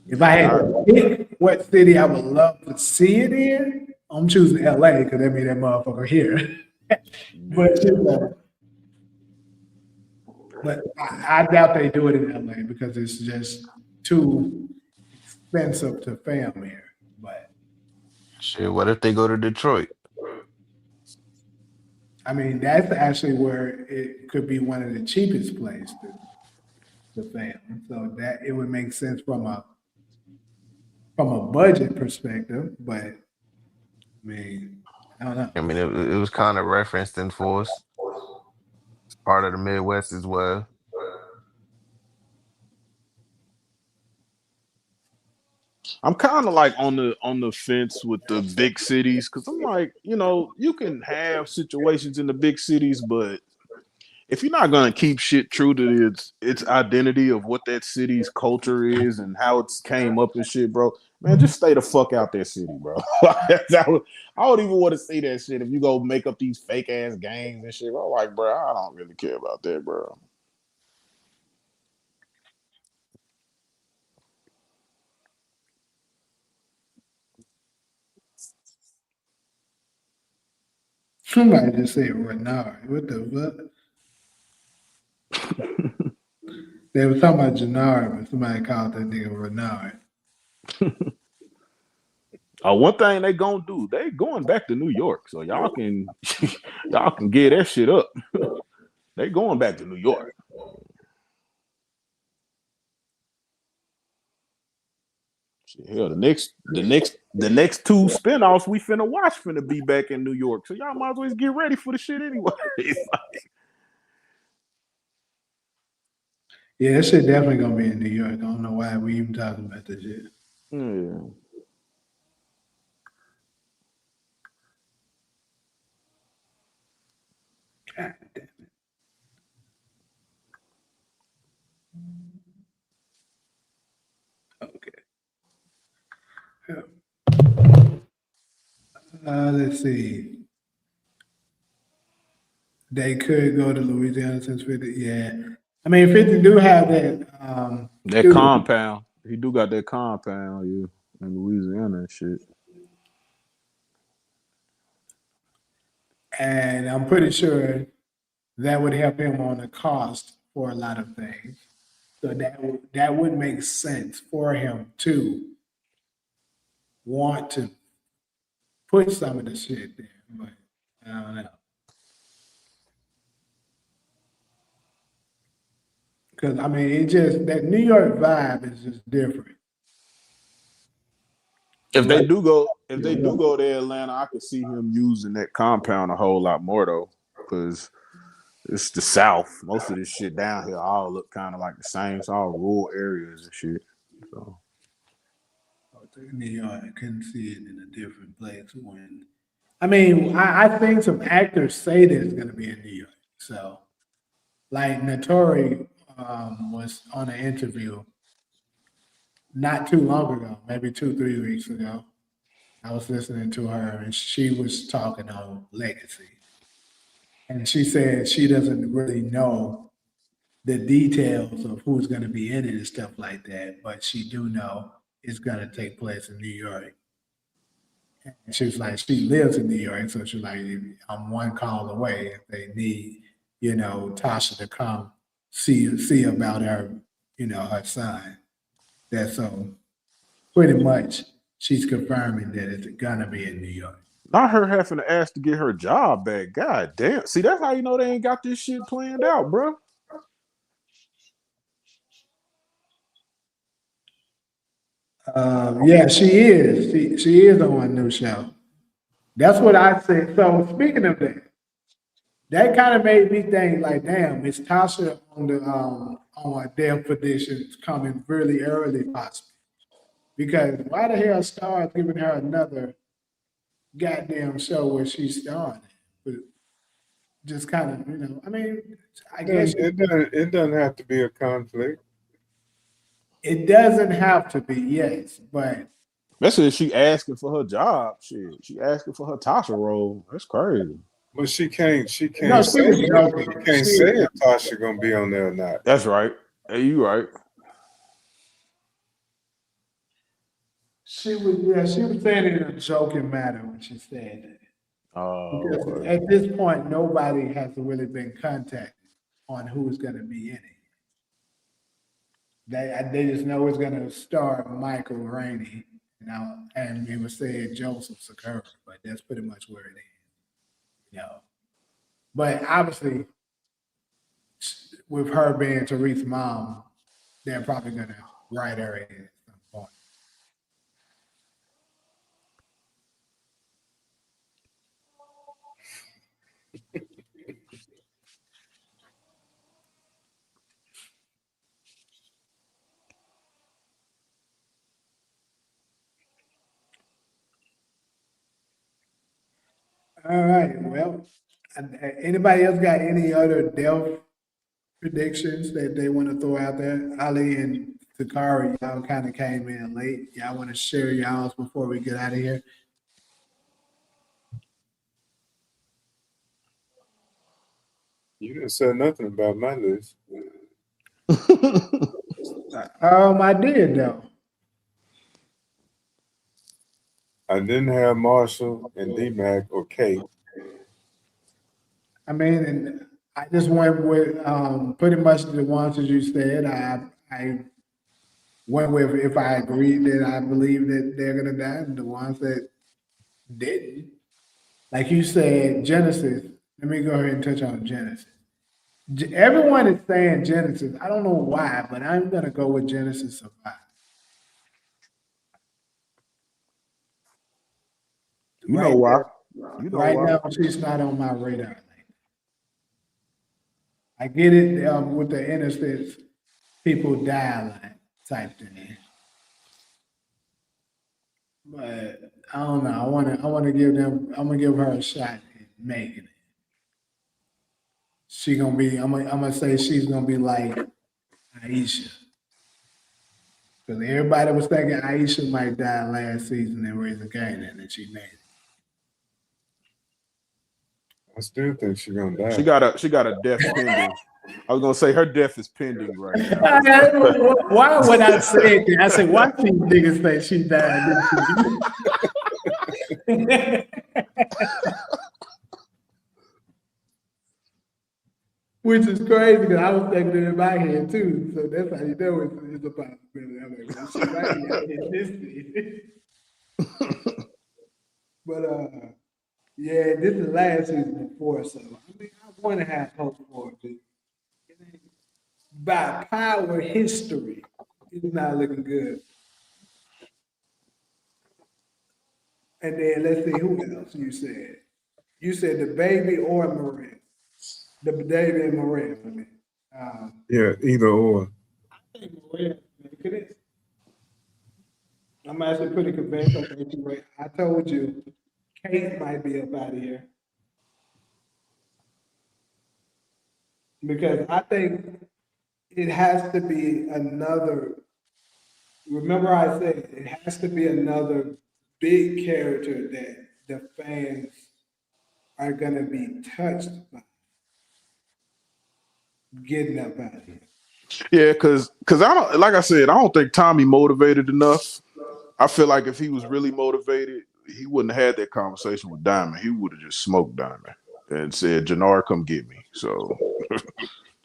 [SPEAKER 1] If I had to pick what city I would love to see it in, I'm choosing LA because that means that motherfucker here. But you know, but I doubt they do it in LA because it's just too expensive to film here. But
[SPEAKER 4] Shit, what if they go to Detroit?
[SPEAKER 1] I mean, that's actually where it could be one of the cheapest places to film. So that it would make sense from a budget perspective. But I mean, I don't know.
[SPEAKER 4] I mean, it was kind of referenced in Force. It's part of the Midwest as well.
[SPEAKER 3] I'm kind of like on the fence with the big cities because I'm like, you can have situations in the big cities, but if you're not gonna keep shit true to its identity of what that city's culture is and how it's came up and shit, bro, man, just stay the fuck out that city, bro. I don't even want to see that shit if you go make up these fake ass gangs and shit. I'm like, bro, I don't really care about that, bro.
[SPEAKER 1] Somebody just said Renard. What the fuck? They were talking about Gennard, but somebody called that nigga Renard.
[SPEAKER 3] One thing they gonna do, they going back to New York, so y'all can y'all can get that shit up. They going back to New York. Shit, hell, the next two spinoffs we finna watch finna be back in New York, so y'all might as well get ready for the shit anyway.
[SPEAKER 1] Yeah, that shit definitely gonna be in New York. I don't know why we even talking about this shit.
[SPEAKER 3] Yeah.
[SPEAKER 1] God damn it. Okay. Let's see. They could go to Louisiana since 50. Yeah. I mean, 50 do have that.
[SPEAKER 3] That
[SPEAKER 1] studio.
[SPEAKER 3] compound. He do got that compound, yeah, in Louisiana and shit.
[SPEAKER 1] And I'm pretty sure that would help him on the cost for a lot of things. So that would make sense for him to want to put some of the shit there, but I don't know. Because I mean, it just that New York vibe is just different.
[SPEAKER 3] If they
[SPEAKER 1] Like,
[SPEAKER 3] do go to Atlanta, I could see him using that compound a whole lot more though, because it's the South. Most of this shit down here all look kind of like the same. It's all rural areas and shit. So
[SPEAKER 1] New York, I couldn't see it in a different place. When I mean, I think some actors say that it's going to be in New York. So, like Notori was on an interview not too long ago, maybe 2-3 weeks ago. I was listening to her, and she was talking on Legacy, and she said she doesn't really know the details of who's going to be in it and stuff like that, but she do know it's going to take place in New York. And she was like, she lives in New York, so she's like, I'm one call away if they need, Tasha to come see about her, her son. That's so pretty much she's confirming that it's gonna be in New York.
[SPEAKER 3] not her having to ask to get her job back. God damn. See, that's how you know they ain't got this shit planned out, bro.
[SPEAKER 1] Yeah, she is. She is on a new show. That's what I said. So speaking of that kind of made me think like, damn, is Tasha on a death petition coming really early, possibly? Because why the hell Star's giving her another goddamn show where she's starring? But just kind of, I mean, I
[SPEAKER 2] It
[SPEAKER 1] guess
[SPEAKER 2] doesn't have to be a conflict.
[SPEAKER 1] it doesn't have to be, yes, but
[SPEAKER 3] Especially if she asking for her job. Shit, she asking for her Tasha role. That's crazy.
[SPEAKER 2] But she can't
[SPEAKER 1] no, she
[SPEAKER 2] say
[SPEAKER 1] was
[SPEAKER 2] it.
[SPEAKER 1] joking.
[SPEAKER 2] She can't
[SPEAKER 1] She
[SPEAKER 2] say
[SPEAKER 1] was,
[SPEAKER 2] if Tasha gonna be on there or not.
[SPEAKER 3] That's right. Hey, you right.
[SPEAKER 1] she was saying it in a joking manner when she said that.
[SPEAKER 3] Oh,
[SPEAKER 1] Because
[SPEAKER 3] okay.
[SPEAKER 1] at this point, nobody has really been contacted on who's going to be in it. They just know it's going to star Michael Rainey, and it was said Joseph Sakura, but that's pretty much where it is. But obviously, with her being Tariq's mom, they're probably going to write her in at some point. All right. Well, anybody else got any other Delph predictions that they want to throw out there? Ali and Takari, y'all kind of came in late. Y'all want to share y'all's before we get out of here?
[SPEAKER 2] You didn't say nothing about my list.
[SPEAKER 1] I did though.
[SPEAKER 2] I didn't have Marshall and D-Mac or Kate.
[SPEAKER 1] I mean, and I just went with pretty much the ones that you said. I went with if I agreed that I believe that they're gonna die, and the ones that didn't. Like you said, Genesis. Let me go ahead and touch on Genesis. Everyone is saying Genesis. I don't know why, but I'm gonna go with Genesis survive.
[SPEAKER 3] You know why? You know
[SPEAKER 1] Right
[SPEAKER 3] why?
[SPEAKER 1] now, she's not on my radar. I get it with the innocence, people die like type thing. But I don't know. I wanna give them. I'm gonna give her a shot at making it. She gonna be. I'm gonna say she's gonna be like Aisha, because everybody was thinking Aisha might die last season in Raising Canaan, and she made it.
[SPEAKER 2] I still think she's gonna die.
[SPEAKER 3] She got a death pending. I was gonna say her death is pending right now.
[SPEAKER 1] Why would I say it? I said, why these niggas say she died? Which is crazy because I was thinking it in my head too. So that's how you know it's a possibility. I'm like, well, she might be out here this season. But yeah, this is last season before, so I mean, I want to have hope for it. By power history, it's not looking good. And then let's see who else you said. You said the baby or Maria. The baby and Maria. I mean,
[SPEAKER 2] Yeah, either or.
[SPEAKER 1] I think Maria make it. I'm actually pretty convinced. I think you're right. I told you, Kate might be up out of here. Because I think it has to be another. Remember, I said it has to be another big character that the fans are gonna be touched by getting up out of here.
[SPEAKER 3] Yeah, because I don't, like I said, I don't think Tommy motivated enough. I feel like if he was really motivated, he wouldn't have had that conversation with Diamond. He would have just smoked Diamond and said, "Jannar, come get me." So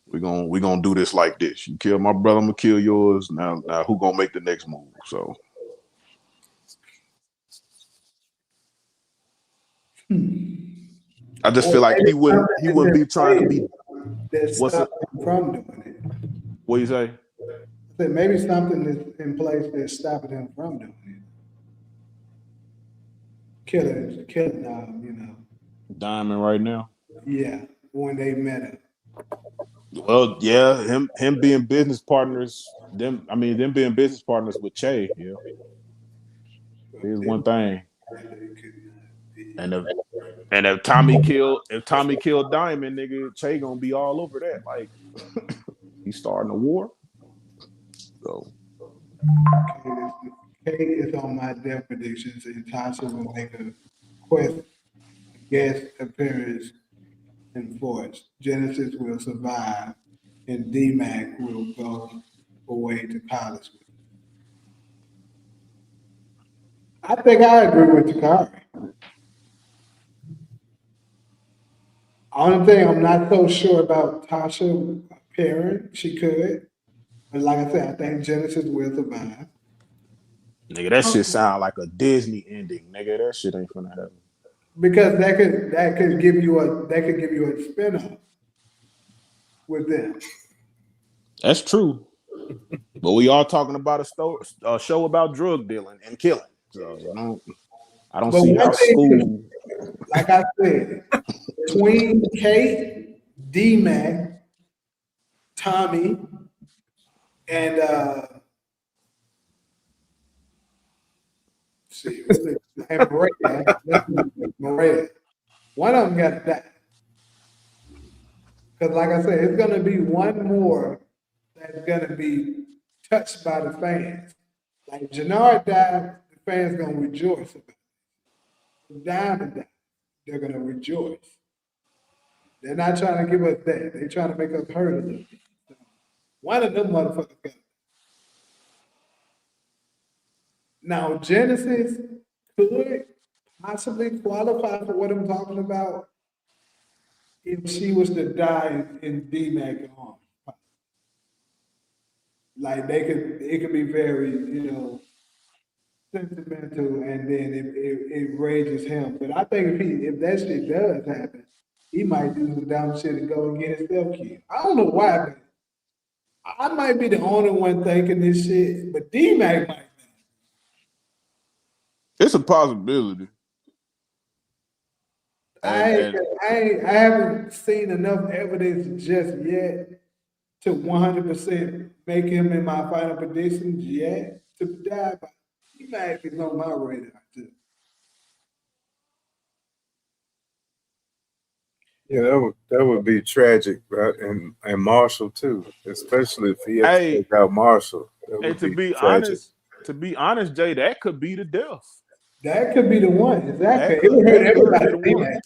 [SPEAKER 3] we gonna do this like this. You kill my brother, I'm gonna kill yours. Now who gonna make the next move? So I just feel like he wouldn't be trying to be.
[SPEAKER 1] That
[SPEAKER 3] What's it?
[SPEAKER 1] stop him from doing it.
[SPEAKER 3] What you say?
[SPEAKER 1] That maybe something is in place that's stopping him from doing it. Killing,
[SPEAKER 3] Diamond right now.
[SPEAKER 1] yeah, when they met him.
[SPEAKER 3] Well, yeah, him being business partners, them being business partners with Che, yeah. Here's one thing. And And if Tommy killed Diamond, nigga, Che gonna be all over that. Like he's starting a war. So
[SPEAKER 1] Kate is on my death predictions, and Tasha will make a guest appearance in Force. Genesis will survive, and D-Mac will go away to college. I think I agree with Takari. Only thing I'm not so sure about Tasha appearing, she could. But like I said, I think Genesis will survive.
[SPEAKER 3] nigga, that shit sound like a Disney ending, nigga. That shit ain't gonna happen.
[SPEAKER 1] Because that could give you a spin-off with them.
[SPEAKER 3] That's true. But we are talking about a show about drug dealing and killing. So I don't
[SPEAKER 1] But
[SPEAKER 3] see how
[SPEAKER 1] one thing
[SPEAKER 3] school.
[SPEAKER 1] like I said, between Kate, D-Mac, Tommy, and and Maria. One of them got to die. Because like I said, it's gonna be one more that's gonna be touched by the fans. Like Jannard died, the fans gonna rejoice about it. Diamond died, they're gonna rejoice. They're not trying to give us that. They're trying to make us hurt a little bit. So, one of them motherfuckers got it. Now Genesis could possibly qualify for what I'm talking about if she was to die in D-Mac arms. Like it could be very, sentimental, and then it rages him. But I think if that shit does happen, he might do some dumb shit and go and get himself killed. I don't know why, but I might be the only one thinking this shit, but D-Mac might.
[SPEAKER 3] It's a possibility.
[SPEAKER 1] I haven't seen enough evidence just yet to 100% make him in my final predictions yet to die. But D-Mac is on my radar too.
[SPEAKER 2] Yeah, that would be tragic, right? And Marshall too, especially if he has to take out Marshall.
[SPEAKER 3] And to be honest, Jay, that could be the death.
[SPEAKER 1] That could be the one. Exactly.
[SPEAKER 3] That could be the one.
[SPEAKER 1] That.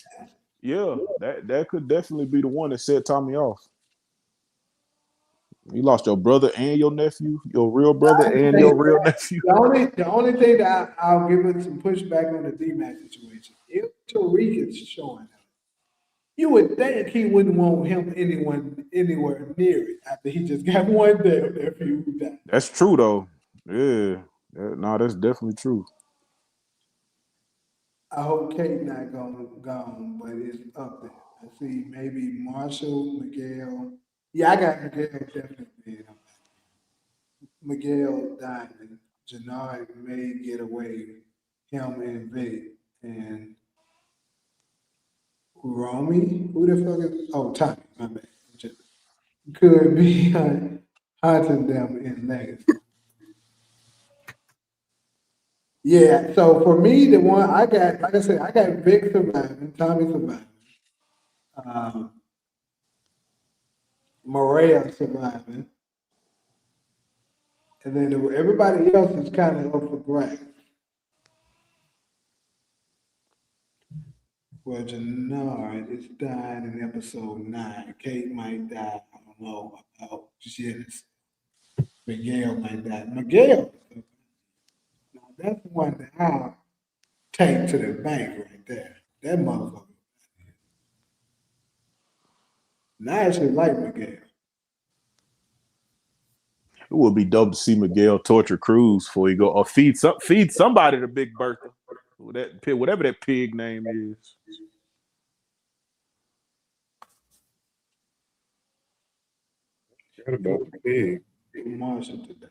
[SPEAKER 3] Yeah, that could definitely be the one that set Tommy off. You lost your brother and your nephew, your real brother and your real nephew.
[SPEAKER 1] The only thing that I'll give it some pushback on the D-Mac situation, if Tariq is showing up, you would think he wouldn't want him anywhere near it after he just got one damn nephew who died.
[SPEAKER 3] That's true though. Yeah. No, that's definitely true.
[SPEAKER 1] I hope Kate not gone, but it's up there. I see maybe Marshall, Miguel. Yeah, I got Miguel definitely. Miguel Diamond, Jannard may get away, him and Vic, and Romy. Who the fuck is? Oh, Tommy. My bad. Could be hunting them in Legacy. Yeah, so for me, the one I got, like I said, I got Vic surviving, Tommy surviving, Maria surviving, and then everybody else is kind of up for grabs. Well, Jannard is dying in episode 9. Kate might die. I don't know about Janice. Miguel might die. Miguel. Now that's one that I'll take to the bank right there. That motherfucker. And I actually like Miguel.
[SPEAKER 3] It would be dope to see Miguel torture Cruz before he go or feed somebody the Big Bertha. Whatever that pig name is.
[SPEAKER 2] What about the pig?
[SPEAKER 1] Marshall today.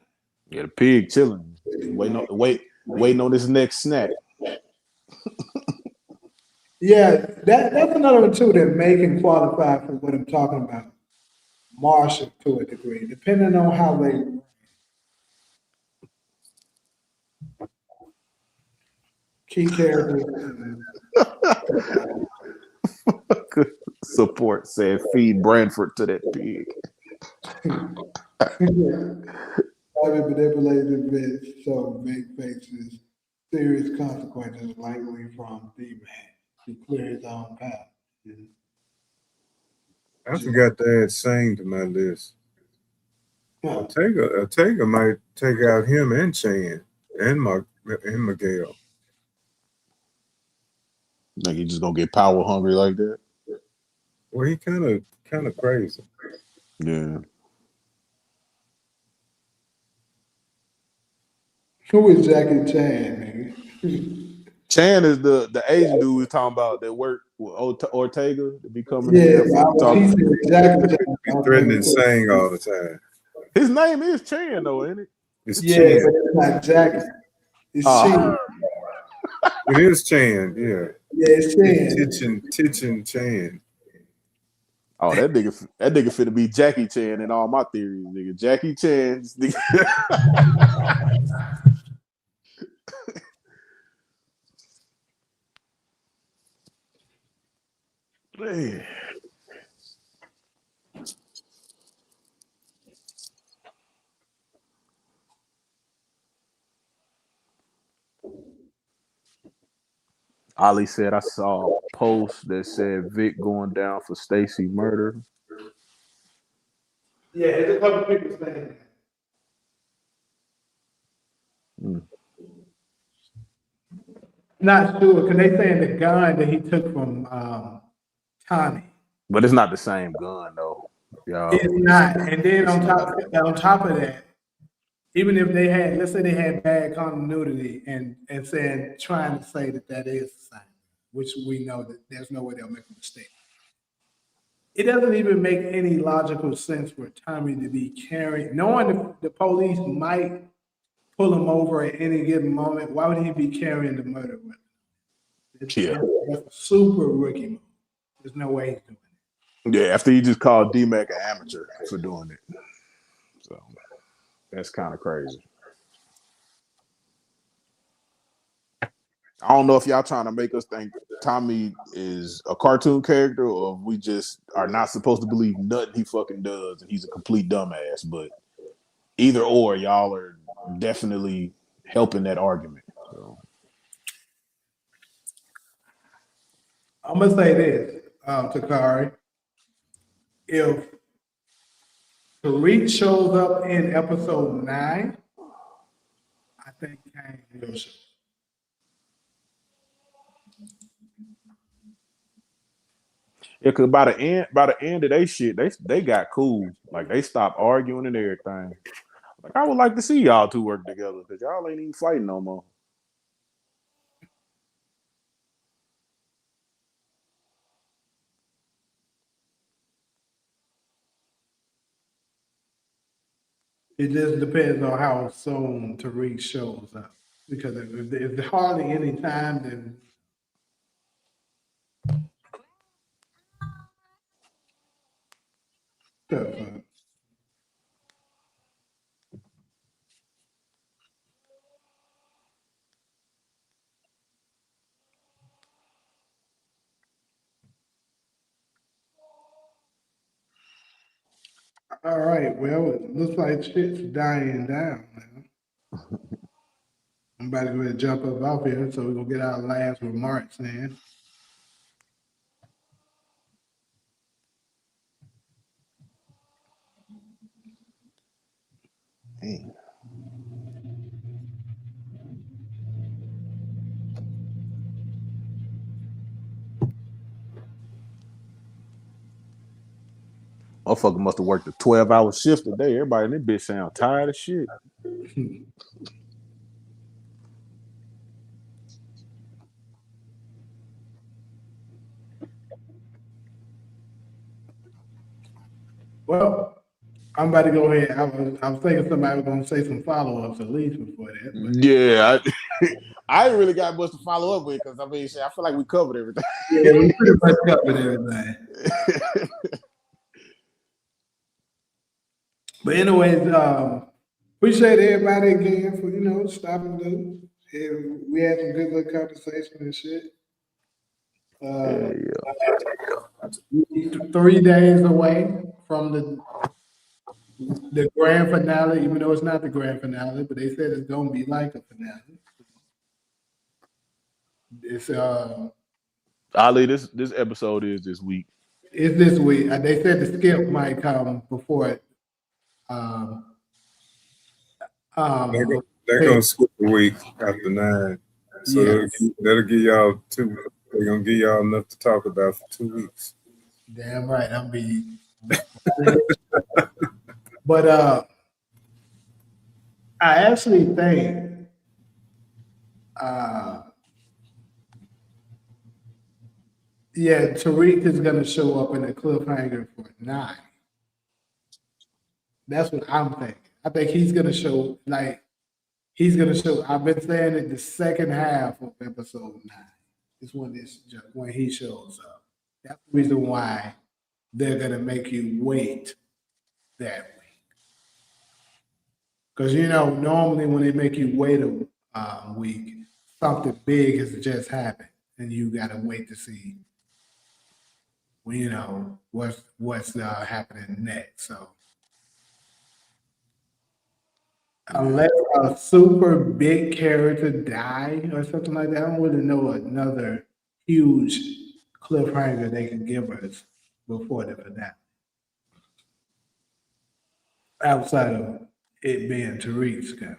[SPEAKER 3] Yeah, the pig chilling, waiting on his next snack.
[SPEAKER 1] Yeah, that's another one too that may can qualify for what I'm talking about. Marshall to a degree, depending on how they. Key characters.
[SPEAKER 3] Support said feed Branford to that pig.
[SPEAKER 1] Having manipulated events so Vic faces serious consequences likely from D-Man to clear his own path.
[SPEAKER 2] I forgot to add Sing to my list. Ortega might take out him and Chan and Miguel.
[SPEAKER 3] Like he just gonna get power hungry like that?
[SPEAKER 2] Well, he kind of crazy.
[SPEAKER 3] Yeah.
[SPEAKER 1] Who is Jackie Chan, nigga?
[SPEAKER 3] Chan is the Asian dude we was talking about that worked with Ortega to be coming in
[SPEAKER 1] Yeah,
[SPEAKER 3] there for
[SPEAKER 1] he
[SPEAKER 3] talking.
[SPEAKER 1] said Jackie Chan.
[SPEAKER 2] He's threatening Sang all the time.
[SPEAKER 3] His name is Chan though, ain't it?
[SPEAKER 2] It's
[SPEAKER 1] Yeah,
[SPEAKER 2] Chan.
[SPEAKER 1] but it's not Jackie. It's Chan.
[SPEAKER 2] It is Chan, yeah.
[SPEAKER 1] Yeah, it's Chan.
[SPEAKER 2] Titchin Chan.
[SPEAKER 3] Oh, that nigga finna be Jackie Chan in all my theories, nigga. Jackie Chan. Man. Ali said, I saw a post that said Vic going down for Stacy murder.
[SPEAKER 1] Yeah, there's a couple people saying that. Not sure, because they saying the gun that he took from Tommy.
[SPEAKER 3] But it's not the same gun though. Y'all.
[SPEAKER 1] It's not. And then on top of that, even if they had, let's say they had bad continuity and trying to say that is the same, which we know that there's no way they'll make a mistake. It doesn't even make any logical sense for Tommy to be carrying, knowing the police might pull him over at any given moment. Why would he be carrying the murder weapon? That's a super rookie move. There's no way he's doing it.
[SPEAKER 3] Yeah, after he just called D-Mac an amateur for doing it. So that's kind of crazy. I don't know if y'all trying to make us think Tommy is a cartoon character or if we just are not supposed to believe nothing he fucking does and he's a complete dumbass. But either or, y'all are definitely helping that argument. So.
[SPEAKER 1] I'm going to say this, Takari. If Tariq shows up in episode 9, I think Kane will show.
[SPEAKER 3] Yeah, because by the end of their shit, they got cool. Like they stopped arguing and everything. Like I would like to see y'all two work together because y'all ain't even fighting no more.
[SPEAKER 1] It just depends on how soon Tariq shows up. Because if there's hardly any time, then all right, well, it looks like shit's dying down now. I'm about to go ahead and jump up off here, so we're going to get our last remarks in.
[SPEAKER 3] Dang. Motherfucker must have worked a 12-hour shift a day. Everybody in this bitch sound tired as shit.
[SPEAKER 1] Well, I'm about to go ahead. I was thinking somebody was going to say some follow-ups at least before that. But.
[SPEAKER 3] Yeah, I ain't really got much to follow up with because I mean, I feel like we covered everything.
[SPEAKER 1] Yeah, we pretty much covered everything. But anyways, appreciate everybody again for stopping through. We had some good conversation and shit. Uh,
[SPEAKER 3] Yeah.
[SPEAKER 1] 3 days away from the grand finale, even though it's not the grand finale, but they said it's gonna be like a finale. It's
[SPEAKER 3] Ali, this episode is this week.
[SPEAKER 1] it's this week. They said the skip might come before it. Um, um,
[SPEAKER 2] They're gonna skip a week after 9, so
[SPEAKER 1] Yes.
[SPEAKER 2] that'll give y'all 2. They're gonna give y'all enough to talk about for 2 weeks.
[SPEAKER 1] Damn right, I'm be. But I actually think yeah, Tariq is gonna show up in a cliffhanger for 9. That's what I'm thinking. I think he's gonna show he's gonna show. I've been saying it the second half of episode 9 is when he shows up. That's the reason why they're gonna make you wait that week. Because normally when they make you wait a week, something big has just happened, and you gotta wait to see, what's happening next. So unless a super big character die or something like that, I don't really know another huge cliffhanger they can give us before the finale. Outside of it being Tariq's coming.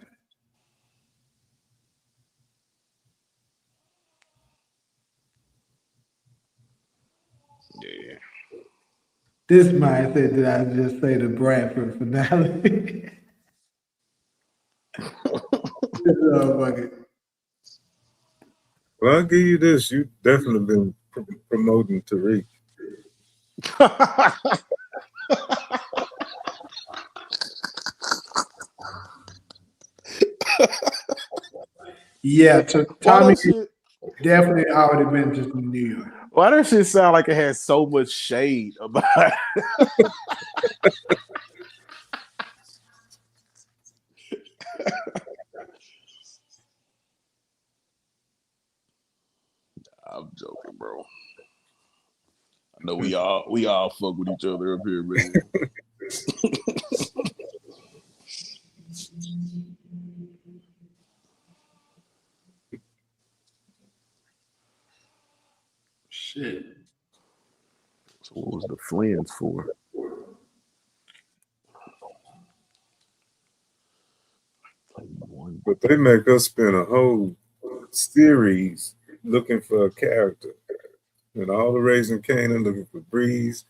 [SPEAKER 3] Yeah.
[SPEAKER 1] This might say that I just say the Bradford finale.
[SPEAKER 2] Well, I'll give you this: you definitely been promoting Tariq.
[SPEAKER 1] Yeah, Tommy
[SPEAKER 3] Why that shit,
[SPEAKER 1] definitely already been to New York.
[SPEAKER 3] why that shit sound like it has so much shade about it? I'm joking, bro. I know we all fuck with each other up here, man.
[SPEAKER 1] Shit.
[SPEAKER 3] So what was the Flins for?
[SPEAKER 2] But they make us spend a whole series looking for a character. And all the Raising Canaan looking for Breeze.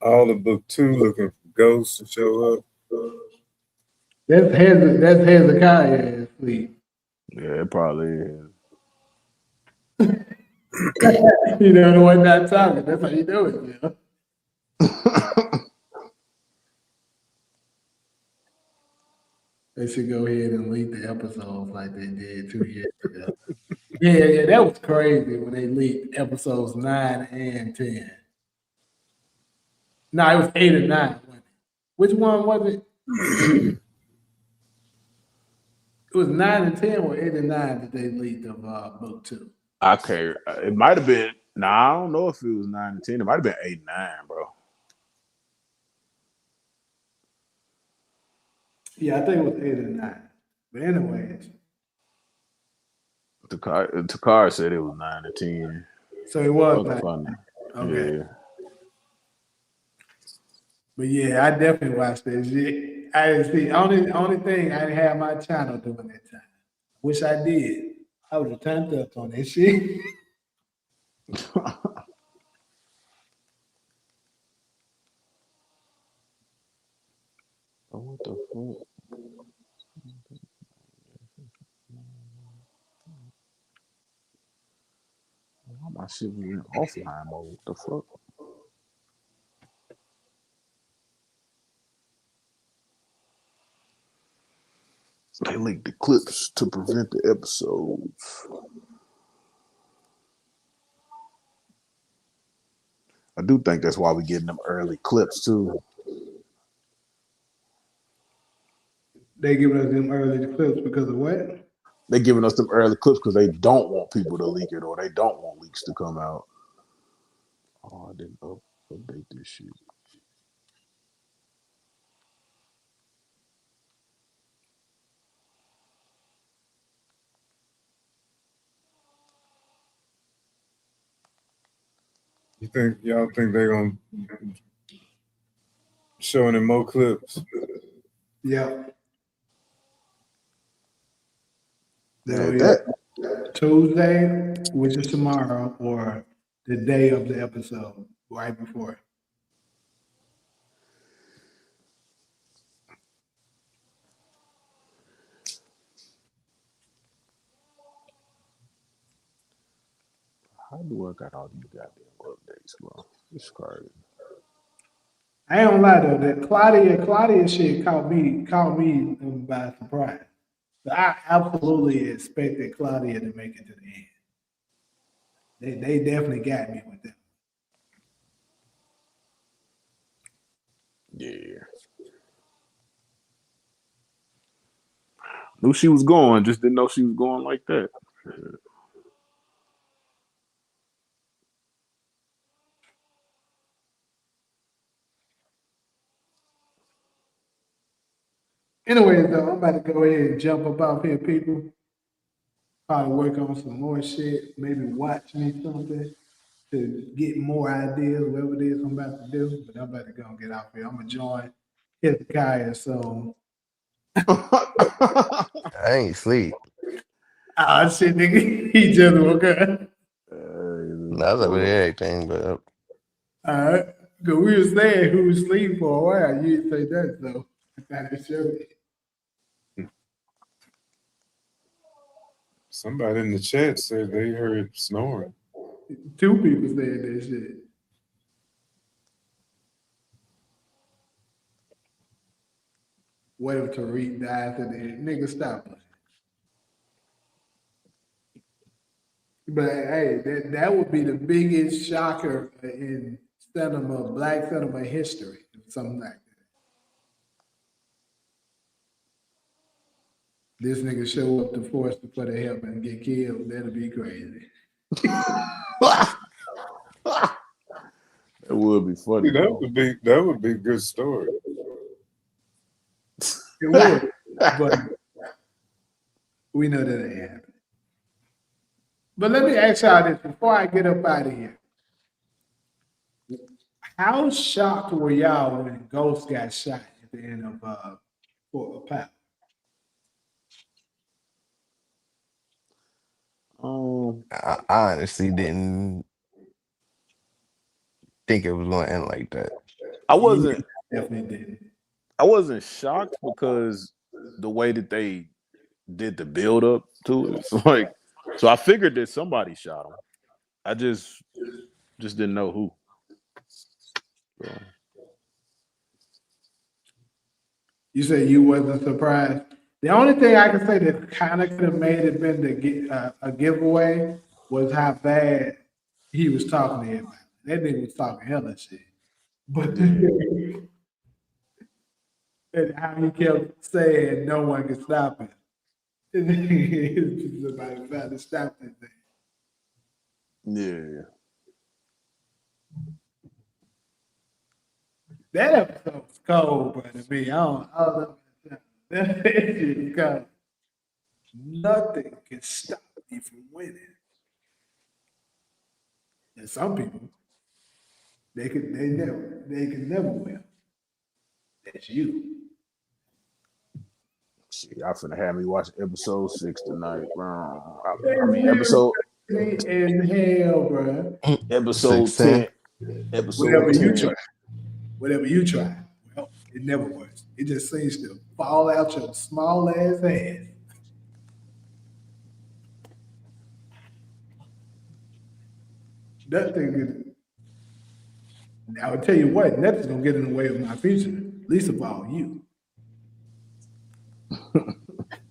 [SPEAKER 2] All of book 2 looking for Ghosts to show up.
[SPEAKER 1] That's Hezekiah sleep.
[SPEAKER 3] Yeah, it probably is.
[SPEAKER 1] The one not talking. That's how you do it, They should go ahead and leak the episodes like they did 2 years ago. Yeah, that was crazy when they leaked episodes 9 and 10. No, it was 8 and 9. Wasn't it? Which one was it? It was 9 and 10 or 8 and 9 that they leaked of book 2.
[SPEAKER 3] I care. It might have been. Nah, I don't know if it was 9 and 10. It might have been 8 and 9, bro.
[SPEAKER 1] Yeah, I think it was 8 and 9. But anyways,
[SPEAKER 3] Takar said it was 9 and 10.
[SPEAKER 1] so it was
[SPEAKER 3] Fuck
[SPEAKER 1] 9.
[SPEAKER 3] funny.
[SPEAKER 1] Okay.
[SPEAKER 3] Yeah.
[SPEAKER 1] But yeah, I definitely watched this shit. I didn't see only thing I didn't have my channel doing that time. Wish I did. I would have turned up on that shit.
[SPEAKER 3] What the fuck? Why my shit was in offline mode? What the fuck? They leaked the clips to prevent the episodes. I do think that's why we're getting them early clips too.
[SPEAKER 1] They giving us them early clips because of what?
[SPEAKER 3] They giving us them early clips because they don't want people to leak it or they don't want leaks to come out. Oh, I didn't update this shit.
[SPEAKER 2] Y'all think they're gonna show any more clips?
[SPEAKER 1] Yeah.
[SPEAKER 3] That
[SPEAKER 1] Tuesday, which is tomorrow, or the day of the episode, right before.
[SPEAKER 3] how do I got all these goddamn updates, bro? It's crazy.
[SPEAKER 1] I ain't gonna lie though, that Claudia shit caught me by surprise. But I absolutely expected Claudia to make it to the end. They definitely got me with that.
[SPEAKER 3] Yeah. Knew she was going, just didn't know she was going like that.
[SPEAKER 1] Anyways, though, I'm about to go ahead and jump up off here, people. Probably work on some more shit. Maybe watch me something to get more ideas, whatever it is I'm about to do. But I'm about to go and get off here. I'm gonna join Hezekiah soon.
[SPEAKER 4] I ain't sleep.
[SPEAKER 1] Ah, shit, nigga. He just woke up.
[SPEAKER 4] I was up with everything, but
[SPEAKER 1] All right. Because we were saying who was asleep for a while. You didn't say that, so I thought it showed it.
[SPEAKER 2] Somebody in the chat said they heard snoring.
[SPEAKER 1] Two people said that shit. What if Tariq dies at the end? Nigga, stop it. But hey, that would be the biggest shocker in cinema, black cinema history, something like that. This nigga show up to force for the help and get killed. That'd be crazy.
[SPEAKER 3] It would be funny.
[SPEAKER 2] That would be a good story.
[SPEAKER 1] It would, but we know that ain't happening. But let me ask y'all this before I get up out of here. How shocked were y'all when Ghost got shot at the end of Fort Powell?
[SPEAKER 4] I honestly didn't think it was going to end like that.
[SPEAKER 1] Definitely didn't.
[SPEAKER 3] I wasn't shocked because the way that they did the build up to it. So I figured that somebody shot him. I just didn't know who. So.
[SPEAKER 1] You say you wasn't surprised. The only thing I can say that kind of could have made it been a giveaway was how bad he was talking to everybody. That nigga was talking hella shit. But and how he kept saying no one can stop him. Somebody trying to stop that thing.
[SPEAKER 3] Yeah.
[SPEAKER 1] That episode was cold, bro, to me. I don't know. That shit is cold. Nothing can stop me from winning. And some people, they can never win. That's you.
[SPEAKER 3] Shit, y'all finna have me watch episode 6 tonight, bro. I mean, episode
[SPEAKER 1] in hell, bro.
[SPEAKER 3] Episode 10. Episode
[SPEAKER 1] Whatever
[SPEAKER 3] 10.
[SPEAKER 1] you try. Whatever you try. Well, it never works. It just seems to fall out your small ass ass. That thing is, I will tell you what, nothing's gonna get in the way of my future, least of all you.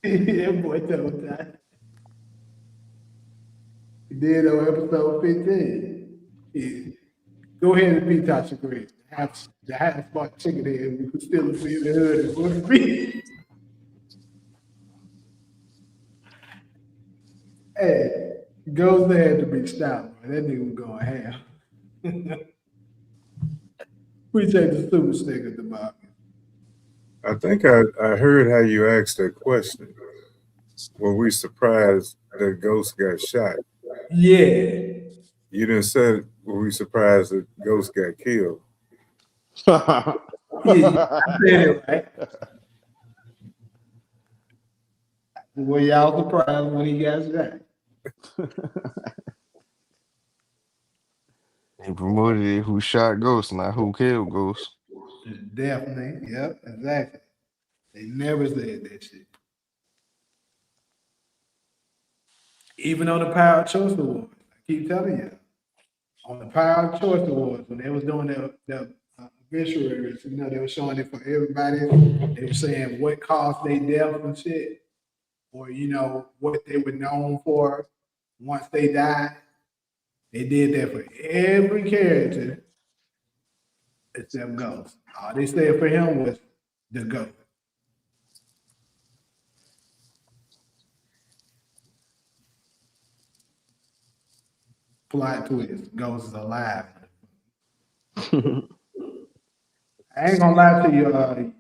[SPEAKER 1] That boy told that. He did on episode 15. Yeah. Go ahead and be Tasha Green. The half spot chicken head we could still see in the hood and want to be. Hey, Ghost had to be stopped, man. That nigga was going ham. Appreciate the super sticker at the bottom.
[SPEAKER 2] I think I heard how you asked that question. Were we surprised that Ghost got shot?
[SPEAKER 1] Yeah.
[SPEAKER 2] You didn't say, were we surprised that Ghost got killed?
[SPEAKER 1] Yeah, I said it right. Were y'all surprised when he got shot?
[SPEAKER 4] They promoted it who shot Ghost, not who killed Ghost.
[SPEAKER 1] Definitely. Yep, exactly. They never said that shit. Even on the Power Choice Awards, I keep telling you, on the Power Choice Awards, when they was doing the obituaries, you know, they were showing it for everybody. They were saying what caused their death and shit, or you know what they were known for once they died. They did that for every character except Ghost. All they said for him was the Ghost. Plot twist: Ghost is alive. I ain't gonna lie to you,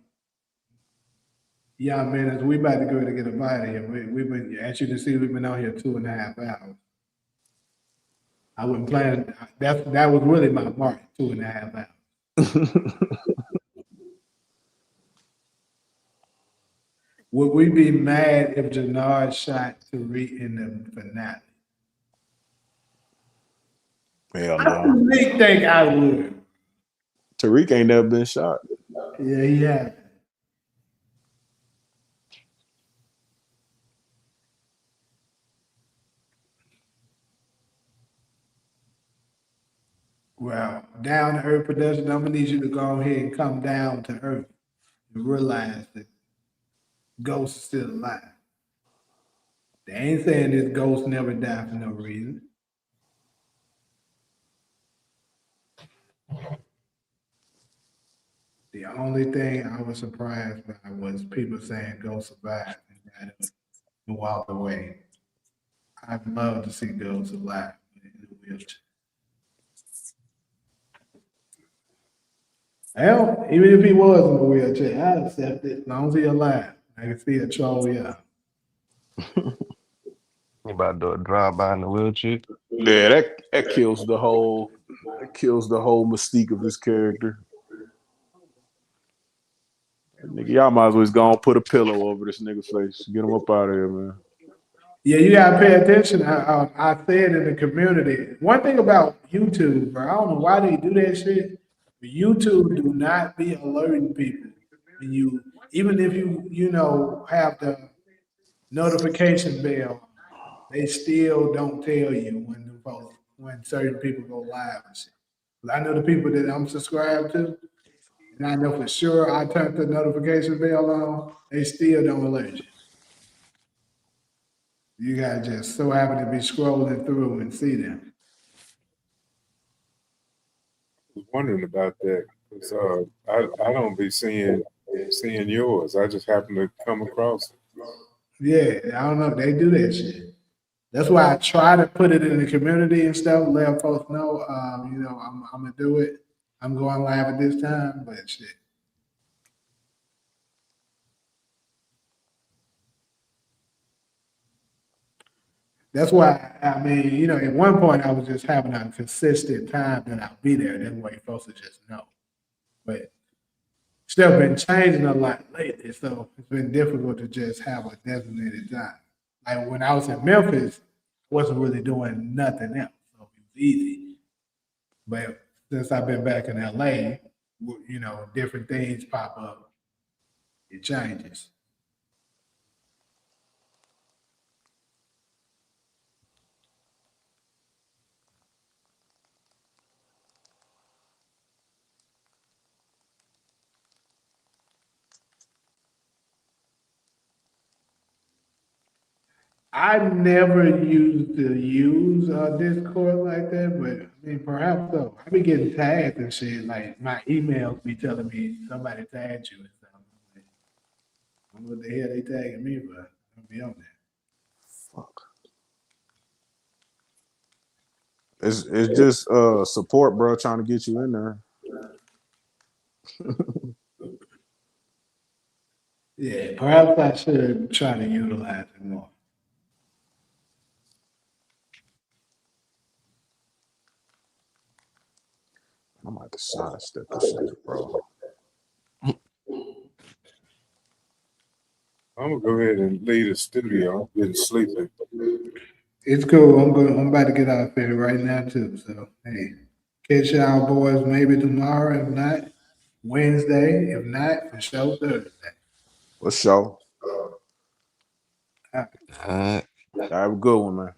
[SPEAKER 1] young man. We about to go to get a bite here. We've been, as you can see, we've been out here 2.5 hours. I wasn't planning. That was really my mark, 2.5 hours. Would we be mad if Jannard shot Tariq in the finale?
[SPEAKER 3] Hell
[SPEAKER 1] I
[SPEAKER 3] no.
[SPEAKER 1] really think I would.
[SPEAKER 3] Tariq ain't never been shot.
[SPEAKER 1] Yeah, he has. Well, down to earth production, I'm gonna need you to go ahead and come down to earth and realize that Ghost is still alive. They ain't saying this Ghost never died for no reason. The only thing I was surprised by was people saying Ghost survived and got up and walked away. I'd love to see Ghost alive in a wheelchair. Hell, even if he was in a wheelchair, I'd accept it as long as he's alive. I can see a troll, yeah.
[SPEAKER 4] He about to do a drive by in the wheelchair.
[SPEAKER 3] Yeah, that kills the whole mystique of this character. Nigga, y'all might as well just go and put a pillow over this nigga's face. Get him up out of here, man.
[SPEAKER 1] Yeah, you gotta pay attention. I said in the community, one thing about YouTube, bro, I don't know why they do that shit. But YouTube do not be alerting people when you, even if you know have the notification bell, they still don't tell you when certain people go live and shit. 'Cause I know the people that I'm subscribed to, and I know for sure I turned the notification bell on. They still don't alert you. You gotta just so happen to be scrolling through and see them.
[SPEAKER 2] I was wondering about that. 'Cause, I don't be seeing yours. I just happen to come across it.
[SPEAKER 1] Yeah, I don't know. They do that shit. That's why I try to put it in the community and stuff, let folks know, you know, I'm gonna do it. I'm going live at this time, but shit. That's why, I mean, you know, at one point I was just having a consistent time that I'll be there. That way folks will just know. But stuff been changing a lot lately, so it's been difficult to just have a designated time. Like when I was in Memphis, I wasn't really doing nothing else, so it was easy. But since I've been back in LA, you know, different things pop up. It changes. I never used to use Discord like that, but I mean, perhaps so. I be getting tagged and shit. Like my emails be telling me somebody tagged you and stuff. I'm like, I don't know what the hell they tagging me, but I'll be on there.
[SPEAKER 3] Fuck. It's just support, bro, trying to get you in there.
[SPEAKER 1] Yeah, perhaps I should try to utilize it more.
[SPEAKER 3] I might have to sidestep this shit, bro.
[SPEAKER 2] I'm gonna go ahead and leave the studio. I'm getting sleepy.
[SPEAKER 1] It's cool. I'm about to get out there right now too. So hey, catch y'all boys maybe tomorrow. If not, Wednesday. If not, for sure Thursday.
[SPEAKER 3] For sure.
[SPEAKER 1] All right.
[SPEAKER 8] All right.
[SPEAKER 3] Have a good one, man.